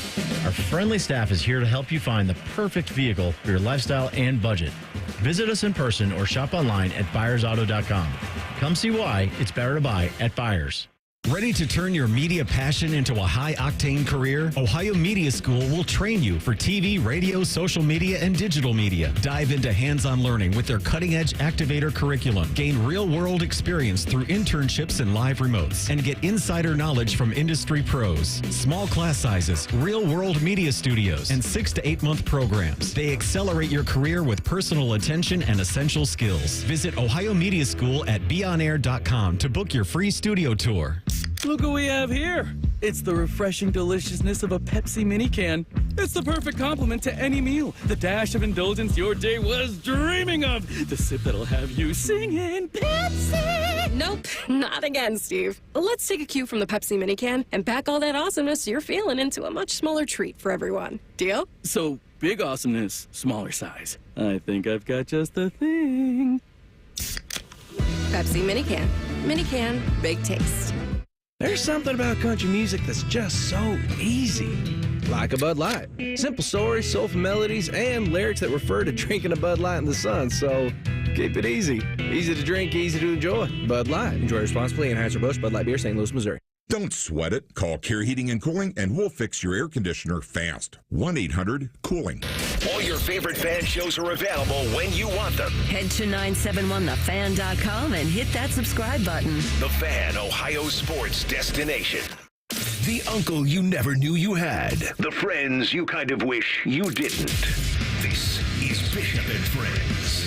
Our friendly staff is here to help you find the perfect vehicle for your lifestyle and budget. Visit us in person or shop online at buyersauto.com. Come see why it's better to buy at Byers. Ready to turn your media passion into a high-octane career? Ohio Media School will train you for TV, radio, social media, and digital media. Dive into hands-on learning with their cutting-edge Activator curriculum. Gain real-world experience through internships and live remotes. And get insider knowledge from industry pros. Small class sizes, real-world media studios, and 6 to 8 month programs. They accelerate your career with personal attention and essential skills. Visit Ohio Media School at beonair.com to book your free studio tour. Look what we have here. It's the refreshing deliciousness of a Pepsi mini can. It's the perfect complement to any meal. The dash of indulgence your day was dreaming of. The sip that'll have you singing Pepsi. Nope, not again, Steve. Let's take a cue from the Pepsi mini can and pack all that awesomeness you're feeling into a much smaller treat for everyone. Deal? So, big awesomeness, smaller size. I think I've got just the thing. Pepsi mini can. Mini can, big taste. There's something about country music that's just so easy. Like a Bud Light. Simple stories, soulful melodies, and lyrics that refer to drinking a Bud Light in the sun. So keep it easy. Easy to drink, easy to enjoy. Bud Light. Enjoy responsibly. Anheuser-Busch Bud Light Beer, St. Louis, Missouri. Don't sweat it. Call Care Heating and Cooling and we'll fix your air conditioner fast. 1-800-COOLING. All your favorite fan shows are available when you want them. Head to 971thefan.com and hit that subscribe button. The Fan, Ohio sports destination. The uncle you never knew you had. The friends you kind of wish you didn't. This is Bishop and Friends.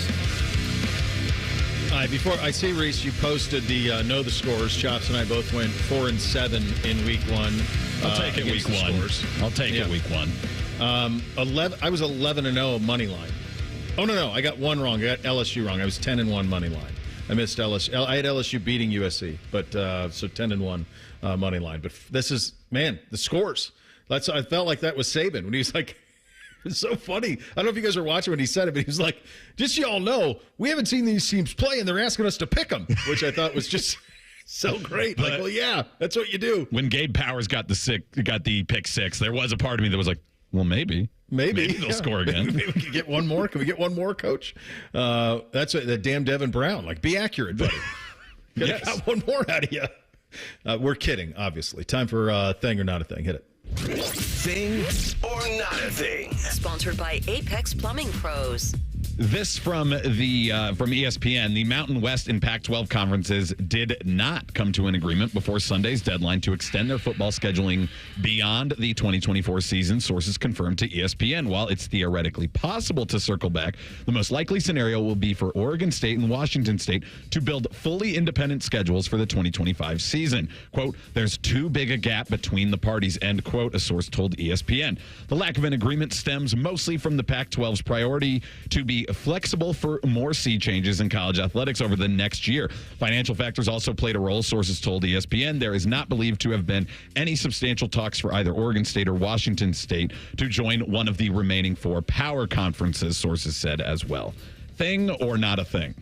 All right, before I see, Reese, you posted the know the scores. Chops and I both went 4-7 in week one. I'll take it week one. I'll take it week one. 11. I was 11-0 money line. Oh no, I got one wrong. I got LSU wrong. I was 10-1 money line. I missed LSU. I had LSU beating USC, but so 10-1 money line. But this is the scores. I felt like that was Saban when he was like. It's so funny. I don't know if you guys are watching when he said it, but he was like, just so y'all know, we haven't seen these teams play, and they're asking us to pick them, which I thought was just so great. Like, well, yeah, that's what you do. When Gabe Powers got the pick six, there was a part of me that was like, well, maybe they'll score again. Maybe we can get one more. Can we get one more, Coach? That's the damn Devin Brown. Like, be accurate, buddy. Yes. Got one more out of you. We're kidding, obviously. Time for thing or not a thing. Hit it. Thing or not a thing? Sponsored by Apex Plumbing Pros. This from ESPN. The Mountain West and Pac-12 conferences did not come to an agreement before Sunday's deadline to extend their football scheduling beyond the 2024 season, sources confirmed to ESPN. While it's theoretically possible to circle back, the most likely scenario will be for Oregon State and Washington State to build fully independent schedules for the 2025 season. Quote, there's too big a gap between the parties, end quote, a source told ESPN. The lack of an agreement stems mostly from the Pac-12's priority to be flexible for more sea changes in college athletics over the next year. Financial factors also played a role, sources told ESPN. There is not believed to have been any substantial talks for either Oregon State or Washington State to join one of the remaining 4 power conferences, sources said as well. Thing or not a thing?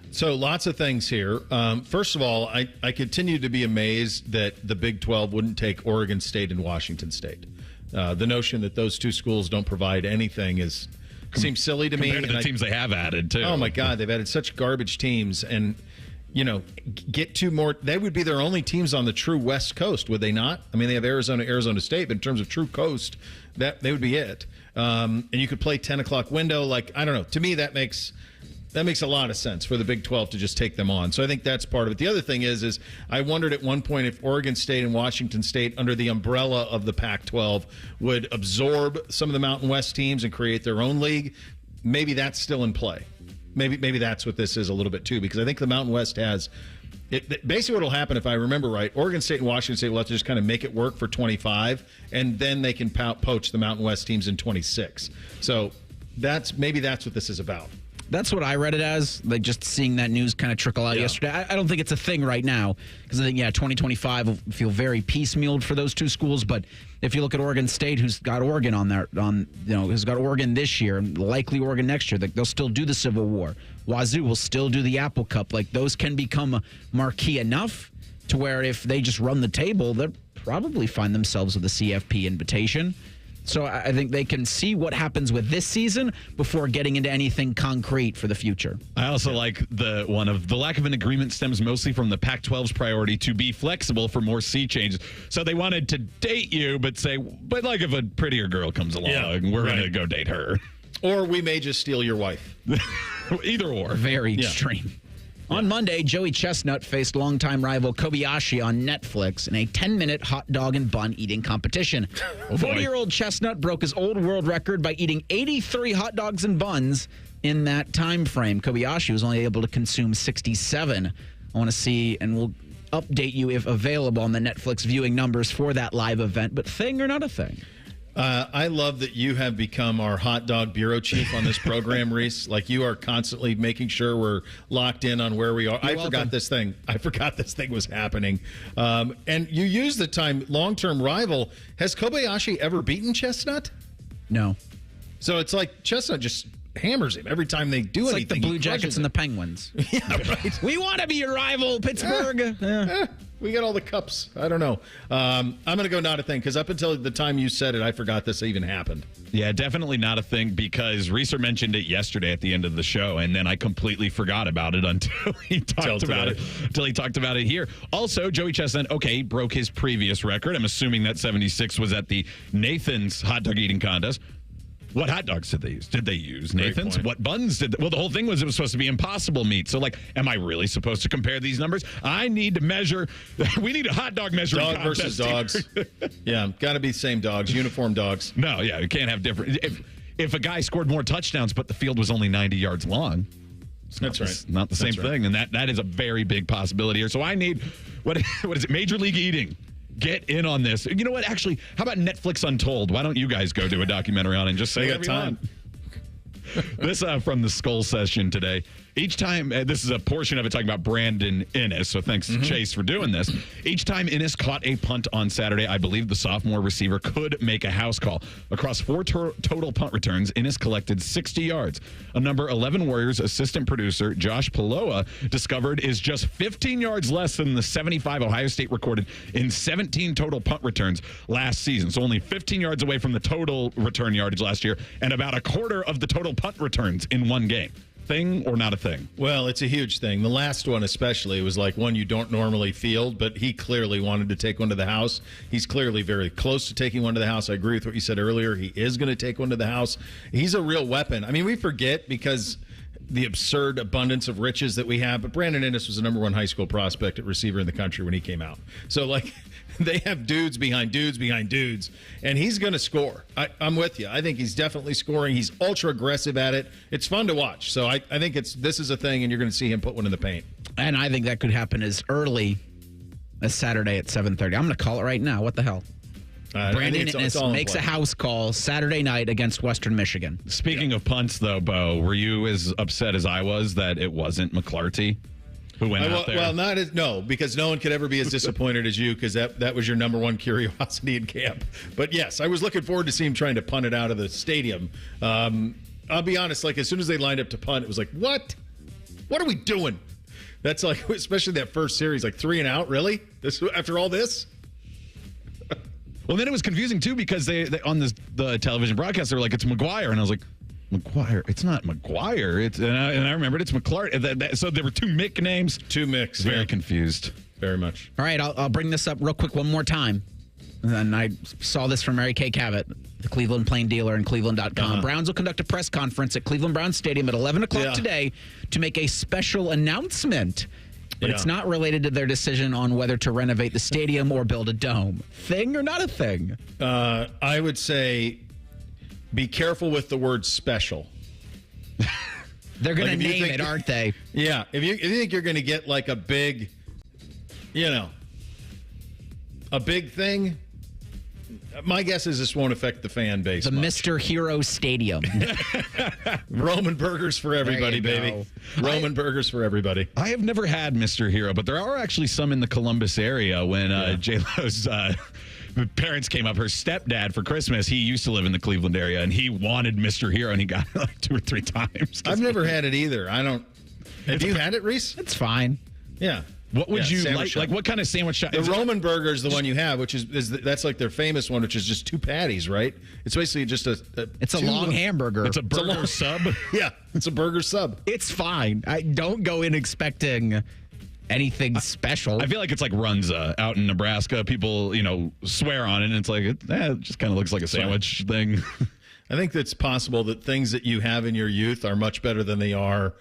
So lots of things here. First of all, I continue to be amazed that the Big 12 wouldn't take Oregon State and Washington State. The notion that those two schools don't provide anything seems silly to me. Compared to the teams they have added, too. Oh, my God. They've added such garbage teams. And, get 2 more. They would be their only teams on the true West Coast, would they not? I mean, they have Arizona State, but in terms of true coast, they would be it. And you could play 10 o'clock window. Like, I don't know. To me, that makes a lot of sense for the Big 12 to just take them on. So I think that's part of it. The other thing is I wondered at one point if Oregon State and Washington State, under the umbrella of the Pac-12, would absorb some of the Mountain West teams and create their own league. Maybe that's still in play. Maybe that's what this is a little bit too, because I think the Mountain West has it. Basically, what will happen, if I remember right, Oregon State and Washington State will have to just kind of make it work for 25, and then they can poach the Mountain West teams in 26. So maybe that's what this is about. That's what I read it as, like just seeing that news kind of trickle out yesterday. I don't think it's a thing right now because I think, 2025 will feel very piecemealed for those two schools. But if you look at Oregon State, who's got Oregon who's got Oregon this year and likely Oregon next year, they'll still do the Civil War. Wazoo will still do the Apple Cup. Like those can become marquee enough to where if they just run the table, they'll probably find themselves with a CFP invitation. So I think they can see what happens with this season before getting into anything concrete for the future. I also like the lack of an agreement stems mostly from the Pac-12's priority to be flexible for more sea changes. So they wanted to date you, but like if a prettier girl comes along, we're going to go date her. Or we may just steal your wife. Either or. Very extreme. On Monday, Joey Chestnut faced longtime rival Kobayashi on Netflix in a 10-minute hot dog and bun eating competition. 40-year-old Chestnut broke his old world record by eating 83 hot dogs and buns in that time frame. Kobayashi was only able to consume 67. I want to see, and we'll update you if available on the Netflix viewing numbers for that live event. But thing or not a thing? I love that you have become our hot dog bureau chief on this program, Reese. Like you are constantly making sure we're locked in on where we are. I forgot this thing was happening. And you use the time long-term rival. Has Kobayashi ever beaten Chestnut? No. So it's like Chestnut just hammers him every time they do anything. It's like the Blue Jackets and the Penguins. Yeah, right. We want to be your rival, Pittsburgh. We got all the cups. I don't know. I'm going to go not a thing because up until the time you said it, I forgot this even happened. Yeah, definitely not a thing because Reeser mentioned it yesterday at the end of the show, and then I completely forgot about it until he talked about it here. Also, Joey Chestnut, broke his previous record. I'm assuming that 76 was at the Nathan's hot dog eating contest. What hot dogs did they use? Did they use Nathan's? What buns did they? Well, the whole thing was it was supposed to be Impossible meat. So, am I really supposed to compare these numbers? I need to measure. We need a hot dog measuring dog versus dogs. Yeah, got to be the same dogs, uniform dogs. No, yeah, you can't have different. If a guy scored more touchdowns, but the field was only 90 yards long, that's right. Not the same thing, and that is a very big possibility here. So I need what is it? Major League Eating. Get in on this. You know what? Actually, how about Netflix Untold? Why don't you guys go do a documentary on it and just say got time? This from the Skull session today. Each time, this is a portion of it talking about Brandon Innis, so thanks to Chase for doing this. Each time Innis caught a punt on Saturday, I believe the sophomore receiver could make a house call. Across 4 total punt returns, Innis collected 60 yards. A number 11 Warriors assistant producer, Josh Paloa, discovered is just 15 yards less than the 75 Ohio State recorded in 17 total punt returns last season. So only 15 yards away from the total return yardage last year and about a quarter of the total punt returns in one game. thing or not a thing? Well, it's a huge thing. The last one especially was like one you don't normally field, but he clearly wanted to take one to the house. He's clearly very close to taking one to the house. I agree with what you said earlier. He is going to take one to the house. He's a real weapon. I mean, we forget because the absurd abundance of riches that we have, but Brandon Innes was the number one high school prospect at receiver in the country when he came out. So, like, they have dudes behind dudes behind dudes, and he's going to score. I'm with you. I think he's definitely scoring. He's ultra aggressive at it. It's fun to watch. So I think this is a thing, and you're going to see him put one in the paint. And I think that could happen as early as Saturday at 7:30. I'm going to call it right now. What the hell? Brandon Innes makes a house call Saturday night against Western Michigan. Speaking of punts, though, Bo, were you as upset as I was that it wasn't McClarty who went out there? Well, no, because no one could ever be as disappointed as you because that was your number one curiosity in camp. But yes, I was looking forward to see him trying to punt it out of the stadium. I'll be honest, like as soon as they lined up to punt, it was like, what? What are we doing? That's like, especially that first series, like 3 and out, really? This after all this? Well, then it was confusing, too, because they on the television broadcast, they were like, it's McGuire. And I was like, McGuire? It's not McGuire. And I remembered it's McClarty. So there were 2 Mick names. 2 Micks. Very confused. Very much. All right, I'll bring this up real quick one more time. And I saw this from Mary Kay Cavett, the Cleveland Plain Dealer and Cleveland.com. Browns will conduct a press conference at Cleveland Browns Stadium at 11 o'clock today to make a special announcement. But it's not related to their decision on whether to renovate the stadium or build a dome. Thing or not a thing? I would say be careful with the word special. They're going to name it, aren't they? Yeah. If you think you're going to get like a big, a big thing, my guess is this won't affect the fan base. The Mr. Hero Stadium. Roman burgers for everybody, baby. Roman burgers for everybody. I have never had Mr. Hero, but there are actually some in the Columbus area. When J-Lo's parents came up, her stepdad for Christmas, he used to live in the Cleveland area, and he wanted Mr. Hero, and he got it like 2 or 3 times. I've never had it either. Have you had it, Reese? It's fine. Yeah. What would you like? Like, what kind of sandwich shop? The Roman burger is the one you have, which that's like their famous one, which is just 2 patties, right? It's basically just it's a long hamburger. It's a burger sub. Yeah, it's a burger sub. It's fine. I don't go in expecting anything special. I feel like it's like Runza out in Nebraska. People, swear on it, and it's like it just kind of looks like a sandwich thing. I think it's possible that things that you have in your youth are much better than they are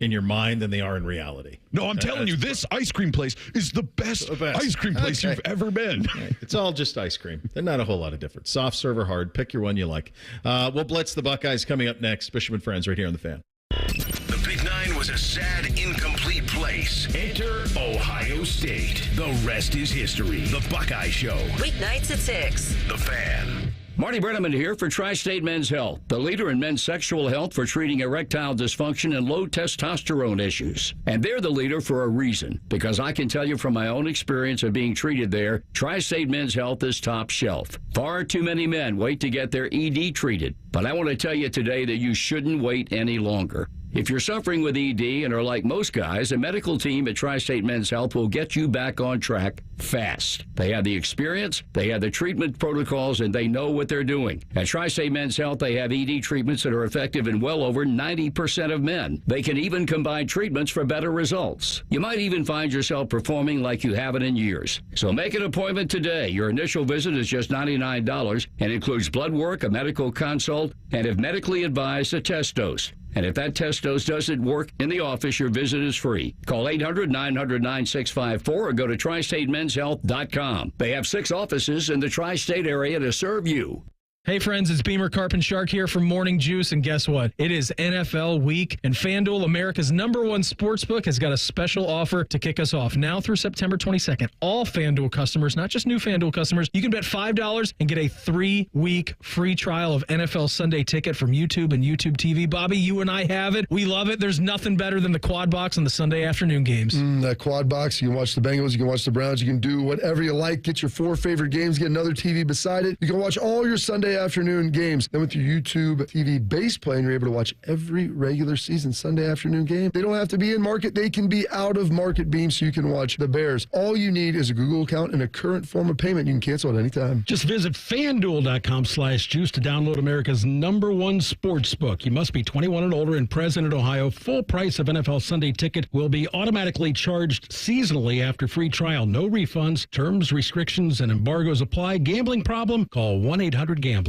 in your mind than they are in reality. No, I'm telling you, this ice cream place is the best ice cream place you've ever been. Right. It's all just ice cream. They're not a whole lot of difference. Soft serve or hard. Pick your one you like. We'll blitz the Buckeyes coming up next. Bishop and Friends right here on The Fan. The Big 9 was a sad, incomplete place. Enter Ohio State. The rest is history. The Buckeye Show. Weeknights at 6. The Fan. Marty Brenneman here for Tri-State Men's Health, the leader in men's sexual health for treating erectile dysfunction and low testosterone issues. And they're the leader for a reason, because I can tell you from my own experience of being treated there, Tri-State Men's Health is top shelf. Far too many men wait to get their ED treated, but I want to tell you today that you shouldn't wait any longer. If you're suffering with ED and are like most guys, a medical team at Tri-State Men's Health will get you back on track fast. They have the experience, they have the treatment protocols, and they know what they're doing. At Tri-State Men's Health, they have ED treatments that are effective in well over 90% of men. They can even combine treatments for better results. You might even find yourself performing like you haven't in years. So make an appointment today. Your initial visit is just $99 and includes blood work, a medical consult, and if medically advised, a test dose. And if that test dose doesn't work in the office, your visit is free. Call 800-900-9654 or go to tristatemenshealth.com. They have 6 offices in the tri-state area to serve you. Hey friends, it's Beamer Carp and Shark here from Morning Juice, and guess what? It is NFL week, and FanDuel, America's #1 sportsbook, has got a special offer to kick us off. Now through September 22nd, all FanDuel customers, not just new FanDuel customers, you can bet $5 and get a 3-week free trial of NFL Sunday Ticket from YouTube and YouTube TV. Bobby, you and I have it. We love it. There's nothing better than the quad box on the Sunday afternoon games. That quad box, you can watch the Bengals, you can watch the Browns, you can do whatever you like. Get your 4 favorite games, get another TV beside it. You can watch all your Sunday Sunday afternoon games. Then with your YouTube TV base plan, you're able to watch every regular season Sunday afternoon game. They don't have to be in market. They can be out of market beam so you can watch the Bears. All you need is a Google account and a current form of payment. You can cancel at any time. Just visit FanDuel.com/juice to download America's #1 sports book. You must be 21 and older and present in Ohio. Full price of NFL Sunday ticket will be automatically charged seasonally after free trial. No refunds. Terms, restrictions, and embargoes apply. Gambling problem? Call 1-800-GAMBLER.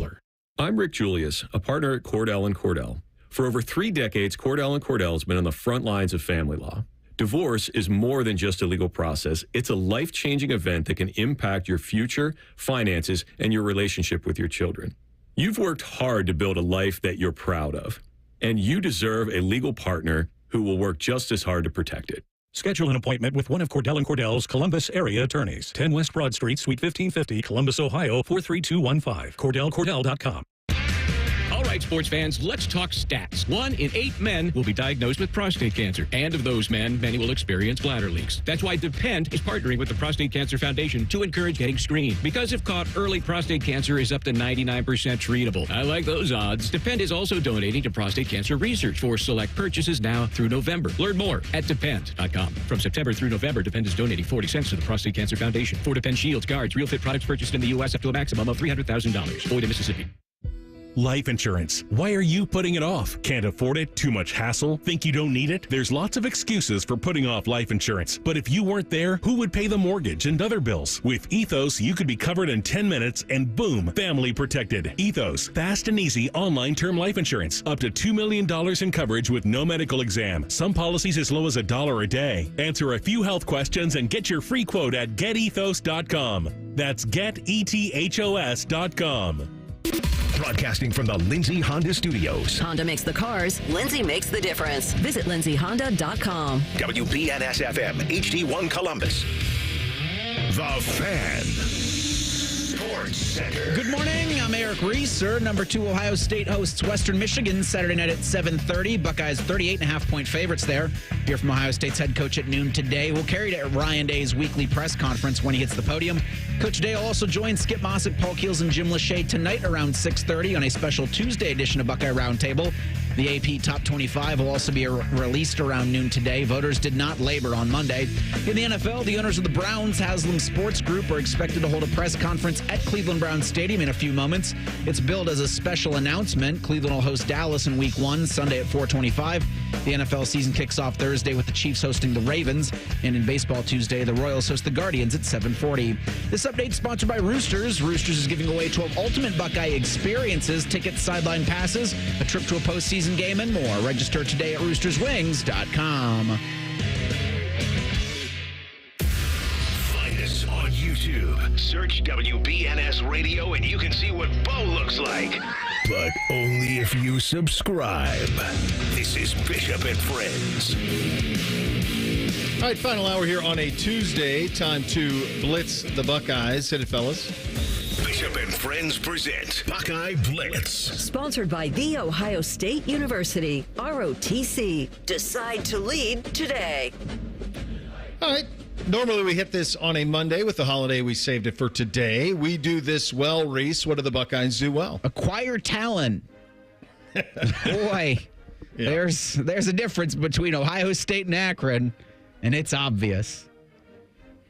I'm Rick Julius, a partner at Cordell & Cordell. For over 3 decades, Cordell & Cordell has been on the front lines of family law. Divorce is more than just a legal process. It's a life-changing event that can impact your future, finances, and your relationship with your children. You've worked hard to build a life that you're proud of, and you deserve a legal partner who will work just as hard to protect it. Schedule an appointment with one of Cordell & Cordell's Columbus area attorneys. 10 West Broad Street, Suite 1550, Columbus, Ohio, 43215. CordellCordell.com. All right, sports fans, let's talk stats. 1 in 8 men will be diagnosed with prostate cancer. And of those men, many will experience bladder leaks. That's why Depend is partnering with the Prostate Cancer Foundation to encourage getting screened. Because if caught early, prostate cancer is up to 99% treatable. I like those odds. Depend is also donating to prostate cancer research for select purchases now through November. Learn more at Depend.com. From September through November, Depend is donating 40 cents to the Prostate Cancer Foundation. For Depend Shields, guards, Real Fit products purchased in the U.S. up to a maximum of $300,000. Void in Mississippi. Life insurance. Why are you putting it off? Can't afford it? Too much hassle? Think you don't need it? There's lots of excuses for putting off life insurance. But if you weren't there, who would pay the mortgage and other bills? With Ethos, you could be covered in 10 minutes and boom, family protected. Ethos, fast and easy online term life insurance. Up to $2 million in coverage with no medical exam. Some policies as low as $1 a day. Answer a few health questions and get your free quote at getethos.com. That's getethos.com. Broadcasting from the Lindsay Honda Studios. Honda makes the cars. Lindsay makes the difference. Visit lindsayhonda.com. WBNS-FM, HD1 Columbus. The Fan. Sports Center. Good morning. I'm Eric Reese. Number 2 Ohio State hosts Western Michigan Saturday night at 7:30. Buckeyes 38.5-point favorites there. Hear from Ohio State's head coach at noon today. We'll carry to Ryan Day's weekly press conference when he hits the podium. Coach Day will also join Skip Mossick, Paul Keels, and Jim Lachey tonight around 6:30 on a special Tuesday edition of Buckeye Roundtable. The AP Top 25 will also be released around noon today. Voters did not labor on Monday. In the NFL, the owners of the Browns Haslam Sports Group are expected to hold a press conference at Cleveland Browns Stadium in a few moments. It's billed as a special announcement. Cleveland will host Dallas in Week 1, Sunday at 4:25. The NFL season kicks off Thursday with the Chiefs hosting the Ravens. And in baseball Tuesday, the Royals host the Guardians at 7:40. This update is sponsored by Roosters. Roosters is giving away 12 ultimate Buckeye experiences, tickets, sideline passes, a trip to a postseason game, and more. Register today at roosterswings.com. Find us on YouTube. Search WBNS Radio and you can see what Bo looks like. But only if you subscribe. This is Bishop and Friends. All right, final hour here on a Tuesday. Time to blitz the Buckeyes. Hit it, fellas. Bishop and Friends present Buckeye Blitz. Sponsored by The Ohio State University, ROTC. Decide to lead today. All right. Normally we hit this on a Monday. With the holiday, we saved it for today. We do this well, Reese. What do the Buckeyes do well? Acquire talent. Boy, Yeah. there's a difference between Ohio State and Akron, and it's obvious.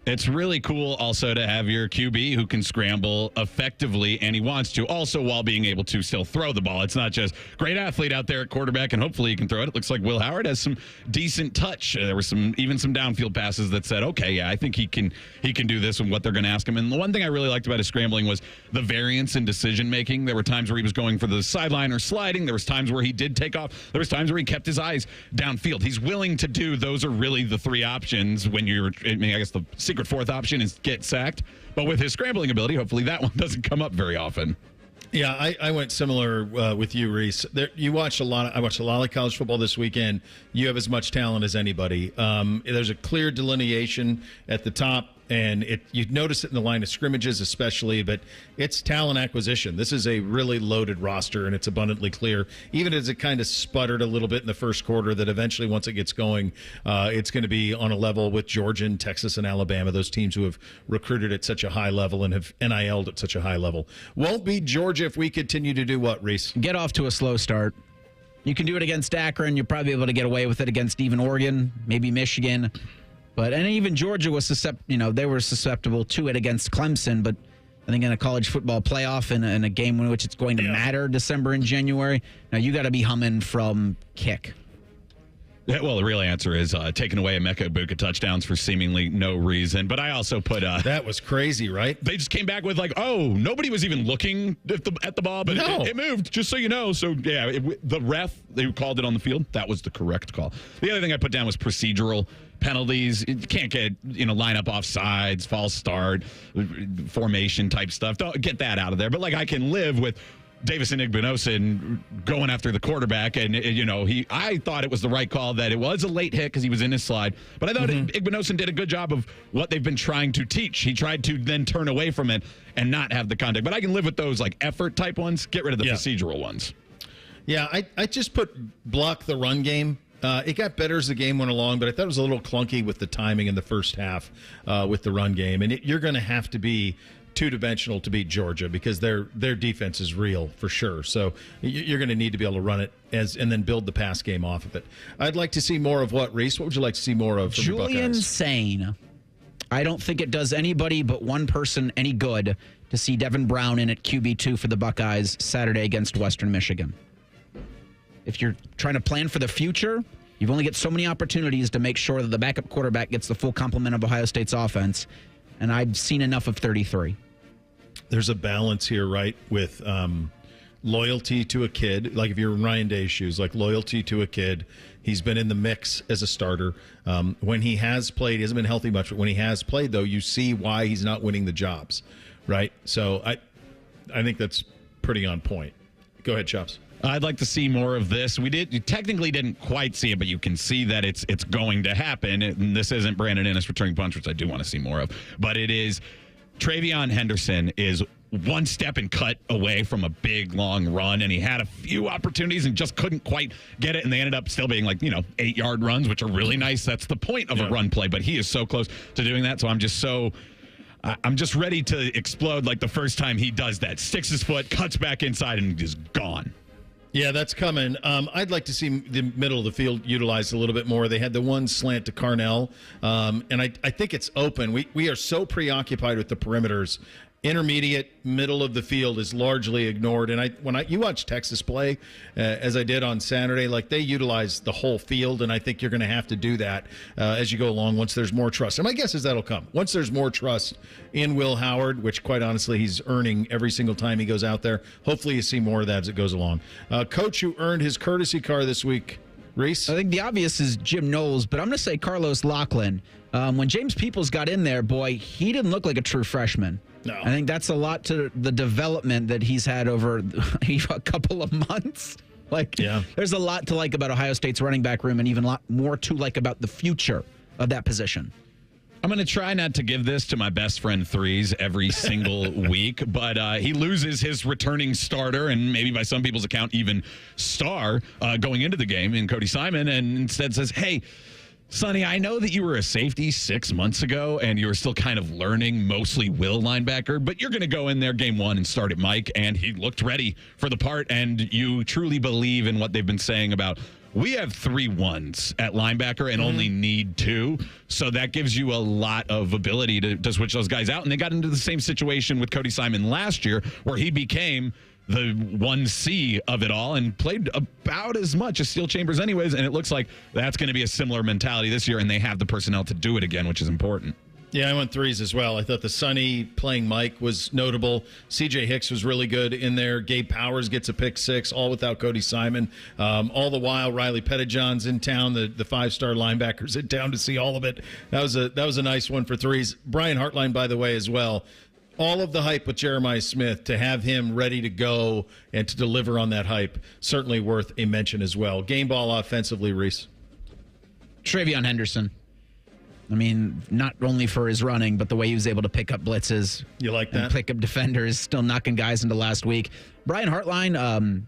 It's really cool also to have your QB who can scramble effectively, and he wants to, also while being able to still throw the ball. It's not just great athlete out there at quarterback, and hopefully he can throw it. It looks like Will Howard has some decent touch. There were some downfield passes that said, okay, yeah, I think he can do this and what they're going to ask him. And the one thing I really liked about his scrambling was the variance in decision making. There were times where he was going for the sideline or sliding. There was times where he did take off. There was times where he kept his eyes downfield. He's willing to do. Those are really the three options when I guess the secret fourth option is get sacked. But with his scrambling ability, hopefully that one doesn't come up very often. Yeah, I went similar with you, Reese. I watched a lot of college football this weekend. You have as much talent as anybody. There's a clear delineation at the top. And you notice it in the line of scrimmages especially, but it's talent acquisition. This is a really loaded roster, and it's abundantly clear, even as it kind of sputtered a little bit in the first quarter, that eventually once it gets going, it's going to be on a level with Georgia and Texas and Alabama, those teams who have recruited at such a high level and have NIL'd at such a high level. Won't be Georgia if we continue to do what, Reese? Get off to a slow start. You can do it against Akron. You're probably able to get away with it against even Oregon, maybe Michigan. And even Georgia was they were susceptible to it against Clemson. But I think in a college football playoff, in a game in which it's going to matter December and January, now you got to be humming from kick. Yeah, well, the real answer is taking away Emeka Egbuka touchdowns for seemingly no reason. But I also put that was crazy, right? They just came back with nobody was even looking at the ball, but it moved. Just so you know. So yeah, the ref who called it on the field, that was the correct call. The other thing I put down was procedural penalties. You can't get line up offsides, false start, formation type stuff. Don't get that out of there. But I can live with Davison Igbinosun going after the quarterback, and I thought it was the right call, that it was a late hit because he was in his slide, but I thought Igbinosun did a good job of what they've been trying to teach. He tried to then turn away from it and not have the contact, but I can live with those effort type ones. Get rid of the procedural ones. Yeah, I just put block the run game. It got better as the game went along, but I thought it was a little clunky with the timing in the first half with the run game, and you're going to have to be two-dimensional to beat Georgia because their defense is real for sure. So you're going to need to be able to run it and then build the pass game off of it. I'd like to see more of what, Reese? What would you like to see more of from the Buckeyes? Julian Sane. I don't think it does anybody but one person any good to see Devin Brown in at QB2 for the Buckeyes Saturday against Western Michigan. If you're trying to plan for the future, you've only got so many opportunities to make sure that the backup quarterback gets the full complement of Ohio State's offense, and I've seen enough of 33. There's a balance here, right, with loyalty to a kid. Like if you're in Ryan Day's shoes, loyalty to a kid. He's been in the mix as a starter. When he has played, he hasn't been healthy much, but when he has played, though, you see why he's not winning the jobs, right? So I think that's pretty on point. Go ahead, Chops. I'd like to see more of this. You technically didn't quite see it, but you can see that it's going to happen. And this isn't Brandon Ennis returning punch, which I do want to see more of, but it is Travion Henderson is one step and cut away from a big, long run, and he had a few opportunities and just couldn't quite get it, and they ended up still being 8-yard runs, which are really nice. That's the point of a run play, but he is so close to doing that, so I'm just ready to explode the first time he does that. Sticks his foot, cuts back inside, and is gone. Yeah, that's coming. I'd like to see the middle of the field utilized a little bit more. They had the one slant to Carnell, and I think it's open. We are so preoccupied with the perimeters. Intermediate, middle of the field is largely ignored. And when you watch Texas play, as I did on Saturday, they utilize the whole field, and I think you're going to have to do that as you go along once there's more trust. And my guess is that'll come. Once there's more trust in Will Howard, which quite honestly he's earning every single time he goes out there, hopefully you see more of that as it goes along. Coach who earned his courtesy car this week, Reese? I think the obvious is Jim Knowles, but I'm going to say Carlos Lachlan. When James Peoples got in there, boy, he didn't look like a true freshman. No. I think that's a lot to the development that he's had over a couple of months. There's a lot to like about Ohio State's running back room, and even a lot more to like about the future of that position. I'm going to try not to give this to my best friend Threes every single week, but he loses his returning starter, and maybe by some people's account, even star, going into the game in Cody Simon, and instead says, hey, Sonny, I know that you were a safety 6 months ago and you were still kind of learning mostly will linebacker, but you're going to go in there game one and start at Mike, and he looked ready for the part, and you truly believe in what they've been saying about we have 3 ones at linebacker and only need 2, so that gives you a lot of ability to switch those guys out, and they got into the same situation with Cody Simon last year where he became the 1C of it all and played about as much as Steel Chambers anyways, and it looks like that's going to be a similar mentality this year, and they have the personnel to do it again, which is important. Yeah, I went Threes as well. I thought the Sonny playing Mike was notable. C.J. Hicks was really good in there. Gabe Powers gets a pick 6, all without Cody Simon. All the while, Riley Pettijohn's in town, the 5-star linebackers in town to see all of it. That was a nice one for Threes. Brian Hartline, by the way, as well. All of the hype with Jeremiah Smith, to have him ready to go and to deliver on that hype, certainly worth a mention as well. Game ball offensively, Reese. Travion Henderson. I mean, not only for his running, but the way he was able to pick up blitzes. You like that? And pick up defenders, still knocking guys into last week. Brian Hartline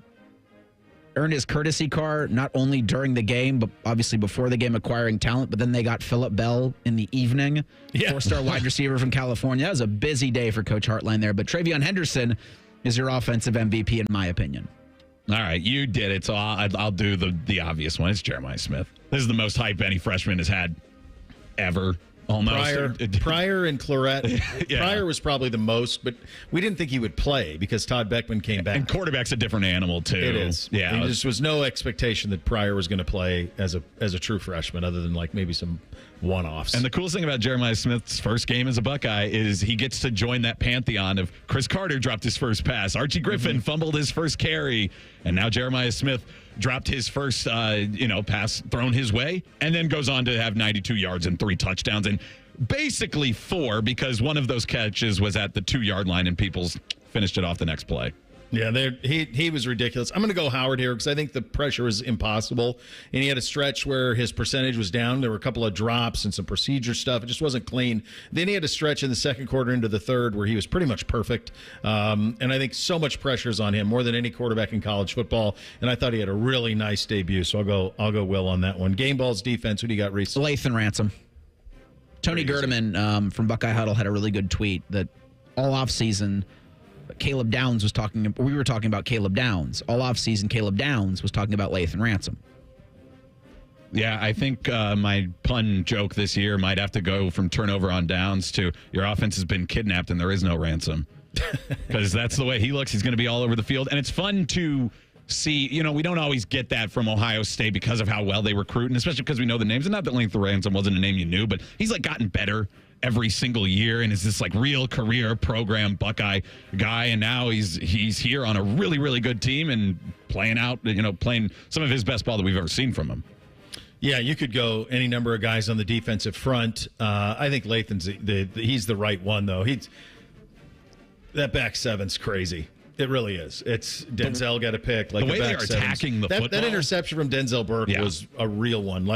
earned his courtesy car not only during the game, but obviously before the game, acquiring talent. But then they got Phillip Bell in the evening, 4-star wide receiver from California. That was a busy day for Coach Hartline there. But Travion Henderson is your offensive MVP, in my opinion. All right, you did it, so I'll do the obvious one. It's Jeremiah Smith. This is the most hype any freshman has had ever. Almost. Pryor and Clarett. Pryor was probably the most, but we didn't think he would play because Todd Beckman came back. And quarterback's a different animal, too. It is. Yeah. There just was no expectation that Pryor was going to play as a true freshman, other than like maybe some one-offs. And the coolest thing about Jeremiah Smith's first game as a Buckeye is he gets to join that pantheon of Chris Carter dropped his first pass, Archie Griffin fumbled his first carry, and now Jeremiah Smith dropped his first pass thrown his way, and then goes on to have 92 yards and 3 touchdowns, and basically 4 because one of those catches was at the 2-yard line and Peoples finished it off the next play. Yeah, he was ridiculous. I'm going to go Howard here because I think the pressure was impossible. And he had a stretch where his percentage was down. There were a couple of drops and some procedure stuff. It just wasn't clean. Then he had a stretch in the second quarter into the third where he was pretty much perfect. And I think so much pressure is on him, more than any quarterback in college football. And I thought he had a really nice debut. So I'll go Will on that one. Game Ball's defense. Who do you got, Reese? Lathan Ransom. Tony Gerdeman from Buckeye Huddle had a really good tweet that all offseason Caleb Downs was talking. We were talking about Caleb Downs. All offseason Caleb Downs was talking about Lathan Ransom. Yeah, I think my pun joke this year might have to go from turnover on downs to your offense has been kidnapped and there is no ransom. Because that's the way he looks. He's going to be all over the field. And it's fun to see, we don't always get that from Ohio State because of how well they recruit, and especially because we know the names. And not that Lathan Ransom wasn't a name you knew, but he's gotten better every single year and is this real career program Buckeye guy. And now he's here on a really, really good team and playing some of his best ball that we've ever seen from him. Yeah, you could go any number of guys on the defensive front. I think Lathan's he's the right one, though. That back seven's crazy. It really is. It's Denzel got a pick. The way they are attacking the football. That interception from Denzel Burke was a real one.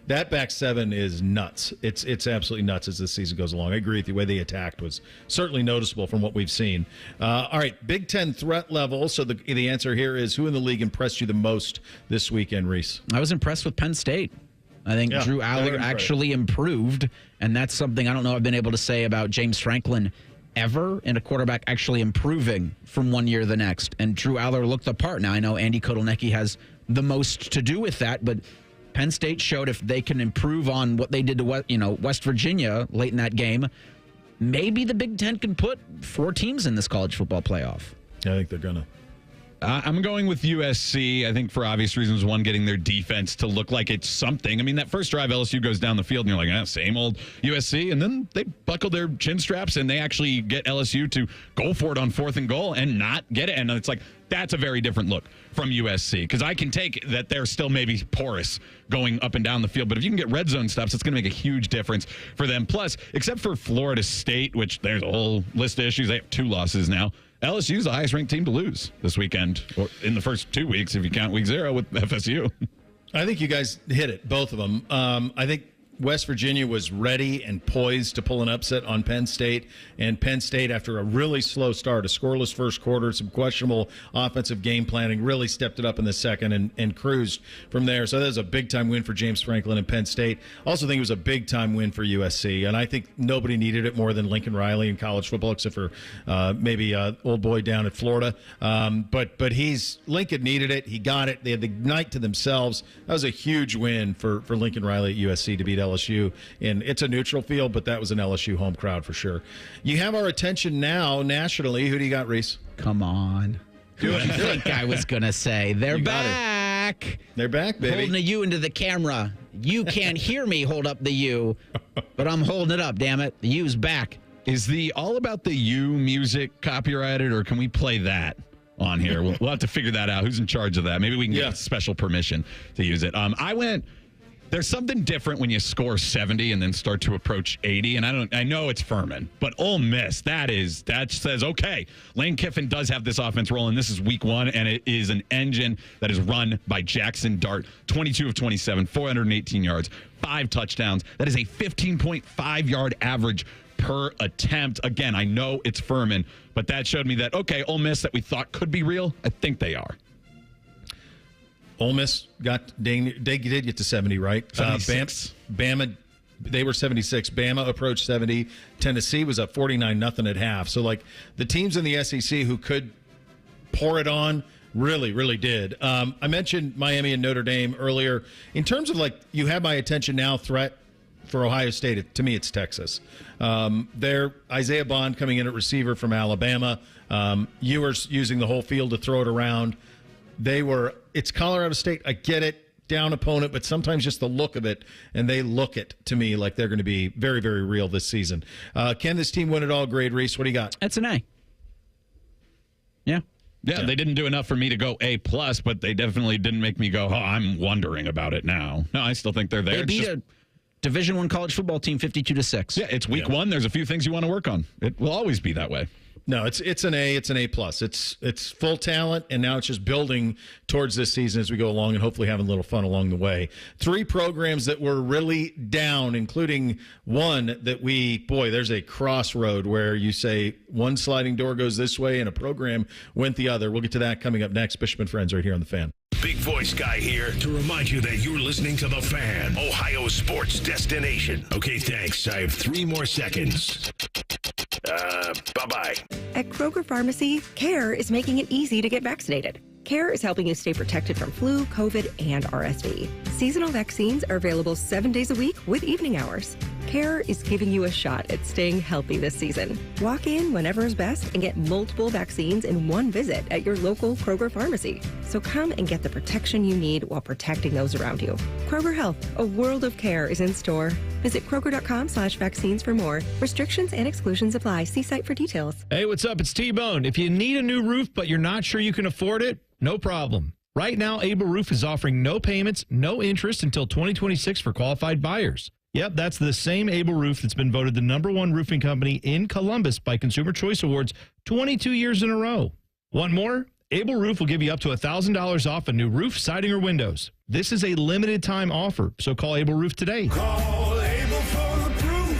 That back seven is nuts. It's absolutely nuts as the season goes along. I agree with you. The way they attacked was certainly noticeable from what we've seen. All right, Big Ten threat level. So the answer here is who in the league impressed you the most this weekend, Reese? I was impressed with Penn State. I think Drew Aller actually improved, and that's something I don't know I've been able to say about James Franklin ever, in a quarterback actually improving from one year to the next. And Drew Aller looked the part. Now, I know Andy Kotelnicki has the most to do with that, but Penn State showed if they can improve on what they did to West Virginia late in that game, maybe the Big Ten can put 4 teams in this college football playoff. I think they're going to. I'm going with USC, I think for obvious reasons. One, getting their defense to look like it's something. I mean, that first drive, LSU goes down the field, and you're like, same old USC. And then they buckle their chin straps, and they actually get LSU to go for it on 4th and goal and not get it. And it's that's a very different look from USC. Because I can take that they're still maybe porous going up and down the field. But if you can get red zone stops, it's going to make a huge difference for them. Plus, except for Florida State, which there's a whole list of issues. They have 2 losses now. LSU's the highest-ranked team to lose this weekend, or in the first 2 weeks, if you count week 0 with FSU. I think you guys hit it, both of them. I think West Virginia was ready and poised to pull an upset on Penn State, and Penn State, after a really slow start, a scoreless first quarter, some questionable offensive game planning, really stepped it up in the second and cruised from there. So that was a big-time win for James Franklin and Penn State. Also think it was a big-time win for USC, and I think nobody needed it more than Lincoln Riley in college football, except for maybe old boy down at Florida. But Lincoln needed it. He got it. They had the night to themselves. That was a huge win for Lincoln Riley at USC to beat LSU. And it's a neutral field, but that was an LSU home crowd for sure. You have our attention now nationally. Who do you got, Reese? Come on. Who do you think I was going to say? They're back. They're back, baby. Holding a U into the camera. You can't hear me hold up the U, but I'm holding it up, damn it. The U's back. Is the All About the U music copyrighted, or can we play that on here? We'll have to figure that out. Who's in charge of that? Maybe we can get special permission to use it. I went There's something different when you score 70 and then start to approach 80. And I know it's Furman, but Ole Miss, that says, okay, Lane Kiffin does have this offense rolling. This is week 1, and it is an engine that is run by Jackson Dart. 22 of 27, 418 yards, 5 touchdowns. That is a 15.5 yard average per attempt. Again, I know it's Furman, but that showed me that, okay, Ole Miss that we thought could be real, I think they are. Ole Miss they did get to 70, right? 76. Bama, they were 76. Bama approached 70. Tennessee was up 49-0 at half. So, like, the teams in the SEC who could pour it on really, really did. I mentioned Miami and Notre Dame earlier. In terms of, like, you have my attention now threat for Ohio State, to me, it's Texas. They're Isaiah Bond coming in at receiver from Alabama. Ewers using the whole field to throw it around. It's Colorado State. I get it, down opponent, but sometimes just the look of it, and they look it to me like they're going to be very, very real this season. Can this team win it all? Grade, Reese, what do you got? That's an A. Yeah. Yeah, they didn't do enough for me to go A+, but they definitely didn't make me go, oh, I'm wondering about it now. No, I still think they're there. They beat a Division I college football team 52-6. Yeah, it's week 1. There's a few things you want to work on. It will always be that way. No, it's an A. It's an A+. It's full talent, and now it's just building towards this season as we go along and hopefully having a little fun along the way. 3 programs that were really down, including one that there's a crossroad where you say one sliding door goes this way and a program went the other. We'll get to that coming up next. Bishop and Friends right here on The Fan. Big Voice Guy here to remind you that you're listening to The Fan, Ohio sports destination. Okay, thanks. I have 3 more seconds. Bye-bye. At Kroger Pharmacy, CARE is making it easy to get vaccinated. CARE is helping you stay protected from flu, COVID, and RSV. Seasonal vaccines are available 7 days a week with evening hours. CARE is giving you a shot at staying healthy this season. Walk in whenever is best and get multiple vaccines in one visit at your local Kroger Pharmacy. So come and get the protection you need while protecting those around you. Kroger Health, a world of care is in store. Visit Kroger.com/vaccines for more. Restrictions and exclusions apply. See site for details. Hey, what's up? It's T-Bone. If you need a new roof, but you're not sure you can afford it, no problem. Right now, Able Roof is offering no payments, no interest until 2026 for qualified buyers. Yep, that's the same Able Roof that's been voted the #1 roofing company in Columbus by Consumer Choice Awards 22 years in a row. Want more? Able Roof will give you up to $1,000 off a new roof, siding, or windows. This is a limited time offer, so call Able Roof today. Call Able for the proof.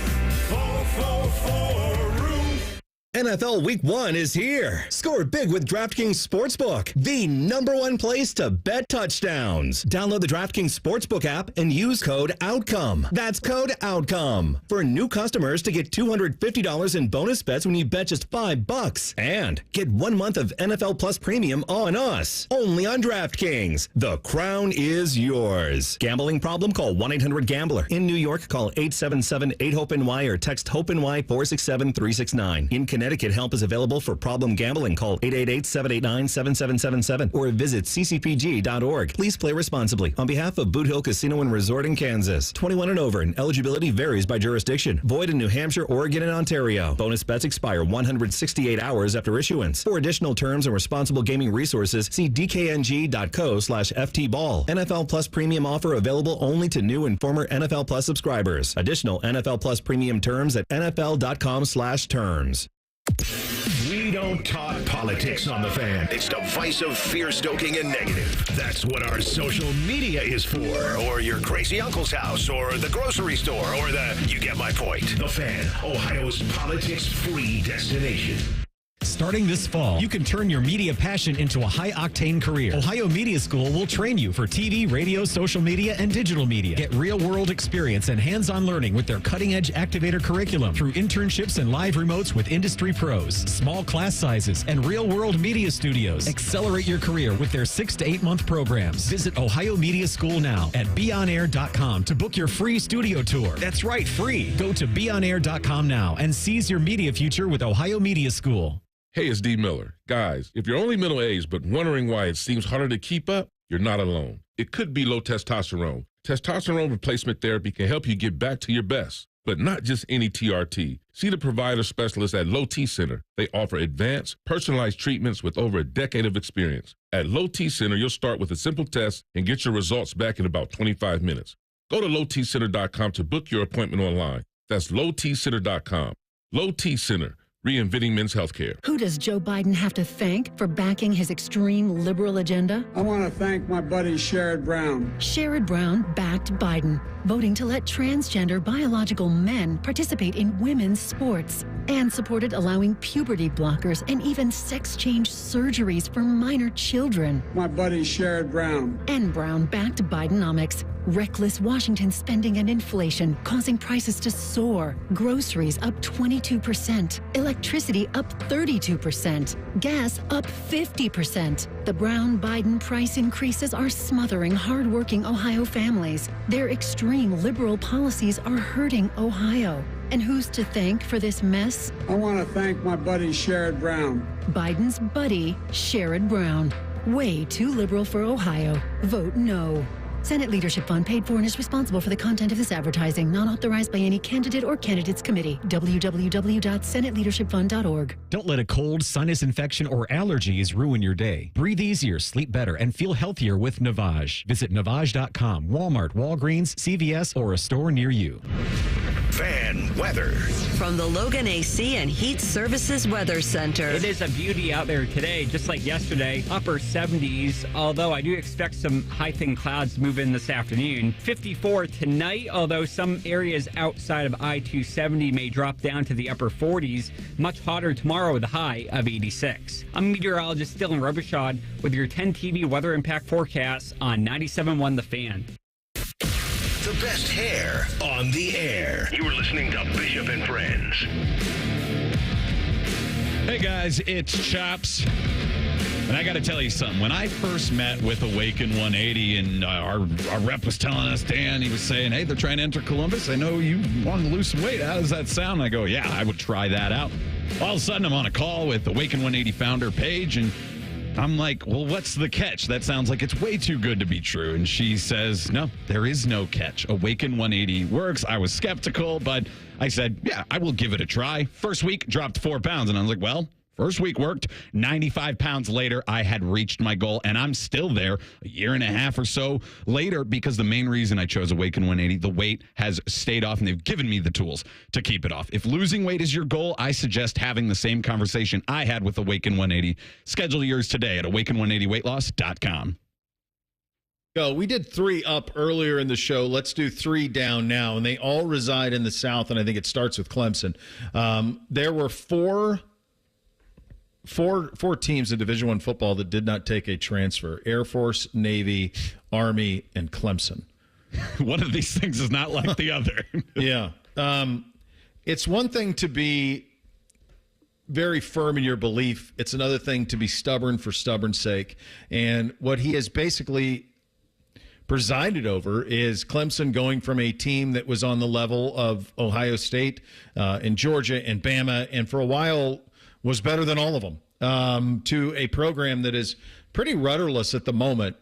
444 roof. NFL Week 1 is here. Score big with DraftKings Sportsbook, the #1 place to bet touchdowns. Download the DraftKings Sportsbook app and use code OUTCOME. That's code OUTCOME. For new customers to get $250 in bonus bets when you bet just $5. And get 1 month of NFL Plus Premium on us. Only on DraftKings. The crown is yours. Gambling problem? Call 1-800-GAMBLER. In New York, call 877-8-HOPE-NY or text HOPE-NY 467-369. In Connecticut, help is available for problem gambling. Call 888-789-7777 or visit ccpg.org. Please play responsibly. On behalf of Boot Hill Casino and Resort in Kansas, 21 and over, and eligibility varies by jurisdiction. Void in New Hampshire, Oregon, and Ontario. Bonus bets expire 168 hours after issuance. For additional terms and responsible gaming resources, see dkng.co/ftball. NFL Plus Premium offer available only to new and former NFL Plus subscribers. Additional NFL Plus Premium terms at nfl.com/terms. We don't talk politics on The Fan. It's divisive, fear-stoking, and negative. That's what our social media is for. Or your crazy uncle's house, or the grocery store, or you get my point. The Fan, Ohio's politics-free destination. Starting this fall, you can turn your media passion into a high-octane career. Ohio Media School will train you for TV, radio, social media, and digital media. Get real-world experience and hands-on learning with their cutting-edge activator curriculum through internships and live remotes with industry pros, small class sizes, and real-world media studios. Accelerate your career with their 6 to 8 month programs. Visit Ohio Media School now at beonair.com to book your free studio tour. That's right, free. Go to beonair.com now and seize your media future with Ohio Media School. Hey, it's D. Miller. Guys, if you're only middle-aged but wondering why it seems harder to keep up, you're not alone. It could be low testosterone. Testosterone replacement therapy can help you get back to your best, but not just any TRT. See the provider specialist at Low T Center. They offer advanced, personalized treatments with over a decade of experience. At Low T Center, you'll start with a simple test and get your results back in about 25 minutes. Go to lowtcenter.com to book your appointment online. That's lowtcenter.com. Low T Center, reinventing men's healthcare. Who does Joe Biden have to thank for backing his extreme liberal agenda? I want to thank my buddy Sherrod Brown. Sherrod Brown backed Biden, voting to let transgender biological men participate in women's sports, and supported allowing puberty blockers and even sex change surgeries for minor children. My buddy Sherrod Brown. And Brown backed Bidenomics, reckless Washington spending and inflation causing prices to soar, groceries up 22%, electricity up 32%, gas up 50%. The Brown-Biden price increases are smothering hardworking Ohio families. Their extreme liberal policies are hurting Ohio. And who's to thank for this mess? I want to thank my buddy Sherrod Brown. Biden's buddy, Sherrod Brown. Way too liberal for Ohio. Vote no. Senate Leadership Fund paid for and is responsible for the content of this advertising, not authorized by any candidate or candidates committee. www.senateleadershipfund.org. Don't let a cold, sinus infection, or allergies ruin your day. Breathe easier, sleep better, and feel healthier with Navage. Visit Navage.com, Walmart, Walgreens, CVS, or a store near you. Fan weather. From the Logan AC and Heat Services Weather Center. It is a beauty out there today, just like yesterday. Upper 70s, although I do expect some high-thin clouds to move in this afternoon. 54 tonight, although some areas outside of I-270 may drop down to the upper 40s. Much hotter tomorrow with a high of 86. I'm meteorologist Dylan Robichaud with your 10 TV weather impact forecast on 97.1 The Fan. The best hair on the air. You are listening to Bishop and Friends. Hey guys, it's Chops. And I got to tell you something. When I first met with Awaken 180 and our rep was telling us, Dan, he was saying, hey, they're trying to enter Columbus. I know you want to lose some weight. How does that sound? I go, yeah, I would try that out. All of a sudden, I'm on a call with Awaken 180 founder Paige, and I'm like, well, what's the catch? That sounds like it's way too good to be true. And she says, no, there is no catch. Awaken 180 works. I was skeptical, but I said, yeah, I will give it a try. First week, dropped 4 pounds. And I was like, well, first week worked. 95 pounds later, I had reached my goal, and I'm still there a year and a half or so later because the main reason I chose Awaken 180, the weight has stayed off, and they've given me the tools to keep it off. If losing weight is your goal, I suggest having the same conversation I had with Awaken 180. Schedule yours today at awaken180weightloss.com. We did 3 up earlier in the show. Let's do 3 down now, and they all reside in the South, and I think it starts with Clemson. There were four teams in Division I football that did not take a transfer: Air Force, Navy, Army, and Clemson. One of these things is not like the other. Yeah. It's one thing to be very firm in your belief. It's another thing to be stubborn for stubborn's sake. And what he has basically presided over is Clemson going from a team that was on the level of Ohio State and Georgia and Bama, and for a while was better than all of them, to a program that is pretty rudderless at the moment.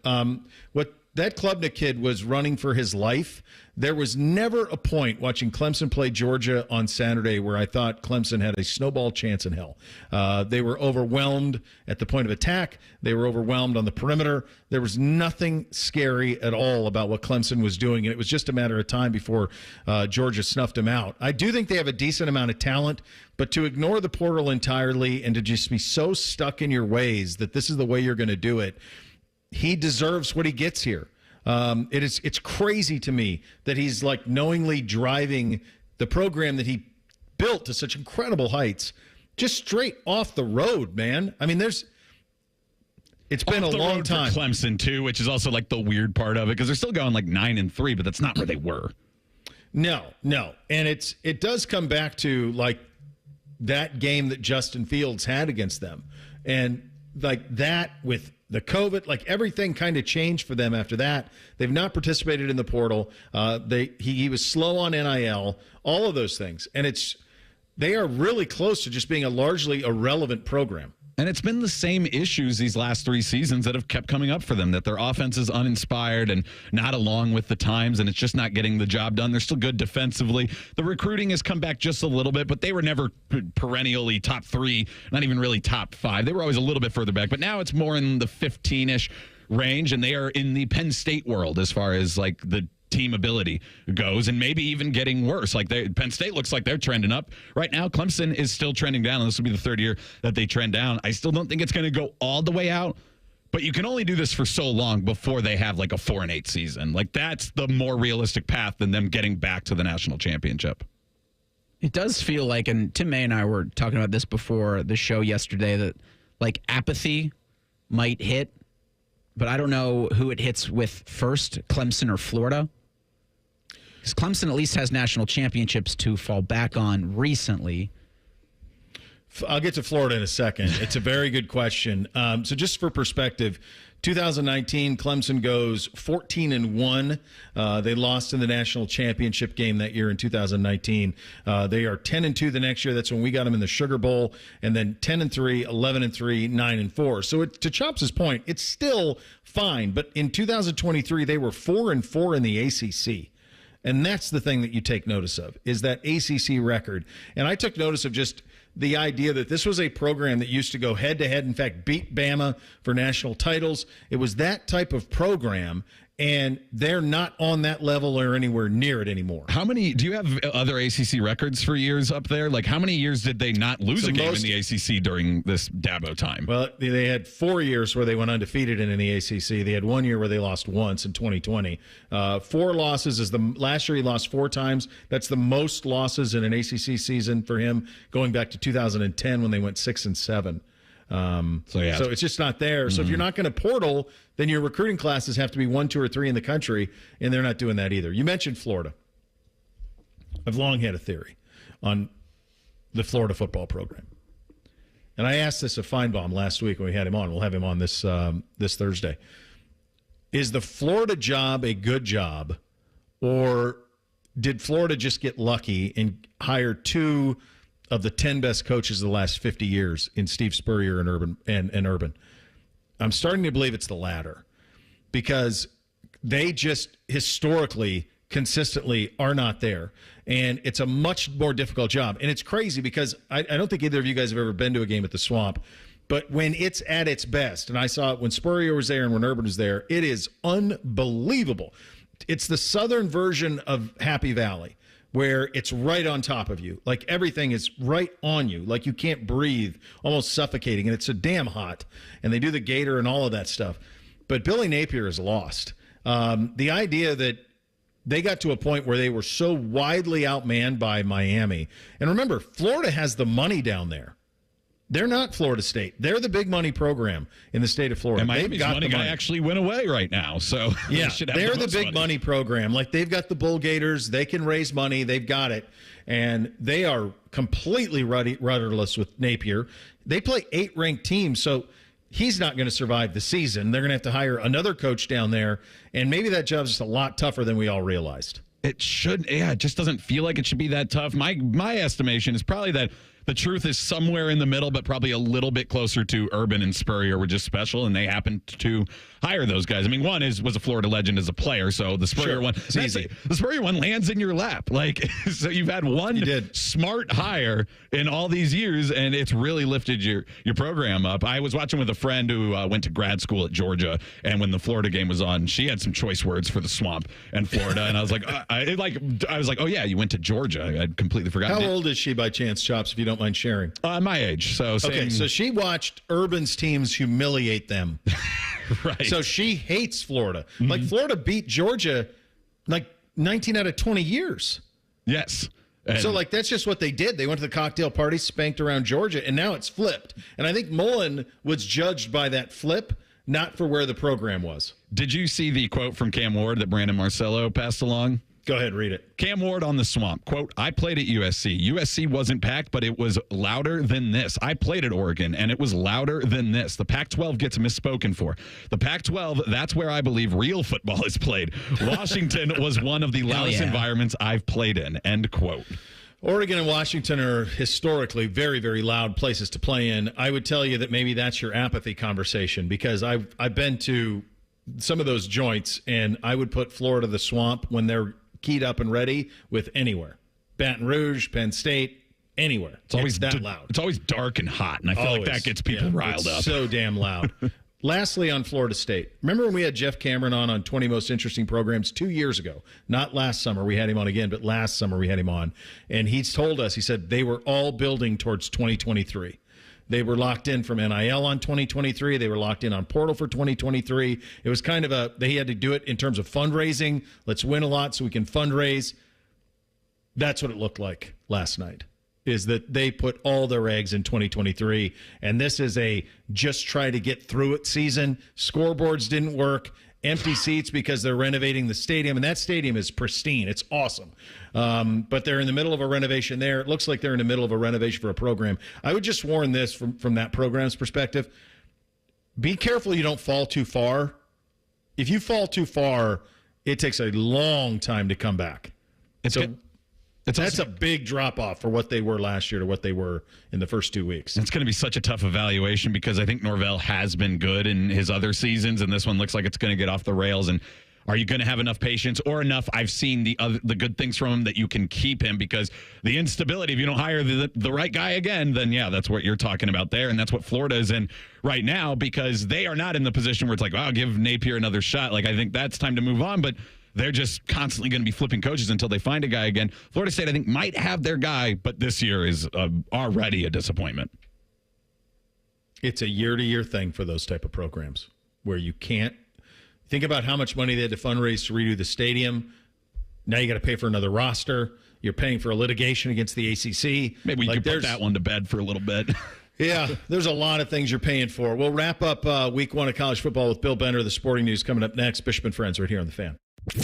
What that Klubnik kid was running for his life. There was never a point watching Clemson play Georgia on Saturday where I thought Clemson had a snowball chance in hell. They were overwhelmed at the point of attack. They were overwhelmed on the perimeter. There was nothing scary at all about what Clemson was doing, and it was just a matter of time before Georgia snuffed them out. I do think they have a decent amount of talent, but to ignore the portal entirely and to just be so stuck in your ways that this is the way you're going to do it, he deserves what he gets here. It's crazy to me that he's like knowingly driving the program that he built to such incredible heights just straight off the road, man. I mean, it's been a long time. For Clemson too, which is also like the weird part of it, because they're still going like 9-3, but that's not where they were. No, and it does come back to like that game that Justin Fields had against them, and like that with the COVID, like everything kind of changed for them after that. They've not participated in the portal. He was slow on NIL, all of those things. And they are really close to just being a largely irrelevant program. And it's been the same issues these last 3 seasons that have kept coming up for them, that their offense is uninspired and not along with the times, and it's just not getting the job done. They're still good defensively. The recruiting has come back just a little bit, but they were never perennially top 3, not even really top 5. They were always a little bit further back, but now it's more in the 15-ish range, and they are in the Penn State world as far as like the team ability goes, and maybe even getting worse. Like Penn State looks like they're trending up. Right now, Clemson is still trending down, and this will be the third year that they trend down. I still don't think it's going to go all the way out, but you can only do this for so long before they have like a 4-8 season. Like that's the more realistic path than them getting back to the national championship. It does feel like, and Tim May and I were talking about this before the show yesterday, that like apathy might hit, but I don't know who it hits with first, Clemson or Florida. Because Clemson at least has national championships to fall back on recently. I'll get to Florida in a second. It's a very good question. So just for perspective, 2019, Clemson goes 14-1. They lost in the national championship game that year in 2019. They are 10-2 the next year. That's when we got them in the Sugar Bowl. And then 10-3, 11-3, 9-4. So to Chops' point, it's still fine. But in 2023, they were 4-4 in the ACC. And that's the thing that you take notice of, is that ACC record. And I took notice of just the idea that this was a program that used to go head-to-head, in fact, beat Bama for national titles. It was that type of program, and they're not on that level or anywhere near it anymore. How many, do you have other ACC records for years up there? Like, how many years did they not lose a game in the ACC during this Dabo time? Well, they had 4 years where they went undefeated in the ACC. They had 1 year where they lost once in 2020. 4 losses is last year he lost 4 times. That's the most losses in an ACC season for him, going back to 2010 when they went 6-7. So it's just not there. So if you're not going to portal, then your recruiting classes have to be 1, 2, or 3 in the country, and they're not doing that either. You mentioned Florida. I've long had a theory on the Florida football program, and I asked this of Feinbaum last week when we had him on. We'll have him on this Thursday. Is the Florida job a good job, or did Florida just get lucky and hire 2 of the 10 best coaches of the last 50 years in Steve Spurrier and Urban? I'm starting to believe it's the latter, because they just historically, consistently are not there. And it's a much more difficult job. And it's crazy because I don't think either of you guys have ever been to a game at the Swamp, but when it's at its best, and I saw it when Spurrier was there and when Urban was there, it is unbelievable. It's the southern version of Happy Valley, where it's right on top of you. Like everything is right on you. Like you can't breathe, almost suffocating. And it's so damn hot. And they do the gator and all of that stuff. But Billy Napier is lost. The idea that they got to a point where they were so widely outmanned by Miami. And remember, Florida has the money down there. They're not Florida State. They're the big money program in the state of Florida. And Miami's money guy actually went away right now. So yeah, they're the big money. money program. Like they've got the Bull Gators. They can raise money. They've got it. And they are completely rudderless with Napier. They play 8 ranked teams. So he's not going to survive the season. They're going to have to hire another coach down there. And maybe that job's just a lot tougher than we all realized. It should. Yeah, it just doesn't feel like it should be that tough. My estimation is probably that the truth is somewhere in the middle, but probably a little bit closer to Urban and Spurrier were just special, and they happened to hire those guys. I mean, one was a Florida legend as a player, so the Spurrier one, the Spurrier one lands in your lap. Like, so you've had one smart hire in all these years, and it's really lifted your program up. I was watching with a friend who went to grad school at Georgia, and when the Florida game was on, she had some choice words for the Swamp and Florida, and I was like, I was like, oh yeah, you went to Georgia. I'd completely forgotten. How old is she by chance, Chops, if you don't mind sharing? My age. So okay, so she watched Urban's teams humiliate them. Right. So she hates Florida. Mm-hmm. Like Florida beat Georgia like 19 out of 20 years. Yes. So like that's just what they did. They went to the cocktail party, spanked around Georgia, and now it's flipped. And I think Mullen was judged by that flip, not for where the program was. Did you see the quote from Cam Ward that Brandon Marcello passed along? Go ahead, read it. Cam Ward on the Swamp. Quote, I played at USC. USC wasn't packed, but it was louder than this. I played at Oregon, and it was louder than this. The Pac-12 gets misspoken for. The Pac-12, that's where I believe real football is played. Washington was one of the loudest environments I've played in. End quote. Oregon and Washington are historically very, very loud places to play in. I would tell you that maybe that's your apathy conversation, because I've been to some of those joints, and I would put Florida the Swamp when they're keyed up and ready with anywhere. Baton Rouge, Penn State, anywhere. It's always that loud. It's always dark and hot, and I feel like that gets people riled up. So damn loud. Lastly, on Florida State. Remember when we had Jeff Cameron on 20 Most Interesting Programs 2 years ago? Not last summer. We had him on again, but last summer we had him on. And he's told us, he said, they were all building towards 2023. They were locked in from NIL on 2023. They were locked in on portal for 2023. It was kind of they had to do it in terms of fundraising. Let's win a lot so we can fundraise. That's what it looked like last night, is that they put all their eggs in 2023. And this is a just try to get through it season. Scoreboards didn't work. Empty seats because they're renovating the stadium, and that stadium is pristine. It's awesome. But they're in the middle of a renovation there. It looks like they're in the middle of a renovation for a program. I would just warn this from that program's perspective. Be careful you don't fall too far. If you fall too far, it takes a long time to come back. That's a big drop-off for what they were last year to what they were in the first 2 weeks. It's going to be such a tough evaluation because I think Norvell has been good in his other seasons, and this one looks like it's going to get off the rails. And are you going to have enough patience or enough? I've seen the good things from him that you can keep him, because the instability, if you don't hire the right guy again, then, yeah, that's what you're talking about there. And that's what Florida is in right now, because they are not in the position where it's like, wow, give Napier another shot. Like, I think that's time to move on, but they're just constantly going to be flipping coaches until they find a guy again. Florida State, I think, might have their guy, but this year is already a disappointment. It's a year-to-year thing for those type of programs where you can't think about how much money they had to fundraise to redo the stadium. Now you got to pay for another roster. You're paying for a litigation against the ACC. Maybe we could put that one to bed for a little bit. Yeah, there's a lot of things you're paying for. We'll wrap up week 1 of college football with Bill Bender, the sporting news, coming up next. Bishop and Friends right here on The Fan.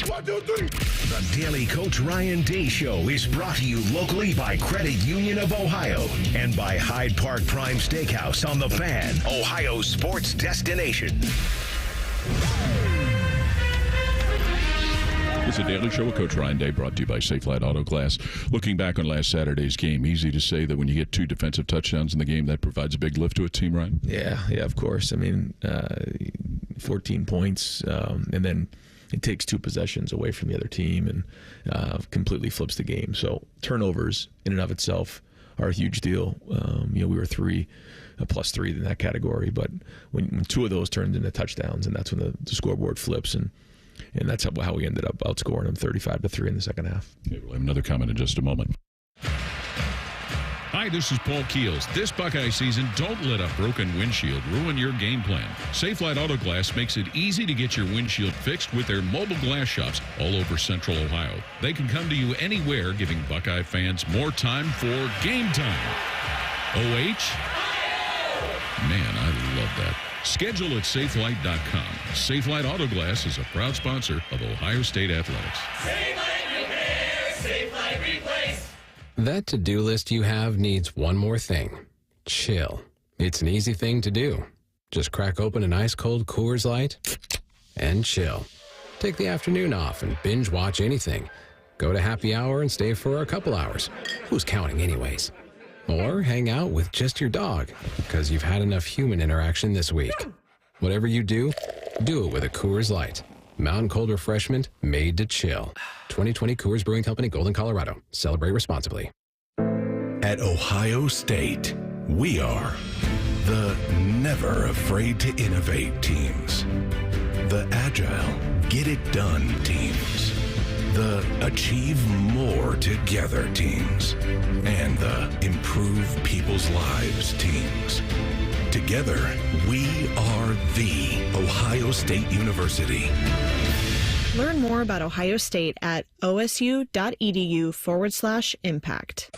1, 2, 3. The Daily Coach Ryan Day Show is brought to you locally by Credit Union of Ohio and by Hyde Park Prime Steakhouse on The Fan, Ohio's sports destination. It's a Daily Show with Coach Ryan Day, brought to you by Safelite Auto Glass. Looking back on last Saturday's game, easy to say that when you get 2 defensive touchdowns in the game, that provides a big lift to a team, Ryan? Yeah, of course. I mean, 14 points, and then it takes 2 possessions away from the other team and completely flips the game. So turnovers in and of itself are a huge deal. We were +3 in that category, but when 2 of those turned into touchdowns, and that's when the scoreboard flips, and that's how we ended up outscoring them 35-3 in the second half. Okay, we'll have another comment in just a moment. Hi, this is Paul Keels. This Buckeye season, don't let a broken windshield ruin your game plan. Safelite Auto Glass makes it easy to get your windshield fixed with their mobile glass shops all over Central Ohio. They can come to you anywhere, giving Buckeye fans more time for game time. OH? Man, I love that. Schedule at safelite.com. Safelite Auto Glass is a proud sponsor of Ohio State Athletics. Safelite Repair, Safelite Replace. That to-do list you have needs one more thing. Chill. It's an easy thing to do. Just crack open an ice-cold Coors Light and chill. Take the afternoon off and binge watch anything. Go to happy hour and stay for a couple hours. Who's counting anyways? Or hang out with just your dog, because you've had enough human interaction this week. Whatever you do it with a Coors Light. Mountain cold refreshment made to chill. 2020 Coors Brewing Company, Golden, Colorado. Celebrate responsibly. At Ohio State, we are the never afraid to innovate teams. The agile, get it done teams. The achieve more together teams. And the improve people's lives teams. Together, we are the Ohio State University. Learn more about Ohio State at osu.edu/impact.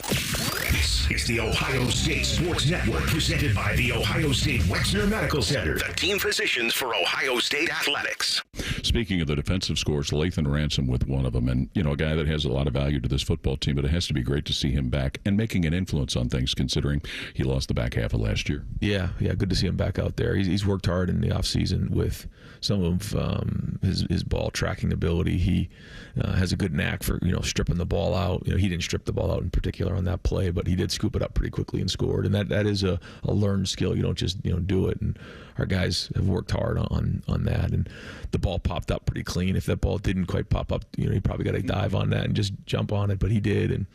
This is the Ohio State Sports Network, presented by the Ohio State Wexner Medical Center, the team physicians for Ohio State Athletics. Speaking of the defensive scores, Lathan Ransom with one of them, and a guy that has a lot of value to this football team, but it has to be great to see him back and making an influence on things, considering he lost the back half of last year. Yeah, good to see him back out there. He's worked hard in the offseason with some of his ball tracking ability. He has a good knack for stripping the ball out. He didn't strip the ball out in particular on that play, but he did scoop it up pretty quickly and scored. And that is a learned skill. You don't just do it. And our guys have worked hard on that. And the ball popped up pretty clean. If that ball didn't quite pop up, he probably got to dive on that and just jump on it. But he did, and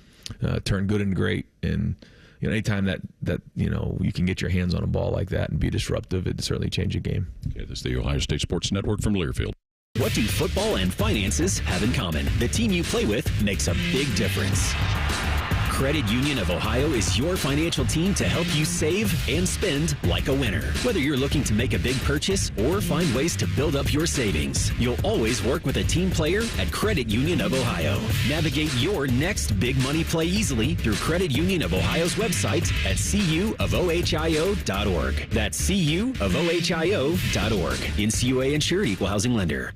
turned good and great. And anytime that you can get your hands on a ball like that and be disruptive, it'd certainly change a game. Okay, this is the Ohio State Sports Network from Learfield. What do football and finances have in common? The team you play with makes a big difference. Credit Union of Ohio is your financial team to help you save and spend like a winner. Whether you're looking to make a big purchase or find ways to build up your savings, you'll always work with a team player at Credit Union of Ohio. Navigate your next big money play easily through Credit Union of Ohio's website at cuofohio.org. That's cuofohio.org. NCUA insured, equal housing lender.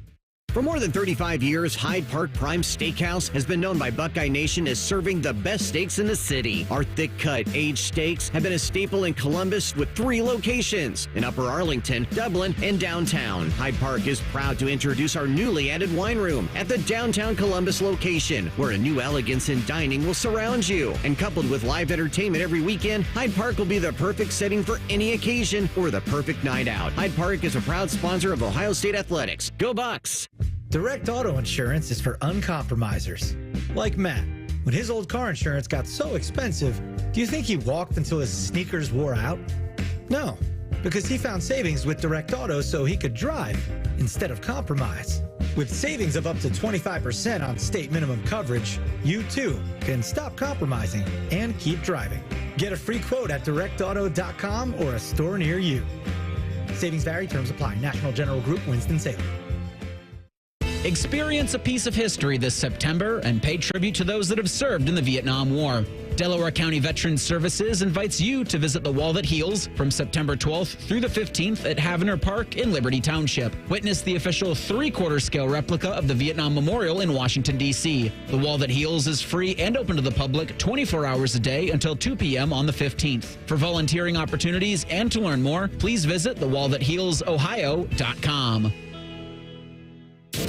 For more than 35 years, Hyde Park Prime Steakhouse has been known by Buckeye Nation as serving the best steaks in the city. Our thick-cut, aged steaks have been a staple in Columbus with 3 locations in Upper Arlington, Dublin, and downtown. Hyde Park is proud to introduce our newly added wine room at the downtown Columbus location, where a new elegance in dining will surround you. And coupled with live entertainment every weekend, Hyde Park will be the perfect setting for any occasion or the perfect night out. Hyde Park is a proud sponsor of Ohio State Athletics. Go Bucks! Direct auto insurance is for uncompromisers. Like Matt. When his old car insurance got so expensive, do you think he walked until his sneakers wore out? No, because he found savings with Direct Auto so he could drive instead of compromise. With savings of up to 25% on state minimum coverage, you too can stop compromising and keep driving. Get a free quote at directauto.com or a store near you. Savings vary, terms apply. National General Group, Winston-Salem. Experience a piece of history this September and pay tribute to those that have served in the Vietnam War. Delaware County Veterans Services invites you to visit the Wall That Heals from September 12th through the 15th at Havener Park in Liberty Township. Witness the official 3/4 scale replica of the Vietnam Memorial in Washington, D.C. The Wall That Heals is free and open to the public 24 hours a day until 2 p.m. on the 15th. For volunteering opportunities and to learn more, please visit thewallthathealsohio.com.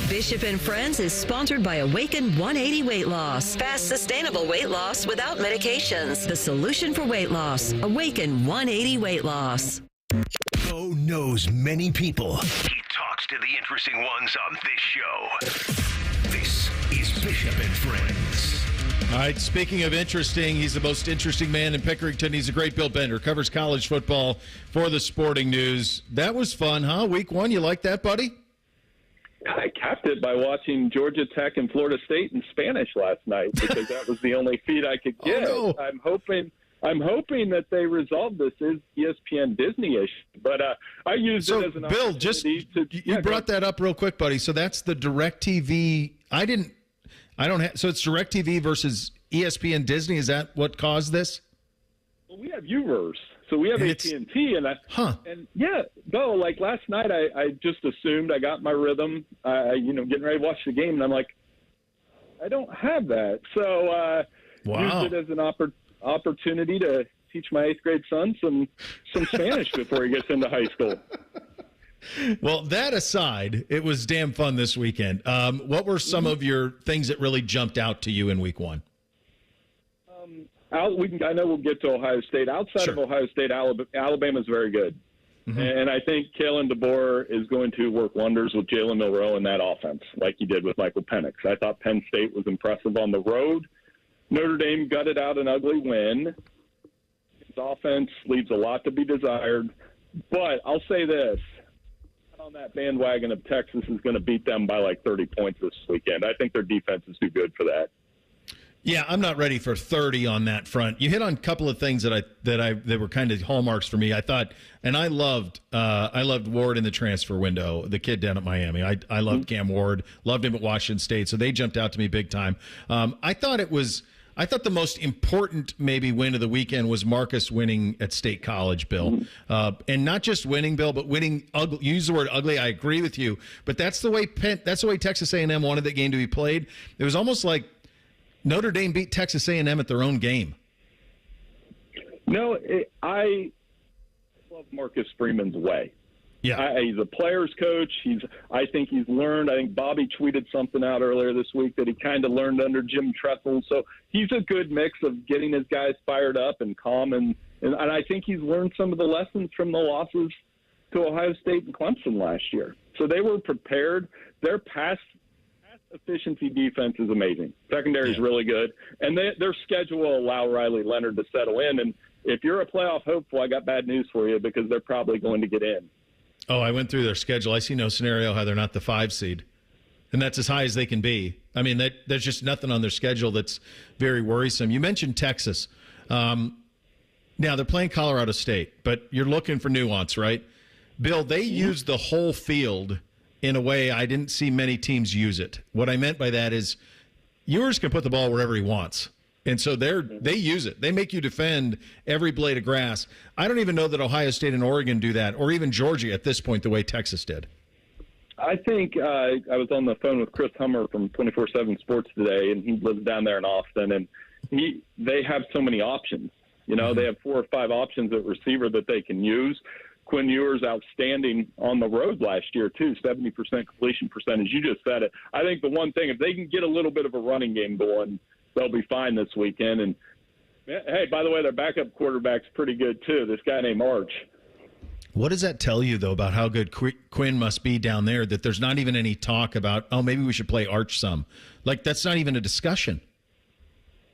Bishop and Friends is sponsored by Awaken 180 Weight Loss. Fast, sustainable weight loss without medications. The solution for weight loss. Awaken 180 Weight Loss. Bo knows many people. He talks to the interesting ones on this show. This is Bishop and Friends. All right, speaking of interesting, he's the most interesting man in Pickerington. He's a great Bill Bender, covers college football for the Sporting News. That was fun, huh? Week 1, you like that, buddy? I capped it by watching Georgia Tech and Florida State in Spanish last night because that was the only feed I could get. Oh, no. I'm hoping that they resolve this ESPN Disney issue, but I used it as an Bill, opportunity you brought that up real quick, buddy. So that's the DirecTV. So it's DirecTV versus ESPN Disney. Is that what caused this? Well, we have UVerse. So we have AT&T, and like last night, I just assumed I got my rhythm, getting ready to watch the game, and I'm like, I don't have that. So used it as an opportunity to teach my 8th grade son some Spanish before he gets into high school. Well, that aside, it was damn fun this weekend. What were some of your things that really jumped out to you in week 1? I know we'll get to Ohio State. Outside of Ohio State, Alabama's very good. Mm-hmm. And I think Kalen DeBoer is going to work wonders with Jalen Milroe in that offense, like he did with Michael Penix. I thought Penn State was impressive on the road. Notre Dame gutted out an ugly win. His offense leaves a lot to be desired. But I'll say this. On that bandwagon of Texas is going to beat them by like 30 points this weekend. I think their defense is too good for that. Yeah, I'm not ready for 30 on that front. You hit on a couple of things that were kind of hallmarks for me. I thought, and I loved Ward in the transfer window, the kid down at Miami. I loved Cam Ward, loved him at Washington State, so they jumped out to me big time. I thought the most important maybe win of the weekend was Marcus winning at State College, Bill. And not just winning, Bill, but winning ugly. You use the word ugly. I agree with you. But that's the way Texas A&M wanted that game to be played. It was almost like Notre Dame beat Texas A&M at their own game. No, I love Marcus Freeman's way. Yeah, he's a player's coach. I think he's learned. I think Bobby tweeted something out earlier this week that he kind of learned under Jim Tressel. So he's a good mix of getting his guys fired up and calm, and I think he's learned some of the lessons from the losses to Ohio State and Clemson last year. So they were prepared. Their pass efficiency defense is amazing. Secondary is really good. And their schedule will allow Riley Leonard to settle in. And if you're a playoff hopeful, I got bad news for you because they're probably going to get in. Oh, I went through their schedule. I see no scenario how they're not the 5 seed. And that's as high as they can be. I mean, there's just nothing on their schedule that's very worrisome. You mentioned Texas. Now, they're playing Colorado State, but you're looking for nuance, right? Bill, they used the whole field in a way I didn't see many teams use it. What I meant by that is Ewers can put the ball wherever he wants. And so they use it. They make you defend every blade of grass. I don't even know that Ohio State and Oregon do that, or even Georgia at this point, the way Texas did. I think I was on the phone with Chris Hummer from 24/7 Sports today, and he lives down there in Austin, and they have so many options. You know, they have 4 or 5 options at receiver that they can use. Quinn Ewers outstanding on the road last year, too, 70% completion percentage. You just said it. I think the one thing, if they can get a little bit of a running game going, they'll be fine this weekend. And, hey, by the way, their backup quarterback's pretty good, too, this guy named Arch. What does that tell you, though, about how good Quinn must be down there, that there's not even any talk about, oh, maybe we should play Arch some? Like, that's not even a discussion.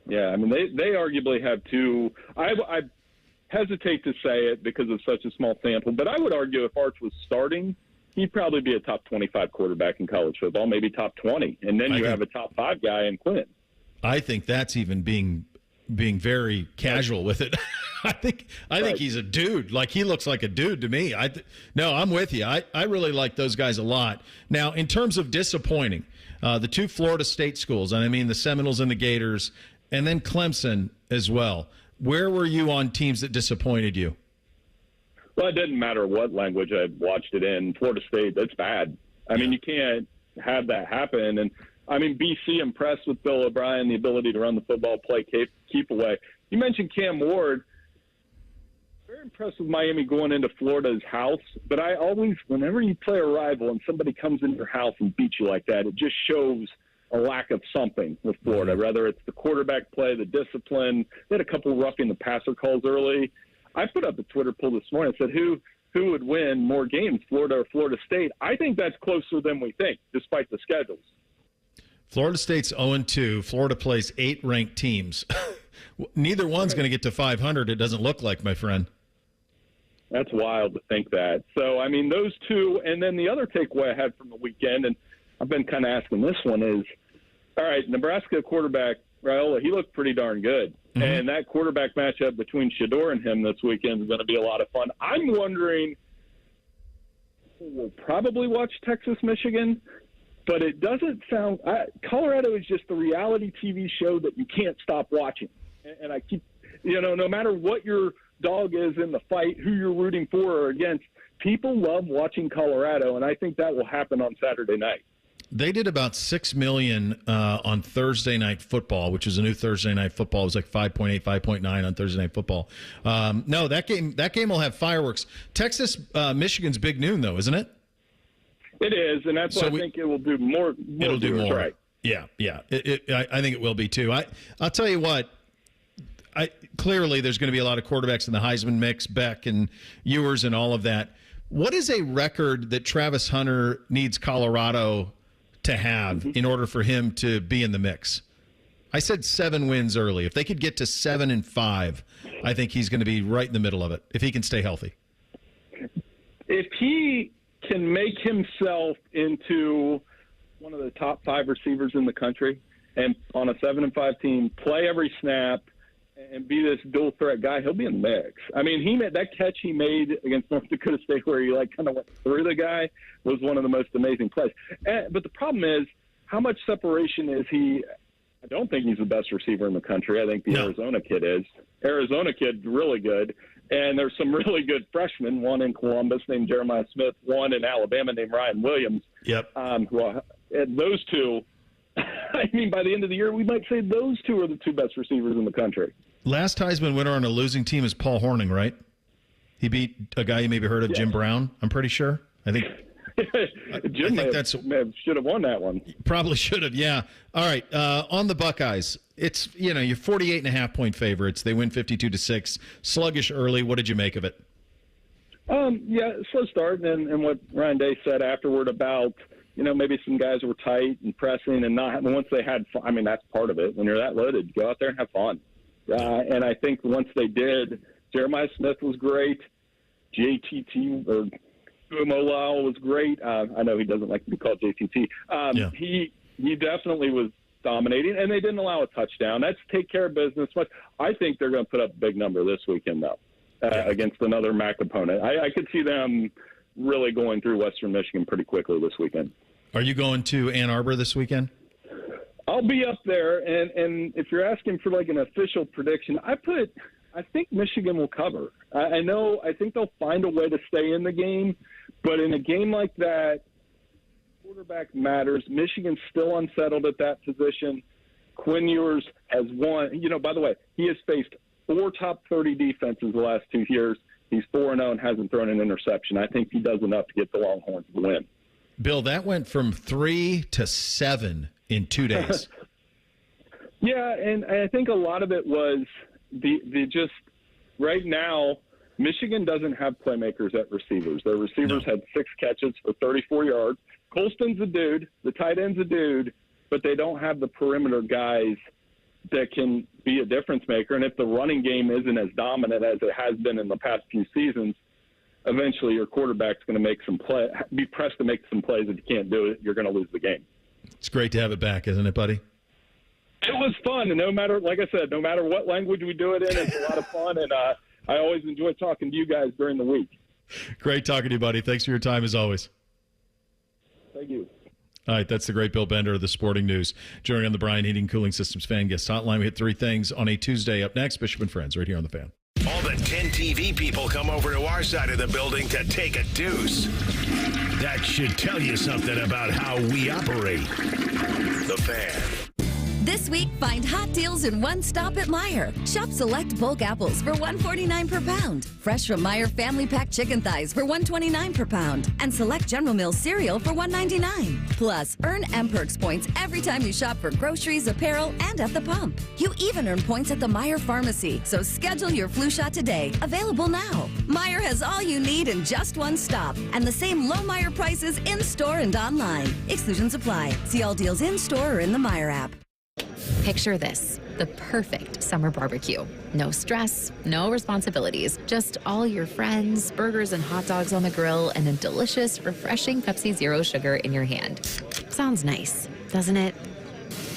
Yeah, I mean, they arguably have 2 – I hesitate to say it because of such a small sample, but I would argue if Arch was starting, he'd probably be a top 25 quarterback in college football, maybe top 20. And then you have a top 5 guy in Quinn. I think that's even being very casual with it. I think he's a dude. Like, he looks like a dude to me. No, I'm with you. I really like those guys a lot. Now, in terms of disappointing, the 2 Florida State schools, and I mean the Seminoles and the Gators, and then Clemson as well. Where were you on teams that disappointed you? Well, it didn't matter what language I watched it in. Florida State, that's bad. I mean, you can't have that happen. And, I mean, BC impressed with Bill O'Brien, the ability to run the football, play, keep away. You mentioned Cam Ward. Very impressed with Miami going into Florida's house. But I always, whenever you play a rival and somebody comes in your house and beats you like that, it just shows a lack of something with Florida, whether it's the quarterback play, the discipline. They had a couple of roughing the passer calls early. I put up a Twitter poll this morning and said, who would win more games, Florida or Florida State? I think that's closer than we think, despite the schedules. Florida State's 0-2. Florida plays 8 ranked teams. Neither one's going to get to 500, it doesn't look like, my friend. That's wild to think that. So, I mean, those 2, and then the other takeaway I had from the weekend, and I've been kind of asking this one is, all right, Nebraska quarterback Raiola, he looked pretty darn good. Mm-hmm. And that quarterback matchup between Shedeur and him this weekend is going to be a lot of fun. I'm wondering, we'll probably watch Texas-Michigan, but it doesn't sound Colorado is just the reality TV show that you can't stop watching. And I keep, no matter what your dog is in the fight, who you're rooting for or against, people love watching Colorado, and I think that will happen on Saturday night. They did about $6 million on Thursday Night Football, which is a new Thursday Night Football. It was like 5.8, 5.9 on Thursday Night Football. No, that game will have fireworks. Texas, Michigan's big noon, though, isn't it? It is, and that's why I think it will do more. It'll do more. Right. Yeah. I think it will be too. I'll tell you what. Clearly, there's going to be a lot of quarterbacks in the Heisman mix, Beck and Ewers and all of that. What is a record that Travis Hunter needs Colorado to have in order for him to be in the mix? I said 7 wins early. If they could get to 7-5, I think he's going to be right in the middle of it, if he can stay healthy. If he can make himself into one of the top 5 receivers in the country and on a 7-5 team, play every snap, and be this dual threat guy, he'll be in the mix. I mean, he made that catch he made against North Dakota State where he kind of went through the guy was one of the most amazing plays. But the problem is, how much separation is he? I don't think he's the best receiver in the country. I think the Arizona kid is. Arizona kid's really good. And there's some really good freshmen, one in Columbus named Jeremiah Smith, one in Alabama named Ryan Williams. Yep. Those 2, I mean, by the end of the year, we might say those 2 are the 2 best receivers in the country. Last Heisman winner on a losing team is Paul Hornung, right? He beat a guy you maybe heard of, Jim Brown, I'm pretty sure. I think Jim should have won that one. Probably should have, yeah. All right, on the Buckeyes, it's, you're 48.5-point favorites. They win 52-6. Sluggish early. What did you make of it? Slow start, and what Ryan Day said afterward about, maybe some guys were tight and pressing and not. And once they had fun, I mean, that's part of it. When you're that loaded, go out there and have fun. And I think once they did, Jeremiah Smith was great. JTT or Molal was great. I know he doesn't like to be called JTT. He definitely was dominating, and they didn't allow a touchdown. That's take care of business. But I think they're going to put up a big number this weekend, though, against another MAC opponent. I could see them really going through Western Michigan pretty quickly this weekend. Are you going to Ann Arbor this weekend? I'll be up there, and if you're asking for like an official prediction, I think Michigan will cover. I think they'll find a way to stay in the game, but in a game like that, quarterback matters. Michigan's still unsettled at that position. Quinn Ewers has won. By the way, he has faced 4 top 30 defenses the last 2 years. He's 4-0 and hasn't thrown an interception. I think he does enough to get the Longhorns the win. Bill, that went from 3 to 7 in 2 days. Yeah, and I think a lot of it was the just right now, Michigan doesn't have playmakers at receivers. Their receivers had 6 catches for 34 yards. Colston's a dude. The tight end's a dude, but they don't have the perimeter guys that can be a difference maker. And if the running game isn't as dominant as it has been in the past few seasons, eventually your quarterback's going to be pressed to make some plays. If you can't do it, you're going to lose the game. It's great to have it back, isn't it, buddy? It was fun, and no matter what language we do it in, it's a lot of fun, and I always enjoy talking to you guys during the week. Great talking to you, buddy. Thanks for your time, as always. Thank you. All right, that's the great Bill Bender of the Sporting News. Joining on the Brian Heating Cooling Systems Fan Guest Hotline. We hit 3 things on a Tuesday. Up next, Bishop and Friends, right here on the Fan. All the 10 TV people come over to our side of the building to take a deuce. That should tell you something about how we operate. The Fan. This week, find hot deals in one stop at Meijer. Shop select bulk apples for $1.49 per pound. Fresh from Meijer family pack chicken thighs for $1.29 per pound. And select General Mills cereal for $1.99. Plus, earn M-Perks points every time you shop for groceries, apparel, and at the pump. You even earn points at the Meijer Pharmacy. So schedule your flu shot today. Available now. Meijer has all you need in just one stop. And the same low Meijer prices in-store and online. Exclusions apply. See all deals in-store or in the Meijer app. Picture this, the perfect summer barbecue. No stress, no responsibilities, just all your friends, burgers and hot dogs on the grill, and a delicious, refreshing Pepsi Zero Sugar in your hand. Sounds nice, doesn't it?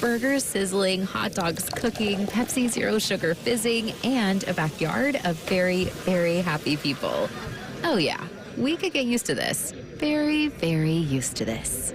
Burgers sizzling, hot dogs cooking, Pepsi Zero Sugar fizzing, and a backyard of very, very happy people. Oh yeah, we could get used to this. Very, very used to this.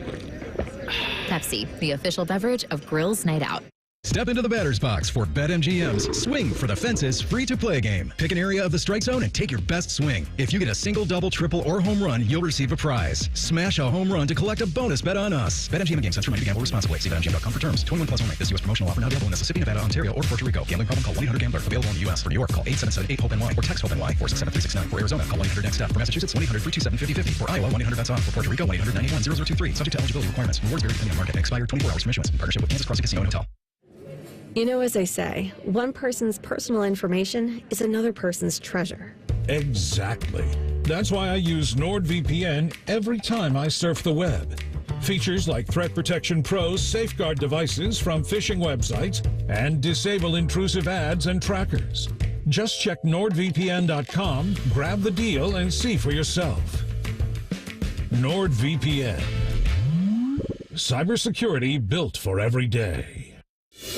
Pepsi, the official beverage of Grills Night Out. Step into the batter's box for BetMGM's Swing for the Fences free-to-play game. Pick an area of the strike zone and take your best swing. If you get a single, double, triple, or home run, you'll receive a prize. Smash a home run to collect a bonus bet on us. BetMGM and GameSense for money to gamble responsibly. See BetMGM.com for terms. 21 plus only. This U.S. promotional offer not available in Mississippi, Nevada, Ontario, or Puerto Rico. Gambling problem? Call 1-800-GAMBLER. Available in the U.S. For New York, call 877-8-HOPE-NY or text HOPE-NY 467-369. For Arizona, call 1-800-NEXT-STEP. For Massachusetts, 1-800-327-5050. For Iowa, 1-800-BETS-OFF. For Puerto Rico, 1-800-911-0023. Subject to eligibility requirements. Rewards vary depending on market. Expired 24 hours from issuance. In partnership with Kansas Crossing Casino and Hotel. You know, as they say, one person's personal information is another person's treasure. Exactly. That's why I use NordVPN every time I surf the web. Features like Threat Protection Pro's safeguard devices from phishing websites and disable intrusive ads and trackers. Just check NordVPN.com, grab the deal, and see for yourself. NordVPN. Cybersecurity built for every day.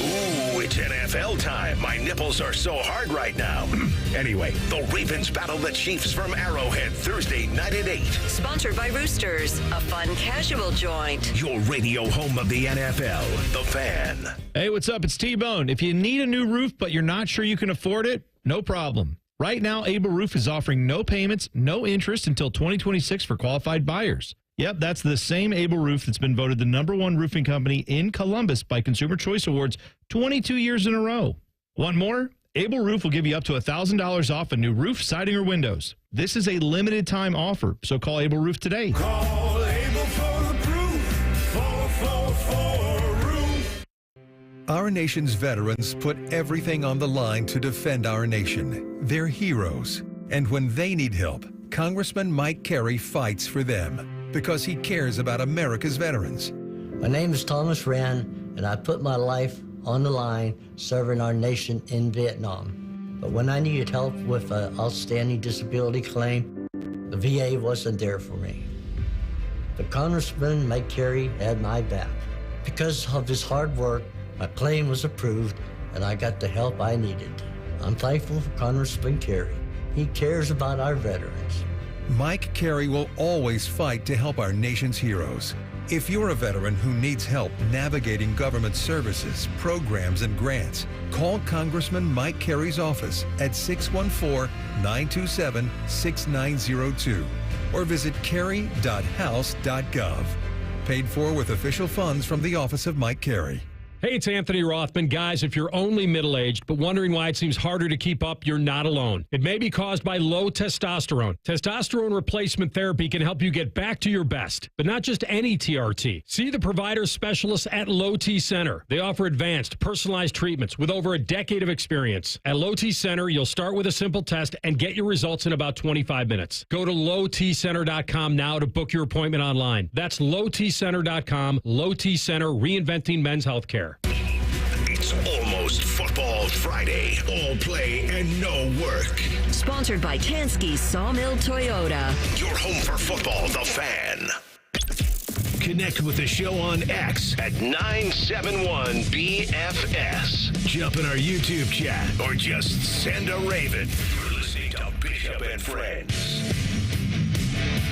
Ooh, it's NFL time. My nipples are so hard right now. Anyway, the Ravens battle the Chiefs from Arrowhead Thursday night at 8. Sponsored by Roosters, a fun casual joint. Your radio home of the NFL, The Fan. Hey, what's up? It's T-Bone. If you need a new roof, but you're not sure you can afford it, no problem. Right now, Able Roof is offering no payments, no interest until 2026 for qualified buyers. Yep, that's the same Able Roof that's been voted the #1 roofing company in Columbus by Consumer Choice Awards 22 years in a row. Want more? Able Roof will give you up to $1,000 off a new roof, siding, or windows. This is a limited time offer, so call Able Roof today. Call Able for the proof. 444 Roof. Our nation's veterans put everything on the line to defend our nation. They're heroes. And when they need help, Congressman Mike Carey fights for them. because he cares about America's veterans. My name is Thomas Rand, and I put my life on the line serving our nation in Vietnam. But when I needed help with an outstanding disability claim, the VA wasn't there for me. But Congressman Mike Carey had my back. Because of his hard work, my claim was approved, and I got the help I needed. I'm thankful for Congressman Carey. He cares about our veterans. Mike Carey will always fight to help our nation's heroes. If you're a veteran who needs help navigating government services, programs, and grants, call Congressman Mike Carey's office at 614-927-6902 or visit carey.house.gov. Paid for with official funds from the Office of Mike Carey. Hey, it's Anthony Rothman. Guys, if you're only middle-aged but wondering why it seems harder to keep up, you're not alone. It may be caused by low testosterone. Testosterone replacement therapy can help you get back to your best, but not just any TRT. See the provider specialists at Low T Center. They offer advanced, personalized treatments with over a decade of experience. At Low T Center, you'll start with a simple test and get your results in about 25 minutes. Go to lowtcenter.com now to book your appointment online. That's lowtcenter.com. Low T Center, reinventing men's healthcare. It's almost Football Friday. All play and no work. Sponsored by Tansky Sawmill Toyota. Your home for football, The Fan. Connect with the show on X at 971BFS. Jump in our YouTube chat or just send a raven. You're listening to Bishop and Friends.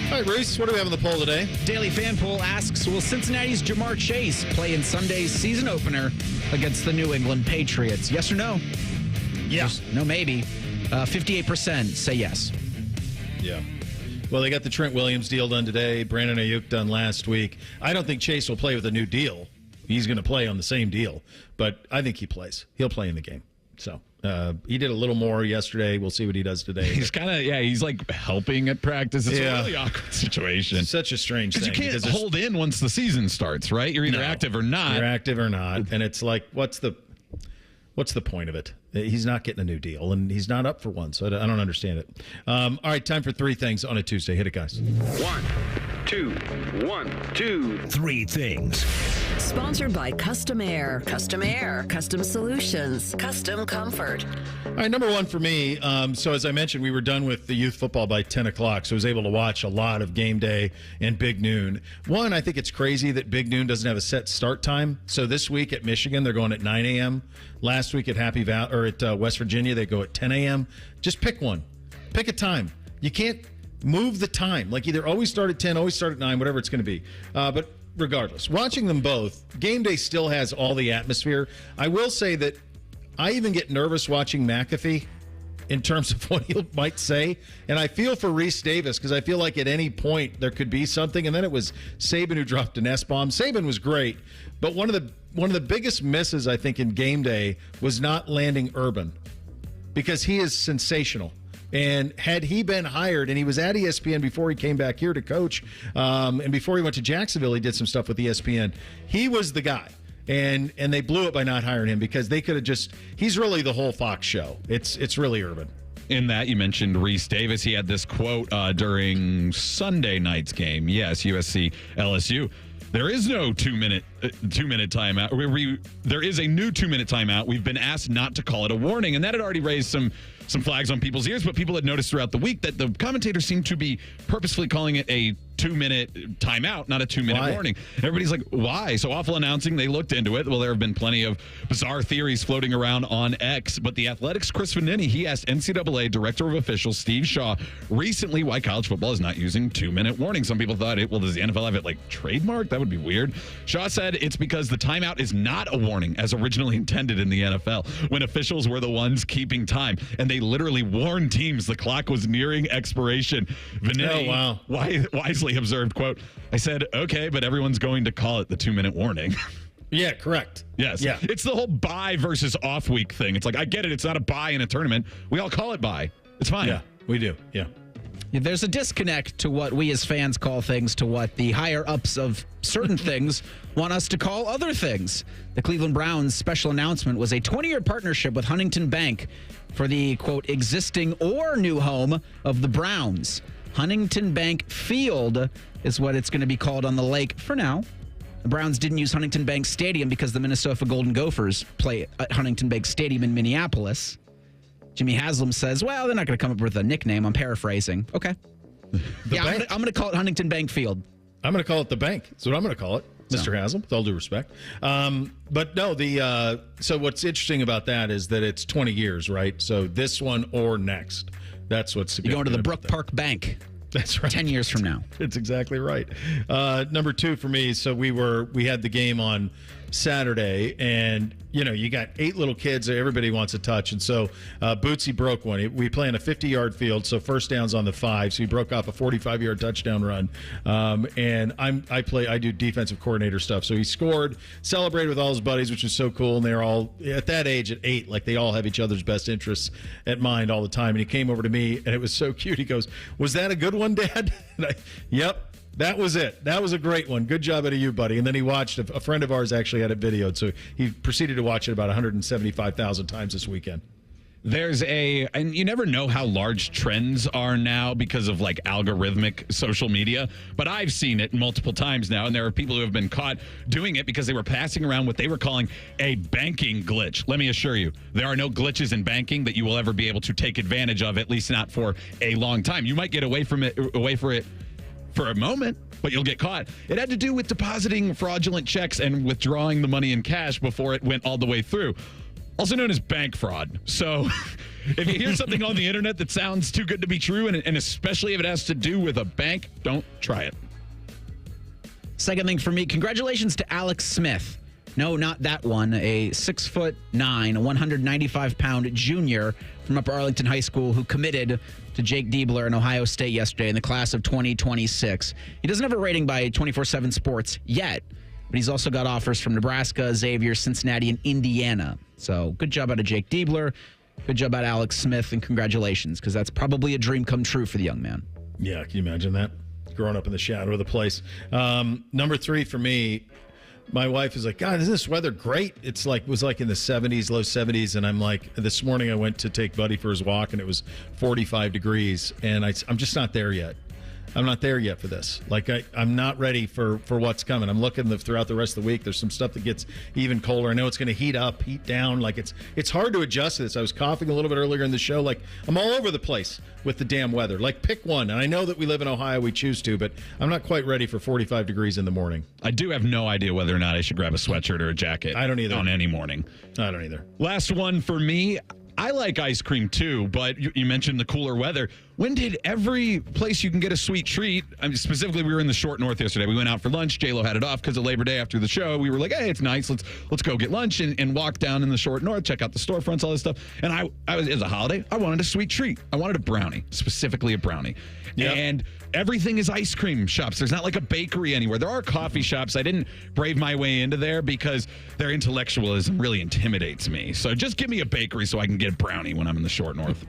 All right, Reese, what do we have on the poll today? Daily Fan Poll asks, will Cincinnati's Jamar Chase play in Sunday's season opener against the New England Patriots? Yes or no? Yeah. No, maybe. 58% say yes. Yeah. Well, they got the Trent Williams deal done today. Brandon Ayuk done last week. I don't think Chase will play with a new deal. He's going to play on the same deal. But I think he plays. He'll play in the game. So he did a little more yesterday. We'll see what he does today. He's kind of, he's like helping at practice. It's a really awkward situation. It's such a strange thing. Because you can't hold in once the season starts, right? You're either active or not. You're active or not. And it's like, what's the point of it? He's not getting a new deal, and he's not up for one, so I don't understand it. All right, time for three things on a Tuesday. Hit it, guys. 1, 2, 1, 2, 3 things. Sponsored by Custom Air. Custom Air. Custom Solutions. Custom Comfort. All right, number one for me. So as I mentioned, we were done with the youth football by 10 o'clock, so I was able to watch a lot of game day and Big Noon. One, I think it's crazy that Big Noon doesn't have a set start time. So this week at Michigan, they're going at 9 a.m. Last week at Happy Valley or at West Virginia, they go at 10 a.m. Just pick one. Pick a time. You can't move the time. Like either always start at 10, always start at 9, whatever it's going to be. But regardless, watching them both, game day still has all the atmosphere. I will say that I even get nervous watching McAfee in terms of what he might say. And I feel for Reese Davis because I feel like at any point there could be something. And then it was Saban who dropped an S-bomb. Saban was great, but one of the biggest misses, I think, in game day was not landing Urban because he is sensational. And had he been hired, and he was at ESPN before he came back here to coach, and before he went to Jacksonville, he did some stuff with ESPN. He was the guy. And they blew it by not hiring him because they could have just – he's really the whole Fox show. It's really Urban. In that, you mentioned Reese Davis. He had this quote during Sunday night's game. Yes, USC LSU. There is no two-minute timeout. There is a new 2-minute timeout. We've been asked not to call it a warning, and that had already raised some flags on people's ears, but people had noticed throughout the week that the commentators seemed to be purposefully calling it a 2-minute timeout, not a 2-minute warning. Everybody's like, why? So awful announcing. They looked into it. Well, there have been plenty of bizarre theories floating around on X, but the Athletics' Chris Vannini, he asked NCAA Director of Officials Steve Shaw recently why college football is not using 2-minute warnings. Some people thought, does the NFL have it like trademarked? That would be weird. Shaw said it's because the timeout is not a warning as originally intended in the NFL when officials were the ones keeping time, and they literally warned teams the clock was nearing expiration. Vannini wisely observed, quote, I said, okay, but everyone's going to call it the 2-minute warning. Yeah, correct. Yes. Yeah. It's the whole bye versus off week thing. It's like, I get it. It's not a bye in a tournament. We all call it bye. It's fine. Yeah, we do. Yeah. There's a disconnect to what we as fans call things to what the higher ups of certain things want us to call other things. The Cleveland Browns' special announcement was a 20-year partnership with Huntington Bank for the, quote, existing or new home of the Browns. Huntington Bank Field is what it's going to be called on the lake for now. The Browns didn't use Huntington Bank Stadium because the Minnesota Golden Gophers play at Huntington Bank Stadium in Minneapolis. Jimmy Haslam says, well, they're not going to come up with a nickname. I'm paraphrasing. Okay. I'm going to call it Huntington Bank Field. I'm going to call it the bank. That's what I'm going to call it, Mr. Haslam, with all due respect. But no, so what's interesting about that is that it's 20 years, right? So this one or next. That's what's You're going to the Brook Park Bank. That's right. 10 years from now. That's exactly right. Number 2 for me, so we had the game on Saturday, and you got 8 little kids that everybody wants to touch, and so Bootsy broke one. We play on a 50-yard field, so first down's on the 5, so he broke off a 45-yard touchdown run. And I do defensive coordinator stuff, so he scored, celebrated with all his buddies, which was so cool, and they're all at that age at 8, like they all have each other's best interests at mind all the time. And he came over to me, and it was so cute. He goes, "Was that a good one, Dad?" And yep. That was it. That was a great one. Good job out of you, buddy. And then he watched, a friend of ours actually had it videoed, so he proceeded to watch it about 175,000 times this weekend. And you never know how large trends are now because of like algorithmic social media, but I've seen it multiple times now, and there are people who have been caught doing it because they were passing around what they were calling a banking glitch. Let me assure you, there are no glitches in banking that you will ever be able to take advantage of, at least not for a long time. You might get away for it for a moment, but you'll get caught. It had to do with depositing fraudulent checks and withdrawing the money in cash before it went all the way through. Also known as bank fraud. So if you hear something on the internet that sounds too good to be true, and especially if it has to do with a bank, don't try it. Second thing for me, congratulations to Alex Smith. No, not that one. A 6'9", 195-pound junior from Upper Arlington High School who committed to Jake Diebler in Ohio State yesterday in the class of 2026. He doesn't have a rating by 24/7 Sports yet, but he's also got offers from Nebraska, Xavier, Cincinnati, and Indiana. So good job out of Jake Diebler. Good job out of Alex Smith, and congratulations, because that's probably a dream come true for the young man. Yeah, can you imagine that? Growing up in the shadow of the place. Number 3 for me, my wife is like, God, isn't this weather great? It was like in the 70s, low 70s. And I'm like, this morning I went to take Buddy for his walk, and it was 45 degrees. And I'm just not there yet. I'm not there yet for this. Like, I'm not ready for what's coming. I'm looking throughout the rest of the week. There's some stuff that gets even colder. I know it's going to heat up, heat down. Like, it's hard to adjust to this. I was coughing a little bit earlier in the show. Like, I'm all over the place with the damn weather. Like, pick one. And I know that we live in Ohio. We choose to, but I'm not quite ready for 45 degrees in the morning. I do have no idea whether or not I should grab a sweatshirt or a jacket. I don't either. On any morning. I don't either. Last one for me. I like ice cream too, but you mentioned the cooler weather. When did every place you can get a sweet treat, specifically we were in the short north yesterday. We went out for lunch. J-Lo had it off because of Labor Day after the show. We were like, hey, it's nice. Let's go get lunch and walk down in the short north, check out the storefronts, all this stuff. And I was, as a holiday, I wanted a sweet treat. I wanted a brownie, specifically a brownie. Yep. And everything is ice cream shops. There's not like a bakery anywhere. There are coffee shops. I didn't brave my way into there because their intellectualism really intimidates me. So just give me a bakery so I can get a brownie when I'm in the short north.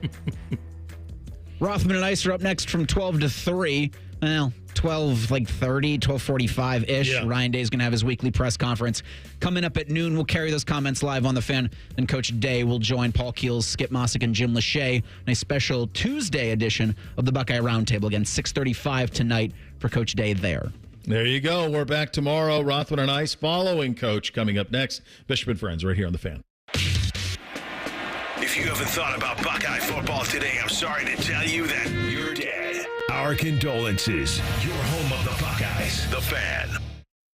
Rothman and Ice are up next from 12 to 3. Well, 12:30, 12:45-ish. Yeah. Ryan Day is going to have his weekly press conference. Coming up at noon, we'll carry those comments live on The Fan. Then Coach Day will join Paul Keels, Skip Mossick, and Jim Lachey in a special Tuesday edition of the Buckeye Roundtable. Again, 6:35 tonight for Coach Day there. There you go. We're back tomorrow. Rothman and Ice following Coach coming up next. Bishop and Friends right here on The Fan. If you haven't thought about Buckeye football today, I'm sorry to tell you that you're dead. Our condolences. Your home of the Buckeyes, The Fan.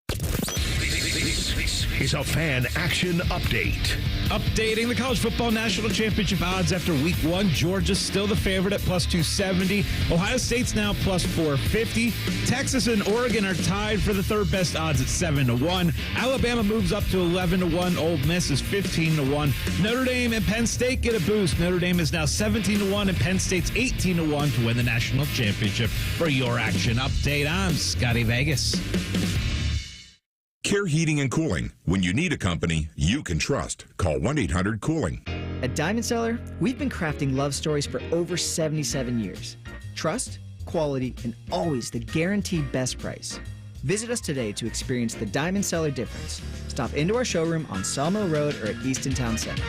This is a Fan Action Update. Updating the College Football National Championship odds after Week 1. Georgia's still the favorite at plus 270. Ohio State's now plus 450. Texas and Oregon are tied for the third best odds at 7-1. Alabama moves up to 11-1. Ole Miss is 15-1. Notre Dame and Penn State get a boost. Notre Dame is now 17-1 and Penn State's 18-1 to win the national championship. For your action update, I'm Scotty Vegas. Care Heating and Cooling. When you need a company you can trust, call 1-800-COOLING. At Diamond Cellar, we've been crafting love stories for over 77 years. Trust, quality, and always the guaranteed best price. Visit us today to experience the Diamond Cellar difference. Stop into our showroom on Sawmill Road or at Easton Town Center.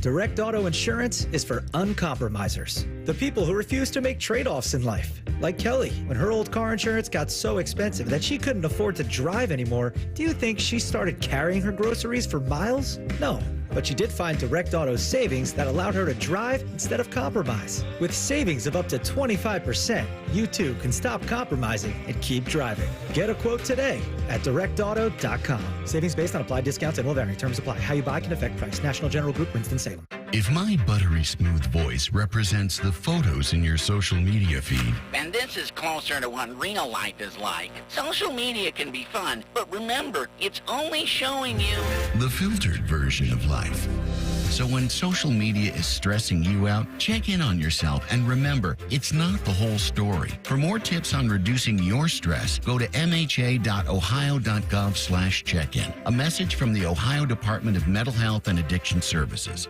Direct Auto Insurance is for uncompromisers, the people who refuse to make trade-offs in life. Like Kelly, when her old car insurance got so expensive that she couldn't afford to drive anymore, do you think she started carrying her groceries for miles? No. But she did find Direct Auto's savings that allowed her to drive instead of compromise. With savings of up to 25%, you too can stop compromising and keep driving. Get a quote today at directauto.com. Savings based on applied discounts and will vary. Terms apply. How you buy can affect price. National General Group, Winston-Salem. If my buttery smooth voice represents the photos in your social media feed, and this is closer to what real life is like. Social media can be fun, but remember, it's only showing you the filtered version of life. So when social media is stressing you out, check in on yourself and remember, it's not the whole story. For more tips on reducing your stress, go to mha.ohio.gov/check-in. A message from the Ohio Department of Mental Health and Addiction Services.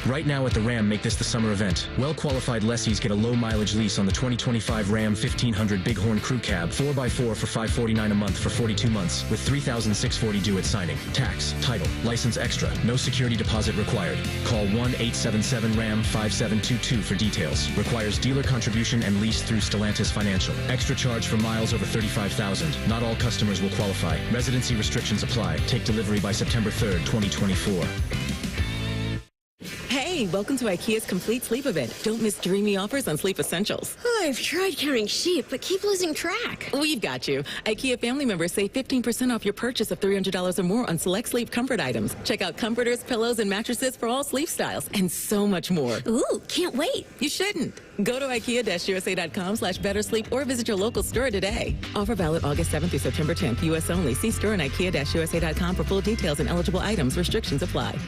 Right now at the Ram, make this the summer event. Well-qualified lessees get a low-mileage lease on the 2025 Ram 1500 Bighorn Crew Cab, 4x4 for $549 a month for 42 months, with $3,640 due at signing. Tax, title, license extra, no security deposit required. Call 1-877-RAM-5722 for details. Requires dealer contribution and lease through Stellantis Financial. Extra charge for miles over 35,000. Not all customers will qualify. Residency restrictions apply. Take delivery by September 3rd, 2024. Hey, welcome to IKEA's Complete Sleep event. Don't miss dreamy offers on sleep essentials. I've tried carrying sheep, but keep losing track. We've got you. IKEA family members save 15% off your purchase of $300 or more on select sleep comfort items. Check out comforters, pillows, and mattresses for all sleep styles, and so much more. Ooh, can't wait. You shouldn't. Go to IKEA-USA.com/bettersleep or visit your local store today. Offer valid August 7th through September 10th, U.S. only. See store and IKEA-USA.com for full details and eligible items. Restrictions apply.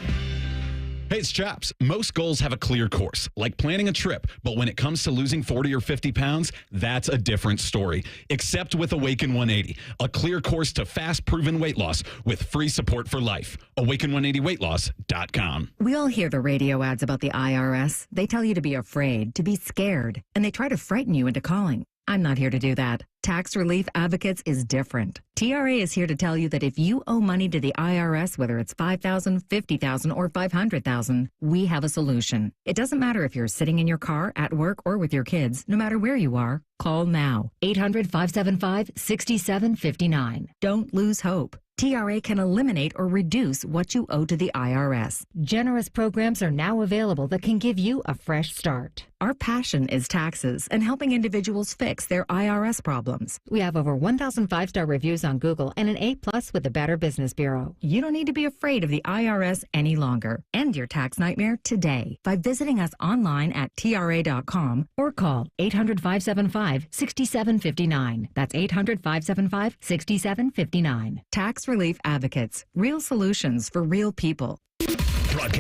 Hey, it's Chaps. Most goals have a clear course, like planning a trip. But when it comes to losing 40 or 50 pounds, that's a different story. Except with Awaken 180, a clear course to fast, proven weight loss with free support for life. Awaken180weightloss.com. We all hear the radio ads about the IRS. They tell you to be afraid, to be scared, and they try to frighten you into calling. I'm not here to do that. Tax Relief Advocates is different. TRA is here to tell you that if you owe money to the IRS, whether it's $5,000, $50,000, or $500,000, we have a solution. It doesn't matter if you're sitting in your car, at work, or with your kids. No matter where you are, call now. 800-575-6759. Don't lose hope. TRA can eliminate or reduce what you owe to the IRS. Generous programs are now available that can give you a fresh start. Our passion is taxes and helping individuals fix their IRS problems. We have over 1,000 5-star reviews on Google and an A+ with the Better Business Bureau. You don't need to be afraid of the IRS any longer. End your tax nightmare today by visiting us online at TRA.com or call 800-575-6759. That's 800-575-6759. Tax Relief Advocates. Real solutions for real people. Broadcast